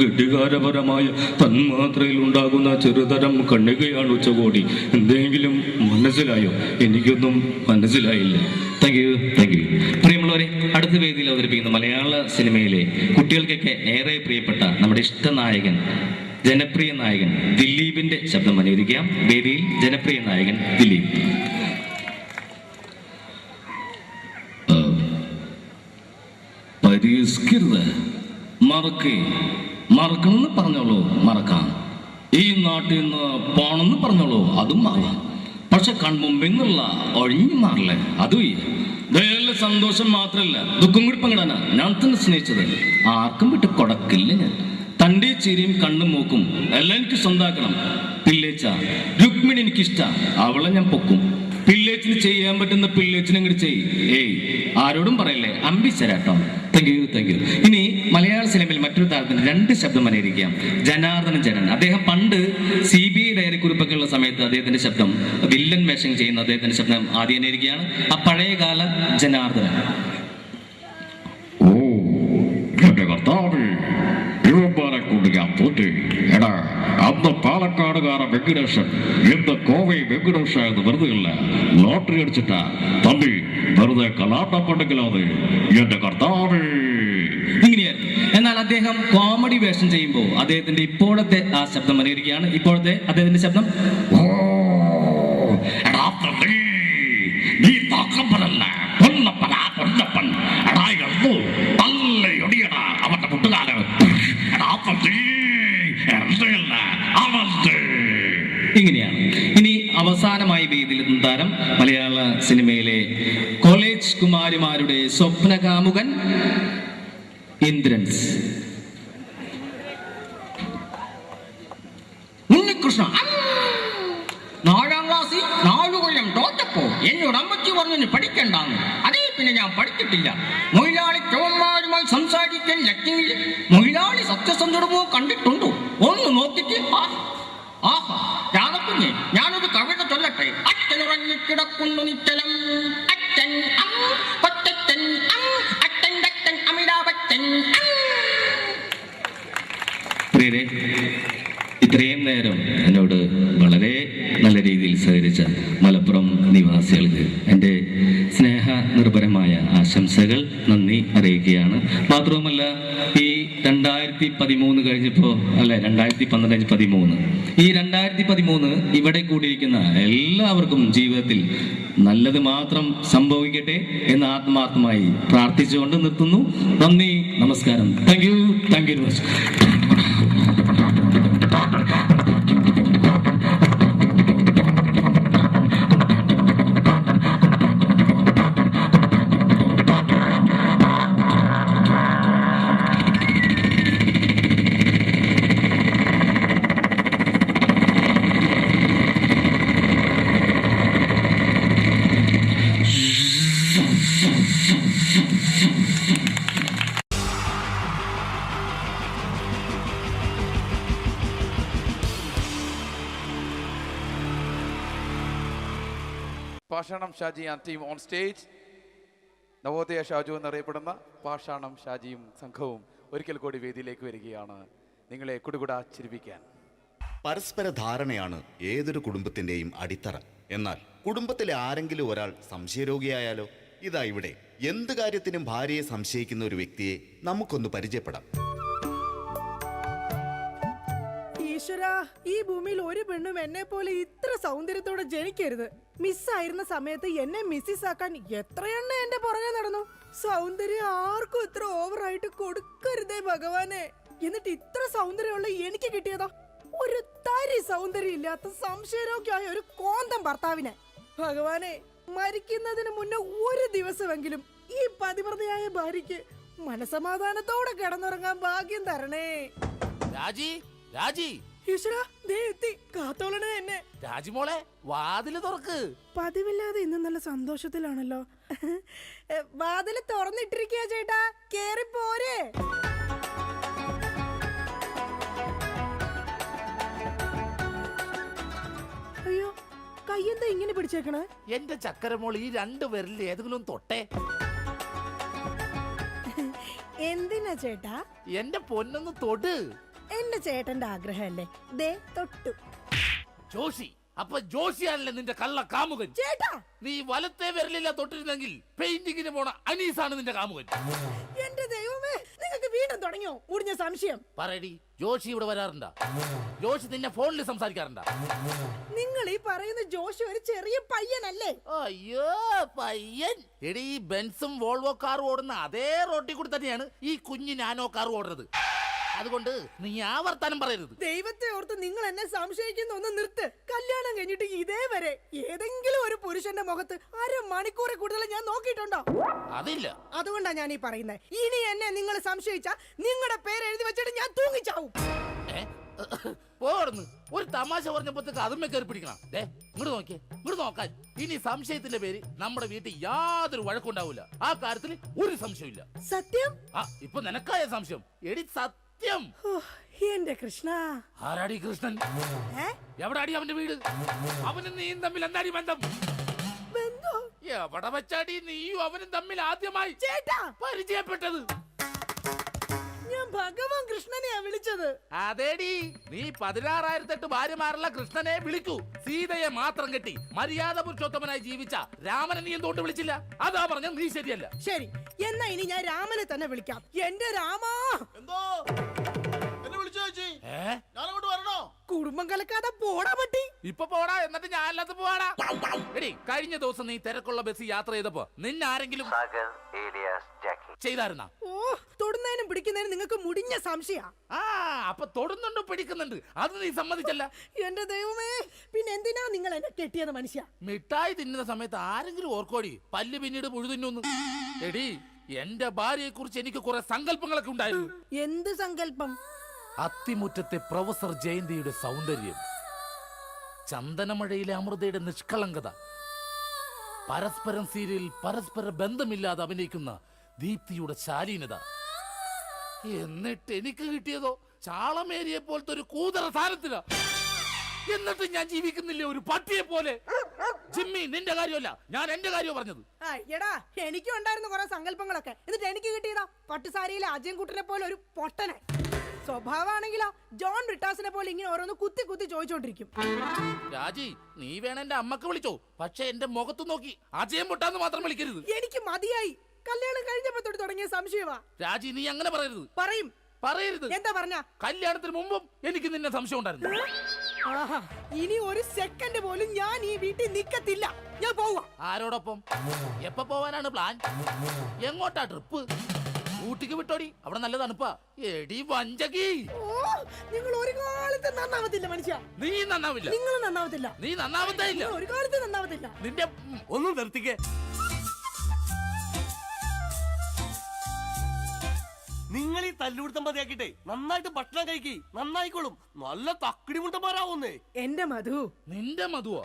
ഘടികാരപരമായ തന്മാത്രയിൽ ഉണ്ടാകുന്ന ചെറുതരം കണ്ണികയാണ് ഉച്ചകോടി. എന്തെങ്കിലും മനസ്സിലായോ? എനിക്കൊന്നും മനസ്സിലായില്ല. Thank you, thank U. പ്രിയമുള്ളവരെ, അടുത്ത വേദിയിൽ അവതരിപ്പിക്കുന്ന മലയാള സിനിമയിലെ കുട്ടികൾക്കൊക്കെ ഏറെ പ്രിയപ്പെട്ട നമ്മുടെ ഇഷ്ടനായകൻ, ജനപ്രിയ നായകൻ ദിലീപിന്റെ ശബ്ദം അനുകരിക്കാം. വേദിയിൽ ജനപ്രിയ നായകൻ ദിലീപ്. പരിഷ്കൃത മറക്കണമെന്ന് പറഞ്ഞോളൂ, മറക്കാം. ഈ നാട്ടിൽ നിന്ന് പോണെന്ന് പറഞ്ഞോളൂ, അതും മാറാം. പക്ഷെ കൺമുമ്പിൽ നിന്നുള്ള ഒഴിഞ്ഞു മാറില്ലേ, അതും ദയല്ല. സന്തോഷം മാത്രമല്ല, ദുഃഖം കൂടി പങ്കിടാനാ ഞാൻ തന്നെ സ്നേഹിച്ചത്. ആർക്കും വിട്ട് കൊടക്കില്ല ഞാൻ. തൻ്റെ ചിരിയും കണ്ണും മൂക്കും എല്ലാം എനിക്ക് സ്വന്താക്കണം. പിള്ളേച്ച രുക്മിണി എനിക്കിഷ്ട, അവളെ ഞാൻ പൊക്കും. പിള്ളേച്ചിന് ചെയ്യാൻ പറ്റുന്ന പിള്ളേച്ചിനെ ഇങ്ങോട്ട് ചെയ്യ്. ആരോടും പറയല്ലേ, അമ്പിച്ചരാട്ടോ. Thank you, thank you. ഇനി മലയാള സിനിമയിൽ മറ്റൊരു താരത്തിന് രണ്ട് ശബ്ദം അനുകരിക്കാം. ജനാർദ്ദനൻ ജനൻ. അദ്ദേഹം പണ്ട് CBI ഡയറി കുറിപ്പൊക്കെ ഉള്ള സമയത്ത് അദ്ദേഹത്തിന്റെ ശബ്ദം, വില്ലൻ വേഷം ചെയ്യുന്ന അദ്ദേഹത്തിന്റെ ശബ്ദം ആദ്യം അനുകരിക്കുകയാണ്. ആ പഴയകാല ജനാർദ്ദനൻ. ഓ എന്റെ കർത്താവ്, ഇവന്മാരെ കൊണ്ട് ഞാൻ തോറ്റി. എടാ, അന്ന് പാലക്കാടുകാരൻ വെങ്കടേശൻ ഇന്ന് കോവൈ വെങ്കടേശ എന്ന് വെറുതെ ഇല്ല, ലോട്ടറി അടിച്ചിട്ടാ തമ്പി, വെറുതെ കലാട്ടപ്പെട്ടെങ്കിലാതെ. എന്റെ കർത്താവ്. ഇങ്ങനെയായിരുന്നു. എന്നാൽ അദ്ദേഹം കോമഡി വേഷം ചെയ്യുമ്പോൾ അദ്ദേഹത്തിന്റെ ഇപ്പോഴത്തെ ആ ശബ്ദം അനുകരിക്കുകയാണ്. ഇപ്പോഴത്തെ അദ്ദേഹത്തിന്റെ ശബ്ദം. ഓ എടാ തമ്പി, നീ താക്കപ്പനല്ല, പൊന്നപ്പനാ പൊന്നപ്പൻ. എടാ അപ്പോ തല്ലയൊടിയടാ അവന്റെ മുട്ടുകാല്. എടാ പട്ടി, എന്തല്ല അവന്റെ. ഇങ്ങനെയാണ്. ഇനി അവസാനമായി വേദിയിലെത്തുന്ന താരം മലയാള സിനിമയിലെ കോളേജ് കുമാരിമാരുടെ സ്വപ്നകാമുകൻ ഇന്ദ്രൻസ്. ഉണ്ണികൃഷ്ണ 4ാം ക്ലാസ്സിൽ 4 കൊല്ലം തോറ്റപ്പോ എന്നോട് അമ്മച്ചി പറഞ്ഞു പഠിക്കണ്ടെന്ന്. അതേ പിന്നെ ഞാൻ പഠിച്ചിട്ടില്ല. മൊയിലാളി ചവന്മാരുമായി സംസാരിക്കാൻ ലക്ഷ്മിയിൽ മൊയിലാളി സത്യസന്ധമോ കണ്ടിട്ടുണ്ടോ? ഒന്ന് നോക്കിട്ട് ആഹാ രാധക്കുഞ്ഞെ, ഞാനൊരു കവിത ചൊല്ലട്ടെ. അച്ഛനുറങ്ങിക്കിടക്കുന്നു നിശ്ചലം, അച്ഛൻ കൊച്ചച്ഛൻ അച്ഛൻ അമിതാഭച്ചൻ. പ്രിയരെ, ഇത്രയും നേരം എന്നോട് വളരെ നല്ല രീതിയിൽ സഹകരിച്ച മലപ്പുറം നിവാസികൾക്ക് എൻ്റെ സ്നേഹ നിർഭരമായ ആശംസകൾ, നന്ദി അറിയിക്കുകയാണ്. മാത്രവുമല്ല, ഈ 2013 കഴിഞ്ഞപ്പോൾ, അല്ല 2012-13, ഈ 2013 ഇവിടെ കൂടിയിരിക്കുന്ന എല്ലാവർക്കും ജീവിതത്തിൽ നല്ലത് മാത്രം സംഭവിക്കട്ടെ എന്ന് ആത്മാർത്ഥമായി പ്രാർത്ഥിച്ചുകൊണ്ട് നിർത്തുന്നു. നന്ദി, നമസ്കാരം. Thank you very much. Pashanam Shaji and team on stage. Navodaya Shaju എന്നറിയപ്പെടുന്ന പാഷാണം ഷാജിയും സംഘവും ഒരിക്കൽ കൂടി വേദിയിലേക്ക് വരികയാണ് നിങ്ങളെ കുടുകുടാ ചിരിപ്പിക്കാൻ. പരസ്പര ധാരണയാണ് ഏതൊരു കുടുംബത്തിന്റെയും അടിത്തറ. എന്നാൽ കുടുംബത്തിലെ ആരെങ്കിലും ഒരാൾ സംശയരോഗിയായാലോ? ഇതാ ഇവിടെ എന്ത് കാര്യത്തിനും ഭാര്യയെ സംശയിക്കുന്ന ഒരു വ്യക്തിയെ നമുക്കൊന്ന് പരിചയപ്പെടാം. ഈശ്വരാ, ഈ ഭൂമിയിൽ ഒരു പെണ്ണും എന്നെ പോലെ ഇത്ര സൗന്ദര്യത്തോടെ ജനിക്കരുത്. മിസ്സായിരുന്ന സമയത്ത് എന്നെ മിസ്സിസ് ആക്കാൻ എത്രയെണ്ണ എന്റെ പുറകെ നടന്നു. സൗന്ദര്യം ആർക്കും ഇത്ര ഓവറായിട്ട് കൊടുക്കരുതേ ഭഗവാനെ. എന്നിട്ട് ഇത്ര സൗന്ദര്യമുള്ള എനിക്ക് കിട്ടിയതോ ഒരു തരി സൗന്ദര്യം ഇല്ലാത്ത സംശയരോഗ്യമായ ഒരു കോന്തം ഭർത്താവിനെ. ഭഗവാനെ, മരിക്കുന്നതിന് മുന്നേ ഒരു ദിവസമെങ്കിലും ഈ പതിവ്രതയായ ഭാര്യയ്ക്ക് മനസമാധാനത്തോടെ കിടന്നുറങ്ങാൻ ഭാഗ്യം തരണേ. രാജി, രാജി, ഈശ്വരാ, ദേ എത്തി. കാത്തോളണേ എന്നെ. രാജിമോളെ, വാതില് തുറക്ക്. പതിവില്ലാതെ ഇന്ന് നല്ല സന്തോഷത്തിലാണല്ലോ. വാതില് തുറന്നിട്ടിരിക്കുക ചേട്ടാ, കേറി പോരെ. അയ്യോ, കയ്യെന്താ ഇങ്ങനെ പിടിച്ചേക്കണേ? എന്റെ ചക്കരമോൾ, ഈ 2 വിരലിൽ ഏതെങ്കിലും തൊട്ടേ. എന്തിനാ ചേട്ടാ? എന്റെ പൊന്നൊന്ന് തൊട്. എന്റെ ചേട്ടന്റെ ആഗ്രഹമല്ലേ, ദേ തൊട്ടു. ജോഷി, അപ്പൊ ജോഷിയാണല്ലേ നിന്റെ കള്ള കാമുകൻ? ചേട്ടാ, നീ വലത്തെ വിരലില്ല തൊട്ടിരുന്നെങ്കിൽ പെയിന്റിങ്ങിന് പോണ അനീസാണ് നിന്റെ കാമുകൻ. എന്റെ ദൈവമേ, നിങ്ങൾക്ക് വീണ്ടും തുടങ്ങിയോ മുടിഞ്ഞ സംശയം? പറയടി, ജോഷി ഇവിടെ വരാറുണ്ടാ? ജോഷി നിന്നെ ഫോണിൽ സംസാരിക്കാറുണ്ടാ? നിങ്ങൾ ഈ പറയുന്ന ജോഷി ഒരു ചെറിയ പയ്യനല്ലേ? അയ്യോ, പയ്യൻ. എടി, ഈ ബെൻസും വോൾവോ കാറും ഓടുന്ന അതേ റോട്ടിൽ കൂടി തന്നെയാണ് ഈ കുഞ്ഞു നാനോ കാർ ഓടുന്നത്. അതുകൊണ്ട് നീ ആ വർത്താനം പറയരുത്. ദൈവത്തെ ഓർത്ത് നിങ്ങൾ എന്നെ സംശയിക്കുന്ന ഒന്ന് നിർത്ത്. കല്യാണം കഴിഞ്ഞിട്ട് ഇതേവരെ ഏതെങ്കിലും ഒരു പുരുഷന്റെ മുഖത്ത് 1/2 മണിക്കൂറിൽ കൂടുതൽ ഞാൻ നോക്കിയിട്ടുണ്ടോ? അതില്ല. അതുകൊണ്ടാ ഞാൻ ഈ പറയുന്നത്. ഇനി എന്നെ നിങ്ങൾ സംശയിച്ചാ നിങ്ങളുടെ പേര് എഴുതി വെച്ചിട്ട് ഞാൻ തൂങ്ങിച്ചാവും. പോടുന്നു. ഒരു തമാശ പറഞ്ഞപ്പോഴത്തേക്ക് അതുമ്മേ കയറി പിടിക്കണം. ഇങ്ങോട്ട് നോക്കിയേ, ഇങ്ങോട്ട് നോക്കാൻ. ഇനി സംശയത്തിന്റെ പേര് നമ്മുടെ വീട്ടിൽ യാതൊരു വഴക്കുണ്ടാവില്ല. ആ കാര്യത്തിൽ ഒരു സംശയമില്ല. സത്യം? ഇപ്പൊ നിനക്കായ സംശയം? എടി സത്യം. എന്റെ കൃഷ്ണ. ആരാടി കൃഷ്ണൻ? എവിടാടി അവന്റെ വീട്? അവനും നീയും തമ്മിൽ എന്താടി ബന്ധം? എവിടെ വെച്ചാടി നീയും അവനും തമ്മിൽ ആദ്യമായി പരിചയപ്പെട്ടത്? ഞാൻ ഭഗവാൻ കൃഷ്ണനെയാ വിളിച്ചത്. അതേടി, നീ 16,008 ഭാര്യമാരുള്ള കൃഷ്ണനെ വിളിക്കൂ. സീതയെ മാത്രം കെട്ടി മര്യാദ പുരുഷോത്തമനായി ജീവിച്ച രാമനെ നീ എന്തുകൊണ്ട് വിളിച്ചില്ല? അതാ പറഞ്ഞ നീ ശരിയല്ല. ശരി, എന്നാ ഇനി ഞാൻ രാമനെ തന്നെ വിളിക്കാം. എന്റെ രാമാ. എന്തോ എന്നെ വിളിച്ചു ചേച്ചി? ഞാനങ്ങോട്ട് വരണോ? കുടുംബം കലക്കാതെ പോടാ പട്ടി. ഇപ്പൊ പോടാ, എന്നിട്ട് ഞാൻ അല്ലാത്ത പോവാടാ. എടി, കഴിഞ്ഞ ദിവസം നീ തിരക്കുള്ള ബസ് യാത്ര ചെയ്തപ്പോ നിന്നെ ആരെങ്കിലും ചെയ്തായിരുന്ന? ഓ, തൊടുന്നതിനും പിടിക്കുന്നതിനും നിങ്ങൾക്ക് മുടിഞ്ഞ സംശയ. ആ, അപ്പൊ തൊടുന്നുണ്ടോ പിടിക്കുന്നുണ്ട്, അത് നീ സമ്മതിച്ചല്ല. എന്റെ ദൈവമേ, പിന്നെ എന്തിനാ നിങ്ങൾ എന്നെ കെട്ടിയത് മനുഷ്യ? മിഠായി തിന്നുന്ന സമയത്ത് ആരെങ്കിലും ഓർക്കോടി പല്ല് പിന്നീട് പുഴുതിന്നു? എടി, എന്റെ ഭാര്യയെ കുറിച്ച് എനിക്ക് കുറെ സങ്കല്പങ്ങളൊക്കെ ഉണ്ടായിരുന്നു. എന്ത് സങ്കല്പം? അത്തിമുറ്റത്തെ പ്രൊഫസർ ജയന്തിയുടെ സൗന്ദര്യം, ചന്ദനമഴയിലെ അമൃതയുടെ നിഷ്കളങ്കത, പരസ്പരം സീരിയലിൽ പരസ്പര ബന്ധമില്ലാതെ അഭിനയിക്കുന്ന ദീപ്തിയുടെ ശാലീനത. എന്നിട്ട് എനിക്ക് കിട്ടിയതോ ചാളമേരിയെ പോലത്തെ ഒരു കൂതറ സാധനത്തില. എന്നിട്ട് ഞാൻ ജീവിക്കുന്നില്ലേ ഒരു പട്ടിയെ പോലെ? ജിമ്മി, നിന്റെ കാര്യമല്ല, ഞാൻ എന്റെ കാര്യം പറഞ്ഞത്. എടാ, എനിക്കും ഉണ്ടായിരുന്നു കുറെ സങ്കല്പങ്ങളൊക്കെ. എന്നിട്ട് എനിക്ക് കിട്ടിയതാ പട്ടുസാരിയിലെ അജയൻകുട്ടനെ പോലെ ഒരു പൊട്ടനെ. സ്വഭാവമാണെങ്കിലോ ജോൺ ബ്രിട്ടാസിനെ പോലെ ഇങ്ങനെ ഓരോന്ന് കുത്തി കുത്തി ചോദിച്ചോണ്ടിരിക്കും. രാജി, നീ വേണം എന്റെ അമ്മക്ക് വിളിച്ചോ, പക്ഷെ എന്റെ മുഖത്ത് നോക്കി അജയം പൊട്ടാന്ന് മാത്രം വിളിക്കരുത്. എനിക്ക് മതിയായി. കല്യാണം കഴിഞ്ഞപ്പോ തൊട്ട് തുടങ്ങിയ സംശയമാ. രാജി, നീ അങ്ങനെ പറയരുത്. പറയരുത്. എന്താ പറഞ്ഞ? കല്യാണത്തിന് മുമ്പും എനിക്ക് നിന്നെ സംശയം ഉണ്ടായിരുന്നു. ആഹാ, ഇനി ഒരു സെക്കൻഡ് പോലും ഞാൻ ഈ വീട്ടിൽ നിക്കത്തില്ല. ഞാൻ പോവാ. ആരോടൊപ്പം? എപ്പോ പോവാനാണ് പ്ലാൻ? എങ്ങോട്ടാ ട്രിപ്പ്? ഊട്ടിക്ക് വിട്ടോടി, അവിടെ നല്ല തണുപ്പാ. എടി വഞ്ചകി, നിങ്ങൾ ഒരു കാലത്ത് നന്നാവത്തില്ല മനുഷ്യ. നീ നന്നാവില്ല. നിങ്ങൾ നന്നാവത്തില്ല. നീ നന്നാവത്തേ ഇല്ല. ഒരു കാലത്ത് നന്നാവത്തില്ല. നിന്റെ ഒന്നും നിർത്തിക്കേ. നിങ്ങൾ ഈ തല്ലുപിടുത്തം മതിയാക്കിട്ടെ നന്നായിട്ട് ഭക്ഷണം കഴിക്കി, നന്നായിക്കോളും. നല്ല തക്കിടി മുണ്ടന്മാരാവുന്നേ. എന്റെ മധു. നിന്റെ മധുവോ?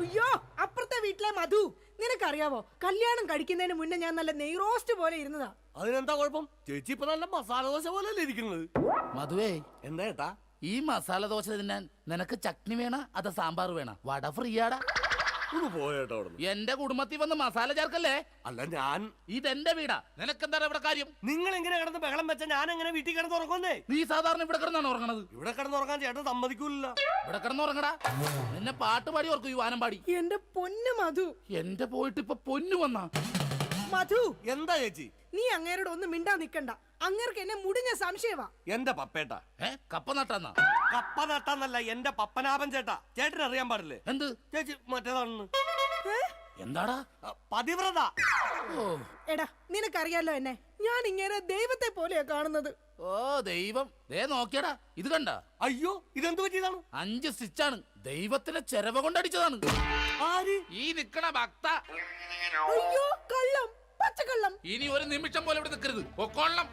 അയ്യോ, അപ്പുറത്തെ വീട്ടിലെ മധു. നിനക്കറിയാവോ, കല്യാണം കഴിക്കുന്നതിന് മുന്നേ ഞാൻ നല്ല നെയ് റോസ്റ്റ് പോലെ ഇരുന്നതാ. അതിനെന്താ കുഴപ്പം? ചേച്ചി ഇപ്പൊ നല്ല മസാല ദോശ പോലെ അല്ലേ ഇരിക്കുന്നത്? മധുവേ, എന്താ ഏട്ടാ? ഈ മസാല ദോശ തിന്നാൻ നിനക്ക് ചട്നി വേണ അതോ സാമ്പാർ വേണ? വട ഫ്രീയാടാ. ഒന്ന് പോയേട്ടോ. എന്റെ കുടുംബത്തിൽ വന്ന് മസാല ചേർക്കല്ലേ. അല്ല, ഞാൻ ഇതെന്റെ വീടാ, നിനക്കെന്താ ഇവിടെ കാര്യം? നിങ്ങൾ എങ്ങനെ കിടന്ന് ബഹളം വെച്ച ഞാൻ എങ്ങനെ വീട്ടിൽ കിടന്ന് ഉറങ്ങുന്നേ? നീ സാധാരണ ഇവിടെ കിടന്നാണ് ഉറങ്ങണത്. ഇവിടെ കിടന്നുറങ്ങാൻ ചേട്ടൻ സമ്മതിക്കൂല. ഇവിടെ കിടന്നുറങ്ങടാ. നിന്നെ പാട്ട് പാടി ഓർക്കും ഈ വാനം പാടി. എന്റെ പൊന്നു മധു. എന്റെ പോയിട്ട് ഇപ്പൊ പൊന്നു വന്നാ. മധു, എന്താ ചേച്ചി? നീ അങ്ങേരോട് ഒന്നും മിണ്ടാ നിക്കണ്ട. അങ്ങേർക്ക് എന്നെ മുടിഞ്ഞ സംശയവാ. എന്റെ പപ്പേട്ട കപ്പ നട്ടാന്നാ? കപ്പ നട്ടാന്നല്ല, എന്റെ പപ്പനാഭൻ ചേട്ടാ. ചേട്ടന് അറിയാൻ പാടില്ലേ? എന്ത്? ചേച്ചി മറ്റേതാണെന്ന്. എന്താടാ? പതിവ്രത. എടാ, നിനക്കറിയാലോ എന്നെ. ഞാൻ ഇങ്ങനെ ദൈവത്തെ പോലെയാ കാണുന്നത്. ഓ ദൈവം, ദേ നോക്കിയടാ, ഇത് കണ്ട? അയ്യോ, ഇതെന്ത് പറ്റിയതാണ്? 5 സ്റ്റിച്ചാണ്. ദൈവത്തിന്റെ ചെരവ കൊണ്ടടിച്ചതാണ്. ഈ നിക്കണ ഭക്ത. അയ്യോ, കള്ളം, പച്ചക്കള്ളം. ഇനി ഒരു നിമിഷം പോലെ ഇവിടെ നിൽക്കരുത്. പൊക്കോളണം.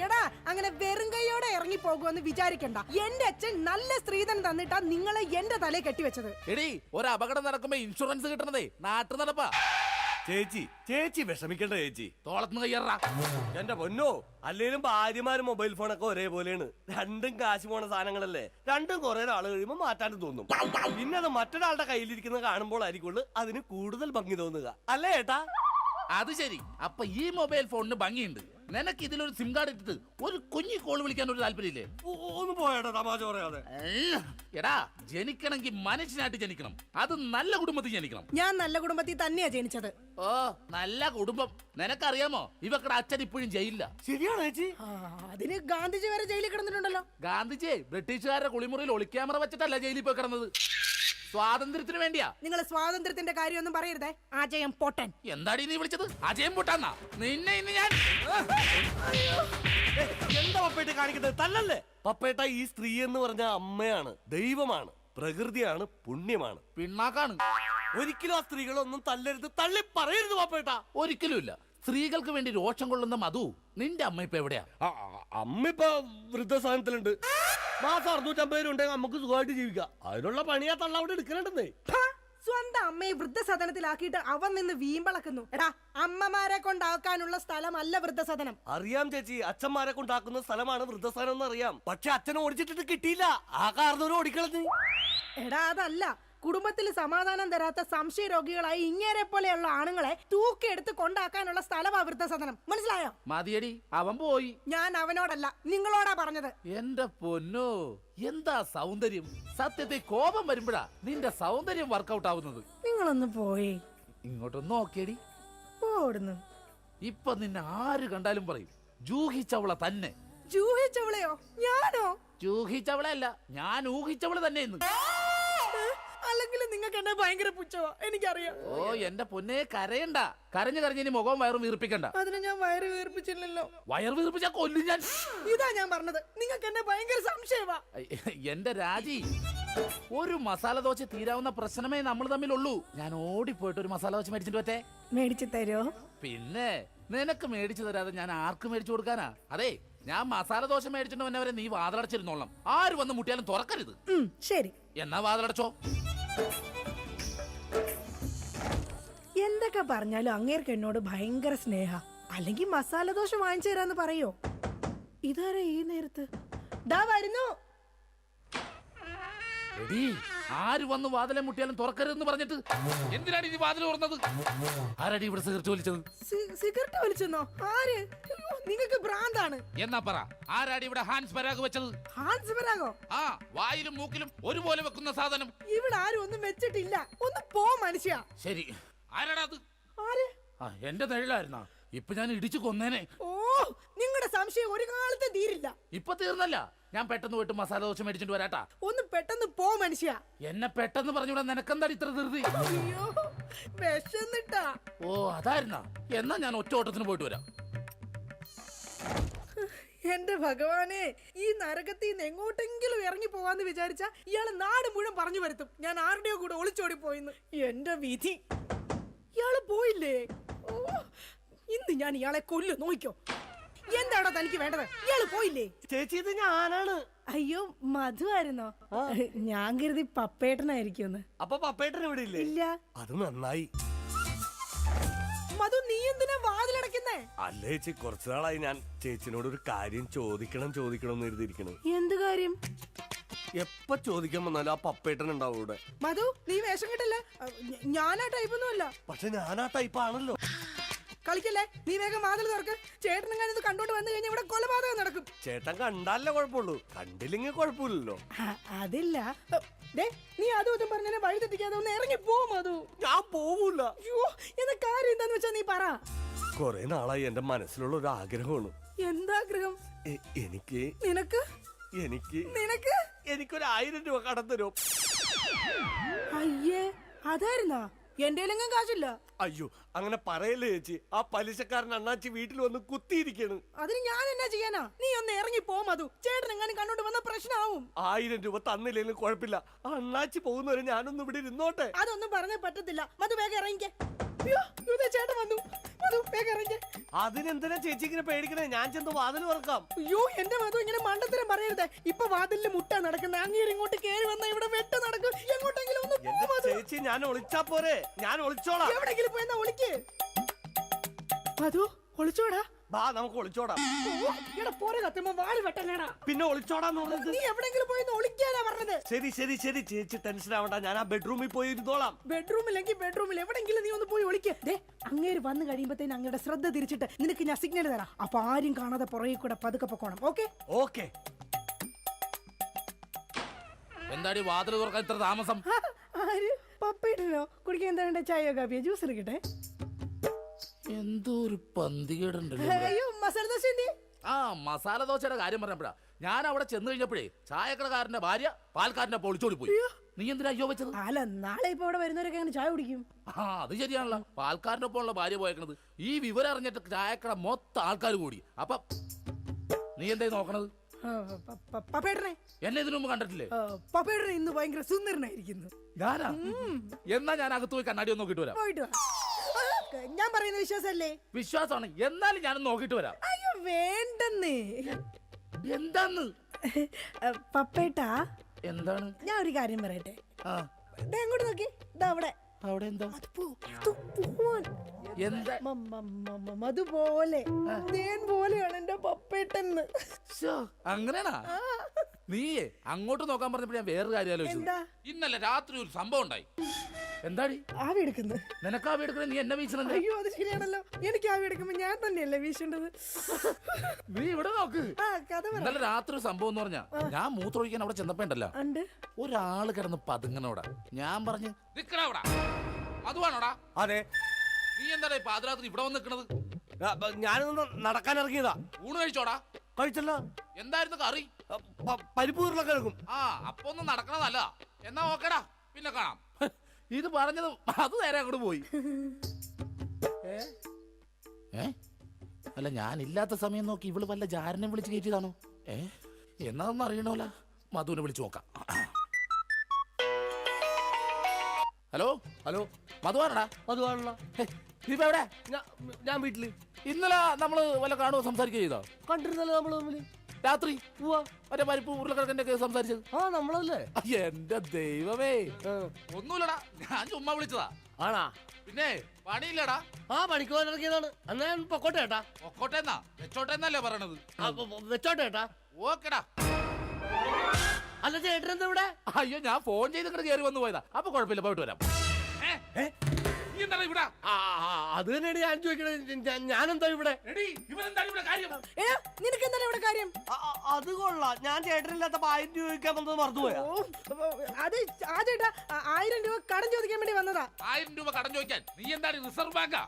എടാ, അങ്ങനെ വെറും കൈയോടെ ഇറങ്ങി പോകുമെന്ന് വിചാരിക്കണ്ട. എന്റെ അച്ഛൻ നല്ല സ്ത്രീധനം തന്നിട്ടാ നിങ്ങളെ എന്റെ തലയെ കെട്ടിവെച്ചത്. എടി, ഒരു അപകടം നടക്കുമ്പോ ഇൻഷുറൻസ് കിട്ടണതേ നാട്ടു നടപ്പാ. ചേച്ചി വിഷമിക്കണ്ട ചേച്ചി. തോളത്തുനിന്ന് കയ്യറാ. എന്റെ പൊന്നോ, അല്ലേലും ഭാര്യമാരും മൊബൈൽ ഫോണൊക്കെ ഒരേപോലെയാണ്. രണ്ടും കാശ് പോണ സാധനങ്ങളല്ലേ. രണ്ടും കുറെ നാൾ കഴിയുമ്പോ മാറ്റാൻ തോന്നും. പിന്നെ അത് മറ്റൊരാളുടെ കയ്യിലിരിക്കുന്നത് കാണുമ്പോൾ ആയിരിക്കുള്ളൂ അതിന് കൂടുതൽ ഭംഗി തോന്നുക, അല്ലേ ഏട്ടാ? അത് ശരി. അപ്പൊ ഈ മൊബൈൽ ഫോണിന് ഭംഗിയുണ്ട്. നിനക്ക് ഇതിലൊരു സിം കാർഡ് ഇട്ടിട്ട് ഒരു കുഞ്ഞി കോൾ വിളിക്കാൻ ഒരു താല്പര്യമില്ലേ? ഒന്ന് പോയേട്ടാ, തമാശ പറയാതെ. എടാ, ജനിക്കണമെങ്കിൽ മനുഷ്യനായിട്ട് ജനിക്കണം. അത് നല്ല കുടുംബത്തിൽ ജനിക്കണം. ഞാൻ നല്ല കുടുംബത്തിൽ തന്നെയാ ജനിച്ചത്. ഓ, നല്ല കുടുംബം. നിനക്കറിയാമോ, ഇവക്കടെ അച്ഛൻ ഇപ്പോഴും ജയിലില്ല. ശരിയാണോ ചേച്ചി? അതിന് ഗാന്ധിജി വരെ ജയിലിൽ കിടന്നിട്ടുണ്ടല്ലോ. ഗാന്ധിജി ബ്രിട്ടീഷുകാരുടെ കുളിമുറിയിൽ ഒളിക്യാമറ വെച്ചിട്ടല്ല ജയിലിൽ പോയി കിടന്നത്. സ്വാതന്ത്ര്യത്തിന് വേണ്ടിയാ. നിങ്ങൾ സ്വാതന്ത്ര്യത്തിന്റെ കാര്യമൊന്നും പറയരുതേ. അജയം പൊട്ടൻ. എന്താടി നീ വിളിച്ചത്? അജയം പൊട്ടാന്നാ? നിന്നെ ഇന്ന് ഞാൻ. എന്താ പപ്പേട്ട കാണിക്കുന്നത്? തല്ലല്ലേ പപ്പേട്ട. ഈ സ്ത്രീ എന്ന് പറഞ്ഞ അമ്മയാണ്, ദൈവമാണ്, പ്രകൃതിയാണ്, പുണ്യമാണ്, പിണ്ണാക്കാണ്. ഒരിക്കലും ആ സ്ത്രീകളൊന്നും തല്ലരുത്, തള്ളി പറയരുത് പപ്പേട്ട. ഒരിക്കലും ഇല്ല. സ്ത്രീകൾക്ക് വേണ്ടി രോഷം കൊള്ളുന്ന മധു, നിന്റെ അമ്മ ഇപ്പൊ എവിടെയാ? അമ്മ ഇപ്പൊ വൃദ്ധസാധനത്തിലുണ്ട്. മാസം 650 രൂപ ഉണ്ടെങ്കിൽ നമുക്ക് സുഖമായിട്ട് ജീവിക്കാം. അതിനുള്ള പണിയാ തള്ള അവിടെ എടുക്കണുണ്ടെന്നേ. സ്വന്തം അമ്മയെ വൃദ്ധസദനത്തിലാക്കിയിട്ട് അവൻ നിന്ന് വീമ്പളക്കുന്നു. എടാ, അമ്മമാരെ കൊണ്ടാക്കാനുള്ള സ്ഥലമല്ല വൃദ്ധസദനം. അറിയാം ചേച്ചി, അച്ഛന്മാരെ കൊണ്ടാക്കുന്ന സ്ഥലമാണ് വൃദ്ധസദനം എന്ന് അറിയാം. പക്ഷെ അച്ഛനെ ഓടിച്ചിട്ട് കിട്ടിയില്ല. ആ കാരണവരും ഓടിക്കളഞ്ഞു. എടാ, അതല്ല. കുടുംബത്തിൽ സമാധാനം തരാത്ത സംശയ രോഗികളായി ഇങ്ങേരെ പോലെയുള്ള ആണുങ്ങളെ തൂക്കിയെടുത്ത് കൊണ്ടാക്കാനുള്ള സ്ഥലമാ വൃദ്ധസദനം. മനസ്സിലായോ? മതിയടി, അവൻ പോയി. ഞാൻ അവനോടല്ല, നിങ്ങളോടാ പറഞ്ഞത്. എന്റെ പൊന്നോ, എന്താ സൗന്ദര്യം! സത്യത്തെ കോപം വരുമ്പോഴാ നിന്റെ സൗന്ദര്യം വർക്കൗട്ട് ആവുന്നത്. നിങ്ങളൊന്ന് പോയി ഇങ്ങോട്ടൊന്ന് നോക്കിയടി. പോടുന്നു. ഇപ്പൊ നിന്നെ ആര് കണ്ടാലും പറയും ജൂഹിച്ചവള തന്നെ. ജൂഹിച്ചവളെയോ? ഞാനോ? ജൂഹിച്ചവളല്ല, ഞാൻ ഊഹിച്ചവള് തന്നെ. അല്ലെങ്കിൽ നിങ്ങൾക്ക് നിങ്ങൾക്ക് എന്നെ ഭയങ്കര പുച്ഛമാ, എനിക്കറിയാം. ഓ എന്റെ പൊന്നെ കരയണ്ട. കരഞ്ഞു കരഞ്ഞിനി മുഖവും വയറും വീർപ്പിക്കണ്ട. അതിന് ഞാൻ വയറ് വീർപ്പിച്ചില്ലല്ലോ. വയർ വീർപ്പിച്ചാ കൊല്ലും ഞാൻ. ഇതാ ഞാൻ പറഞ്ഞത്, നിങ്ങൾക്ക് എന്നെ ഭയങ്കര സംശയമാ. എന്റെ രാജി, ഒരു മസാല ദോശ തീരാവുന്ന പ്രശ്നമേ നമ്മൾ തമ്മിലുള്ളൂ. ഞാൻ ഓടിപ്പോയിട്ട് ഒരു മസാല ദോശ മേടിച്ചിട്ട് പറ്റേ? മേടിച്ചു തരോ? പിന്നെ നിനക്ക് മേടിച്ചു തരാതെ ഞാൻ ആർക്ക് മേടിച്ചു കൊടുക്കാനാ? അതെ, ഞാൻ മസാല ദോശ മേടിച്ചിട്ട് വന്നവരെ നീ വാതിലടച്ചിരുന്നോളാം. ആര് വന്ന് മുട്ടിയാലും തുറക്കരുത്. ശരി. എന്നാ വാതിലടച്ചോ. എന്തൊക്കെ പറഞ്ഞാലും അങ്ങേർക്ക് എന്നോട് ഭയങ്കര സ്നേഹ. അല്ലെങ്കിൽ മസാല ദോശ വാങ്ങിച്ചു തരാന്ന് പറയോ? ഇതാരാ ഈ നേരത്ത്? ദാ വരുന്നു. എടീ, ആര് വന്ന് വാതിലെ മുട്ടിയാലും തുറക്കരുതെന്ന് പറഞ്ഞിട്ട് എന്തിനാണ് ഈ വാതിൽ തുറന്നത്? ആരടി ഇവിടെ സിഗരറ്റ് വലിച്ചത്? സിഗരറ്റ് വലിച്ചെന്നോ? ആര്? നിങ്ങൾക്ക് ഭ്രാന്താണ്. എന്നാ പറ, ആരാടി ഇവിടെ ഹാൻസ് പരാഗ് വെച്ചത്? ഹാൻസ് പരാഗോ? ആ, വായിലും മൂക്കിലും ഒരുപോലെ വെക്കുന്ന സാധനം. ഇവിടെ ആരും ഒന്നും വെച്ചിട്ടില്ല. ഒന്ന് പോ മനുഷ്യ. ശരി, ആരാടാ അത്? ആര്? ആ, എന്റെ തൊഴിലായിരുന്നാ. ഇപ്പൊ ഞാൻ ഇടിച്ചു കൊന്നേനെ. ഓ, നിങ്ങളുടെ സംശയം ഒരു കാലത്ത് തീരില്ല. ഇപ്പൊ തീർന്നല്ല. ഞാൻ പെട്ടെന്ന് പോയിട്ട് മസാല ദോശ മേടിച്ചിട്ട് വരാട്ടാ. ഒന്ന് പെട്ടെന്ന് പോ മനുഷ്യ. എന്നെ പെട്ടെന്ന് പറഞ്ഞൂടാ, നിനക്കെന്താടി ഇത്ര ധൃതി? അയ്യോ, വിശന്നിട്ടാ. ഓ അതായിരുന്നാ. എന്നാ ഞാൻ ഒറ്റ ഓട്ടത്തിന് പോയിട്ട് വരാം. എന്റെ ഭഗവാനെ, ഈ നരകത്തിൽ നിന്ന് എങ്ങോട്ടെങ്കിലും ഇറങ്ങി പോവാന്ന് വിചാരിച്ച ഇയാള് നാട് മുഴുവൻ പറഞ്ഞു വരുത്തും ഞാൻ ആരുടെയോ കൂടെ ഒളിച്ചോടി പോയിന്ന്. എന്റെ വിധി, ഇയാള് പോയില്ലേ? ഓ, ഇന്ന് ഞാൻ ഇയാളെ കൊല്ലു, നോക്കിക്കോ. എന്താണോ തനിക്ക് വേണ്ടത്? ഇയാള് പോയില്ലേ? ചേച്ചി, ഇത് ഞാനാണ്. അയ്യോ, മധു ആയിരുന്നോ? ഞാൻ കരുതി പപ്പേട്ടനായിരിക്കും. അപ്പൊ പപ്പേട്ടൻ ഇവിടെ ഇല്ലേ? ഇല്ല. അത് നന്നായി. മധു, നീ എന്തിനാ വാതിലടക്കുന്നേ? അല്ല ചേച്ചി, കുറച്ചു നാളായി ഞാൻ ചേച്ചിനോട് ഒരു കാര്യം ചോദിക്കണം എന്ന് എഴുതിയിരിക്കണേ. എന്ത് കാര്യം? എപ്പ ചോദിക്കാൻ വന്നാലും ആ പപ്പേട്ടൻ ഉണ്ടാവും ഇവിടെ. മധു, നീ വേഷം കിട്ടല്ലേ? ഞാനാ ടൈപ്പൊന്നും അല്ല. പക്ഷെ ഞാൻ ആ ടൈപ്പ് ആണല്ലോ. കളിക്കല്ലേ, നീ വേഗം വാതിൽ തുറക്ക്. ചേട്ടനും ഇത് കണ്ടോണ്ട് വന്നു കഴിഞ്ഞാൽ ഇവിടെ കൊലപാതകം നടക്കും. ചേട്ടൻ കണ്ടാലേ കുഴപ്പമുള്ളൂ, കണ്ടില്ലെങ്കിൽ കുഴപ്പമില്ലല്ലോ. അതില്ല. നീ അതും ഇതും പറഞ്ഞാൽ വഴി തെറ്റിക്കാതെ ഒന്ന് ഇറങ്ങി പോ മധു. ഞാൻ പോവൂല. എന്താ കാര്യം എന്താന്ന് വെച്ചാ നീ പറ. കൊറേ നാളായി എന്റെ മനസ്സിലുള്ള ഒരു ആഗ്രഹമാണ്. എന്താഗ്രഹം? എനിക്ക് നിനക്ക് എനിക്ക് നിനക്ക് എനിക്കൊരു 1000 രൂപ കടം തരും. അയ്യേ, അതായിരുന്നാ? എന്റെ കാശില്ല. അയ്യോ, അങ്ങനെ പറയല്ലേ ചേച്ചി. ആ പലിശക്കാരൻ അണ്ണാച്ചി വീട്ടിൽ വന്ന് കുത്തിയിരിക്കണ്. അതിന് ഞാൻ എന്നാ ചെയ്യാനാ? നീ ഒന്ന് ഇറങ്ങി പോ മധു. ചേട്ടൻ എങ്ങാനും കണ്ടോണ്ട് വന്ന പ്രശ്നമാവും. 1000 രൂപ തന്നില്ലെങ്കിലും കുഴപ്പമില്ല. അണ്ണാച്ചി പോകുന്നവരെ ഞാനൊന്നും ഇവിടെ ഇരുന്നോട്ടെ. അതൊന്നും പറഞ്ഞേ പറ്റത്തില്ല. മധു വേഗം ഇറങ്ങിക്കേ. ചേട്ടൻ വന്നു. മധു വേഗം ഇറങ്ങിക്കേ. അതിനെന്തിനാ ചേച്ചി ഇങ്ങനെ പേടിക്കണേ? ഞാൻ ചെന്ന് വാതിൽ തുറക്കാം. അയ്യോ, എന്റെ മധു ഇങ്ങനെ മണ്ടത്തരം പറയരുത്. ഇപ്പൊ വാതിലിൽ മുട്ട നടക്കുന്ന അങ്ങേര് ഇങ്ങോട്ട് കേറി വന്ന ഇവിടെ വെട്ട് നടക്കും. എങ്ങോട്ടെങ്കിലും ഒന്ന് പോ മധു. ചേച്ചി, ഞാൻ ഒളിച്ചാ പോരെ? ഞാൻ ഒളിച്ചോളാം. എവിടെങ്കിലും പോയെന്നാ ഒളിക്ക്. മധു, ഒളിച്ചോടാ. ബാ, നമുക്ക് ഒളിച്ചോടാം. പോരെ കത്തുമ്പോ വാല് വെട്ടല്ലേടാ. പിന്നെ ഒളിച്ചോടാന്ന് പറഞ്ഞത്? നീ എവിടെങ്കിലും പോയി ഒളിക്കാനാ പറഞ്ഞത്. ശരി ശരി ശരി, ചേച്ചി ടെൻഷൻ ആവണ്ട. ഞാൻ ആ ബെഡ്റൂമിൽ പോയി ഇരുന്നോളാം. ബെഡ്റൂമിലെങ്കിൽ ബെഡ്റൂമിൽ എവിടെങ്കിലും നീ ഒന്ന് പോയി ഒളിക്കേ. അങ്ങേര് വന്നു കഴിയുമ്പോഴത്തേന് അങ്ങയുടെ ശ്രദ്ധ തിരിച്ചിട്ട് നിനക്ക് ഞാൻ സിഗ്നൽ തരാം. അപ്പൊ ആരും കാണാതെ പുറകെ കൂടെ പതുക്കെ പൊക്കോണം. ഓക്കെ? ഓക്കെ. എന്താടി വാതിൽ തുറക്കാൻ ഇത്ര താമസം? ആര്? പപ്പയിട്ടോ? കുടിക്കാൻ എന്താ വേണ്ട? ചായയോ കാപ്പിയോ ജ്യൂസ് എടുക്കട്ടെ? എന്തോ ഒരു പന്തികേടുണ്ടല്ലോ. അയ്യോ, മസാല ദോശ എന്തി? ആ, മസാല ദോശയുടെ കാര്യം പറഞ്ഞപ്പോഴാ ഞാൻ അവിടെ ചെന്ന് കഴിഞ്ഞപ്പോഴേ ചായക്കടക്കാരന്റെ ഭാര്യ പാൽക്കാരന്റെ പൊളിച്ചോടി പോയി. നീ എന്തിനാ അയ്യോ വെച്ചത്? അല്ല, നാളെ ഇപ്പൊ ഇവിടെ വരുന്നവരൊക്കെ അങ്ങനെ ചായ കുടിക്കും. ആ, അത് ശരിയാണല്ലോ. പാൽക്കാരന്റെ ഒപ്പം ഉള്ള ഭാര്യ പോയേക്കണത്. ഈ വിവരം അറിഞ്ഞിട്ട് ചായക്കട മൊത്തം ആൾക്കാർ കൂടി. അപ്പൊ നീ എന്തായി നോക്കണത്? പപ്പേട്ടനെ എന്നെ ഇതിനു മുമ്പ് കണ്ടിട്ടില്ലേ? പപ്പേട്ടനെ ഇന്ന് ഭയങ്കര സുന്ദരനായിരിക്കുന്നു. ഞാനാ? എന്നാ ഞാൻ അകത്ത് പോയി കണ്ണാടി ഒന്ന് നോക്കിട്ട് വരാം. പോയിട്ട് വാ. ഞാൻ പറയുന്ന വിശ്വാസല്ലേ? വിശ്വാസമാണ്. എന്നാലും ഞാനൊന്ന് നോക്കിട്ട് വരാം. അയ്യോ, വേണ്ടെന്നേ. എന്താന്ന്? പപ്പേട്ടാ, എന്താണ്? ഞാൻ ഒരു കാര്യം പറയട്ടെ. ആ, അങ്ങോട്ട് നോക്കി. അവിടെ അവിടെ എന്താ? എന്താ? അതുപോലെ തേൻ പോലെയാണ് എന്റെ പപ്പേട്ടെന്ന്. അങ്ങനെയാണാ? നീയേ അങ്ങോട്ട് നോക്കാൻ പറഞ്ഞപ്പോ ഞാൻ വേറൊരു കാര്യം ആലോചിച്ചു. ഇന്നലെ രാത്രി ഒരു സംഭവം ഉണ്ടായി. എന്താടി? ആവി എടുക്കുന്നത്. നിനക്ക് ആവി എടുക്കണേ? നീ എന്നെ വീശണേ? അയ്യോ, അത് ശരിയാണല്ലോ. എനിക്ക് ആവി എടുക്കുമ്പോ ഞാൻ തന്നെയല്ലേ വീശേണ്ടത്. നീ ഇവിടെ നോക്ക്. ഇന്നലെ രാത്രി സംഭവം എന്ന് പറഞ്ഞാ ഞാൻ മൂത്രമൊഴിക്കാൻ അവിടെ ചെന്നപ്പോ ഉണ്ടല്ലോ, ഒരാള് കിടന്ന് പതുങ്ങനോടാ. ഞാൻ പറഞ്ഞു നിക്കണോടാ. അതുവാണോടാ? അതെ. നീ എന്താടാ പാതിരാത്രി ഇവിടെ വന്ന് നിക്കണത്? ഞാനൊന്ന് നടക്കാൻ ഇറങ്ങിയതാ. ഊണ് കഴിച്ചോടാ? കഴിച്ചല്ലോ. എന്തായിരുന്നു കറി? പരിപ്പ് ഉരുളക്കിഴങ്ങും. ആ, അപ്പൊ ഒന്ന് നടക്കണതല്ല. എന്നാ ഓക്കേടാ, പിന്നെ കാണാം. ഇത് പറഞ്ഞത് അത് നേരെ അങ്ങോട്ട് പോയി. അല്ല ഞാൻ ഇല്ലാത്ത സമയം നോക്കി ഇവള് വല്ല ജാരനെ വിളിച്ച് കയറ്റിയതാണോ? എന്നാന്ന് അറിയണോല. മധുവിനെ വിളിച്ചു നോക്കാം. ഹലോ ഹലോ, മധുവാണടാ? മധുവാണല്ലോ. നീ ഇപ്പൊ എവിടെ? ഞാൻ വീട്ടില്. ഇന്നലെ നമ്മള് വല്ല കാണുമോ സംസാരിക്കുക ചെയ്തോ? കണ്ടിരുന്നല്ലോ നമ്മള് തമ്മില് രാത്രി. മറ്റേ പരിപ്പ് ഉരുളക്കിഴക്കിന്റെ ഒക്കെ സംസാരിച്ചത്. ആ നമ്മളല്ലേ? എന്റെ ദൈവമേ, ഒന്നുമില്ലടാ, ഞാൻ ചുമ്മാ വിളിച്ചതാ. ആണാ? പിന്നെ പണിയില്ലടാ. ആ പണിക്ക് പോകാനിറങ്ങിയതാണ്. എന്നാ ഞാൻ പൊക്കോട്ടെ ഏട്ടാ. പൊക്കോട്ടെ എന്നാ വെച്ചോട്ടെ എന്നല്ലേ പറയണത്? വെച്ചോട്ടെ ഏട്ടാ. ഓക്കെടാ. അല്ല ചേട്ടൻ എന്താ ഇവിടെ? അയ്യോ, ഞാൻ ഫോൺ ചെയ്ത് ഇങ്ങോട്ട് കയറി വന്നു പോയതാ. അപ്പൊ കുഴപ്പമില്ല, പോയിട്ട് വരാം. അത് തന്നെയാണ് ഞാൻ ചോദിക്കണത്. ഞാനെന്താ ഇവിടെ? നിനക്ക് എന്താണ് ഇവിടെ കാര്യം? അത് കൊള്ളാം. ഞാൻ ചേട്ടനില്ലാത്തപ്പോ 1000 രൂപ ചോദിക്കാൻ വന്നത് മറന്നുപോയാ? അത് ആ ചേട്ടാ 1000 രൂപ കടം ചോദിക്കാൻ വേണ്ടി വന്നതാ. 1000 രൂപ കടം ചോദിക്കാൻ? നീ എന്താണ് റിസർവ് ബാങ്കാ?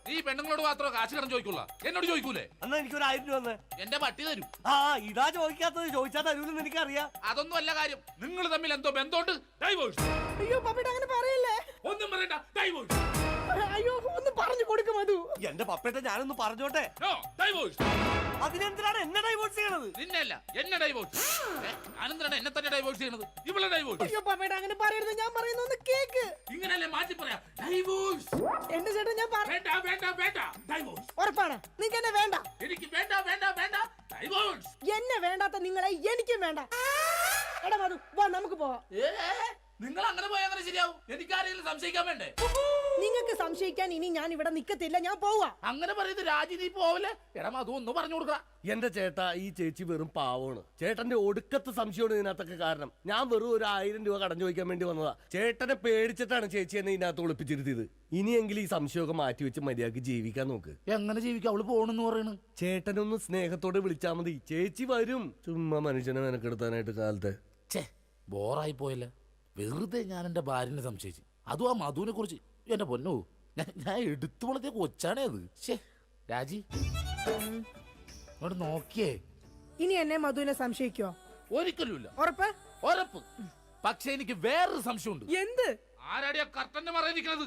നീ പെണ്ണുങ്ങളോട് മാത്രമേ കാശ് കടം ചോദിക്കുള്ള, എന്നോട് ചോദിക്കൂലേ? എന്നാ എനിക്കൊരു 1000 രൂപ തന്നെ. എന്റെ പട്ടി തരും. ആ ഇതാ ചോദിക്കാത്തത്. ചോദിച്ചാൽ തരൂലെന്ന് എനിക്കറിയാം. അതൊന്നും അല്ല കാര്യം. നിങ്ങൾ തമ്മിൽ എന്തോ ബന്ധമുണ്ട്. ഡൈവോഴ്സ്. അയ്യോ പപ്പിട്ട് അങ്ങനെ പറയല്ലേ. ഒന്നും പറയണ്ട. ഡൈവോഴ്സ്. അയ്യോ ഒന്ന് പറഞ്ഞു കൊടുക്കും മധു. എന്റെ പപ്പേട്ട ഞാനൊന്ന് പറഞ്ഞോട്ടെ. ഡൈവോഴ്സ്. അതിനെന്തിനാണ് എന്നെ ഡൈവോഴ്സ് ചെയ്യണത്? നിന്നല്ല, എന്നെ ഡൈവോഴ്സ്. ഞാനെന്തിനാണ് എന്നെ തന്നെ ഡൈവോഴ്സ് ചെയ്യണത്? ഇവളെ ഡൈവോഴ്സ്. അയ്യോ പപ്പേട്ട അങ്ങനെ പറയരുത്. ഞാൻ പറയുന്ന ഒന്ന് കേക്ക്. ഇങ്ങനല്ലേ മാറ്റി പറയാ. ഡൈവോഴ്സ്. എന്റെ ചേട്ടൻ ഞാൻ വേണ്ട വേണ്ട വേണ്ട. ഡൈവോഴ്സ്. ഉറപ്പാണ്? നിനക്ക് എന്നെ വേണ്ട? എനിക്ക് വേണ്ട വേണ്ട വേണ്ട. ഡൈവോഴ്സ്. എന്നെ വേണ്ടാത്ത നിങ്ങളെ എനിക്കും വേണ്ട. എടാ മധു വാ നമുക്ക് പോവാം. നിങ്ങൾ അങ്ങനെ പോയാൽ അങ്ങനെ ശരിയാവും. എനിക്ക് ആരെങ്കിലും സംശയിക്കാൻ വേണ്ടേ? നിങ്ങൾക്ക് സംശയിക്കാൻ ഇനി ഞാൻ ഇവിടെ നിക്കത്തില്ല. ഞാൻ പോവാ. അങ്ങനെ പറയുന്നത് രാജി, നീ പോവല്ലേ? എടാ മധു ഒന്ന് പറഞ്ഞു കൊടുക്ക. എന്റെ ചേട്ടാ, ഈ ചേച്ചി വെറും പാവമാണ്. ചേട്ടന്റെ ഒടുക്കത്തെ സംശയമാണ് ഇതിനകത്തൊക്കെ കാരണം. ഞാൻ വെറും ഒരു 1000 രൂപ കടം ചോദിക്കാൻ വേണ്ടി വന്നതാ. ചേട്ടനെ പേടിച്ചിട്ടാണ് ചേച്ചി എന്നെ ഇതിനകത്ത് ഒളിപ്പിച്ചിരുത്തിയത്. ഇനിയെങ്കിലും ഈ സംശയമൊക്കെ മാറ്റി വെച്ച് മര്യാദക്ക് ജീവിക്കാൻ നോക്ക്. എങ്ങനെ ജീവിക്കാം? അവള് പോണെന്ന് പറയണു. ചേട്ടനൊന്ന് സ്നേഹത്തോടെ വിളിച്ചാ മതി, ചേച്ചി വരും. ചുമ്മാ മനുഷ്യനെ മെനക്കെടുത്താനായിട്ട് കാലത്ത്. ബോറായി പോയല്ലേ. വെറുതെ ഞാൻ എന്റെ ഭാര്യനെ സംശയിച്ചു. അതും ആ മധുവിനെ കുറിച്ച്. എന്റെ പൊന്നോ, ഞാൻ എടുത്തു വളർത്തിയ കൊച്ചാണേ അത്. രാജി ഇങ്ങോട്ട് നോക്കിയേ. ഇനി എന്നെ മധുവിനെ സംശയിക്കോ? ഒരിക്കലുമില്ല. ഉറപ്പ്? ഉറപ്പ്. പക്ഷെ എനിക്ക് വേറൊരു സംശയമുണ്ട്. എന്ത്? ആരാടിയ കർട്ടന്റെ മറയിരിക്കുന്നത്?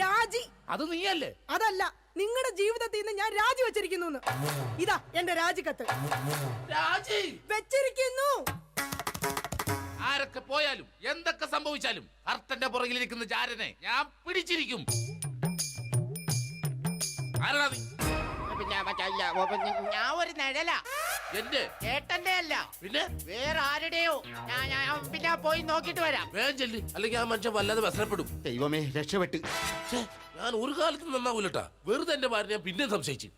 രാജി. അത് നീയല്ലേ? അതല്ല, നിങ്ങളുടെ ജീവിതത്തിൽ നിന്ന് ഞാൻ രാജി വെച്ചിരിക്കുന്നു. ഇതാ എന്റെ രാജിക്കത്ത്. രാജി വെച്ചിരിക്കുന്നു. ആരൊക്കെ പോയാലും എന്തൊക്കെ സംഭവിച്ചാലും കർട്ടന്റെ പുറകിലിരിക്കുന്ന ജാരനെ ഞാൻ പിടിച്ചിരിക്കും. ആരാ നീ? ഞാൻ ഒരു നിഴല. എന്റെ ചേട്ടന്റെ അല്ല, പിന്നെ വേറെ ആരുടെയോ. പിന്നെ പോയി നോക്കിട്ട് വരാം. വേഗം ചെല്ലി, അല്ലെങ്കിൽ ആ മനുഷ്യൻ വല്ലാതെ വ്യസനപ്പെടും. ദൈവമേ, രക്ഷപ്പെട്ടു. ഞാൻ ഒരു കാലത്ത് നന്നാവൂലട്ടാ. വെറുതെ എന്റെ ഭാര്യ പിന്നെ സംശയിച്ചു.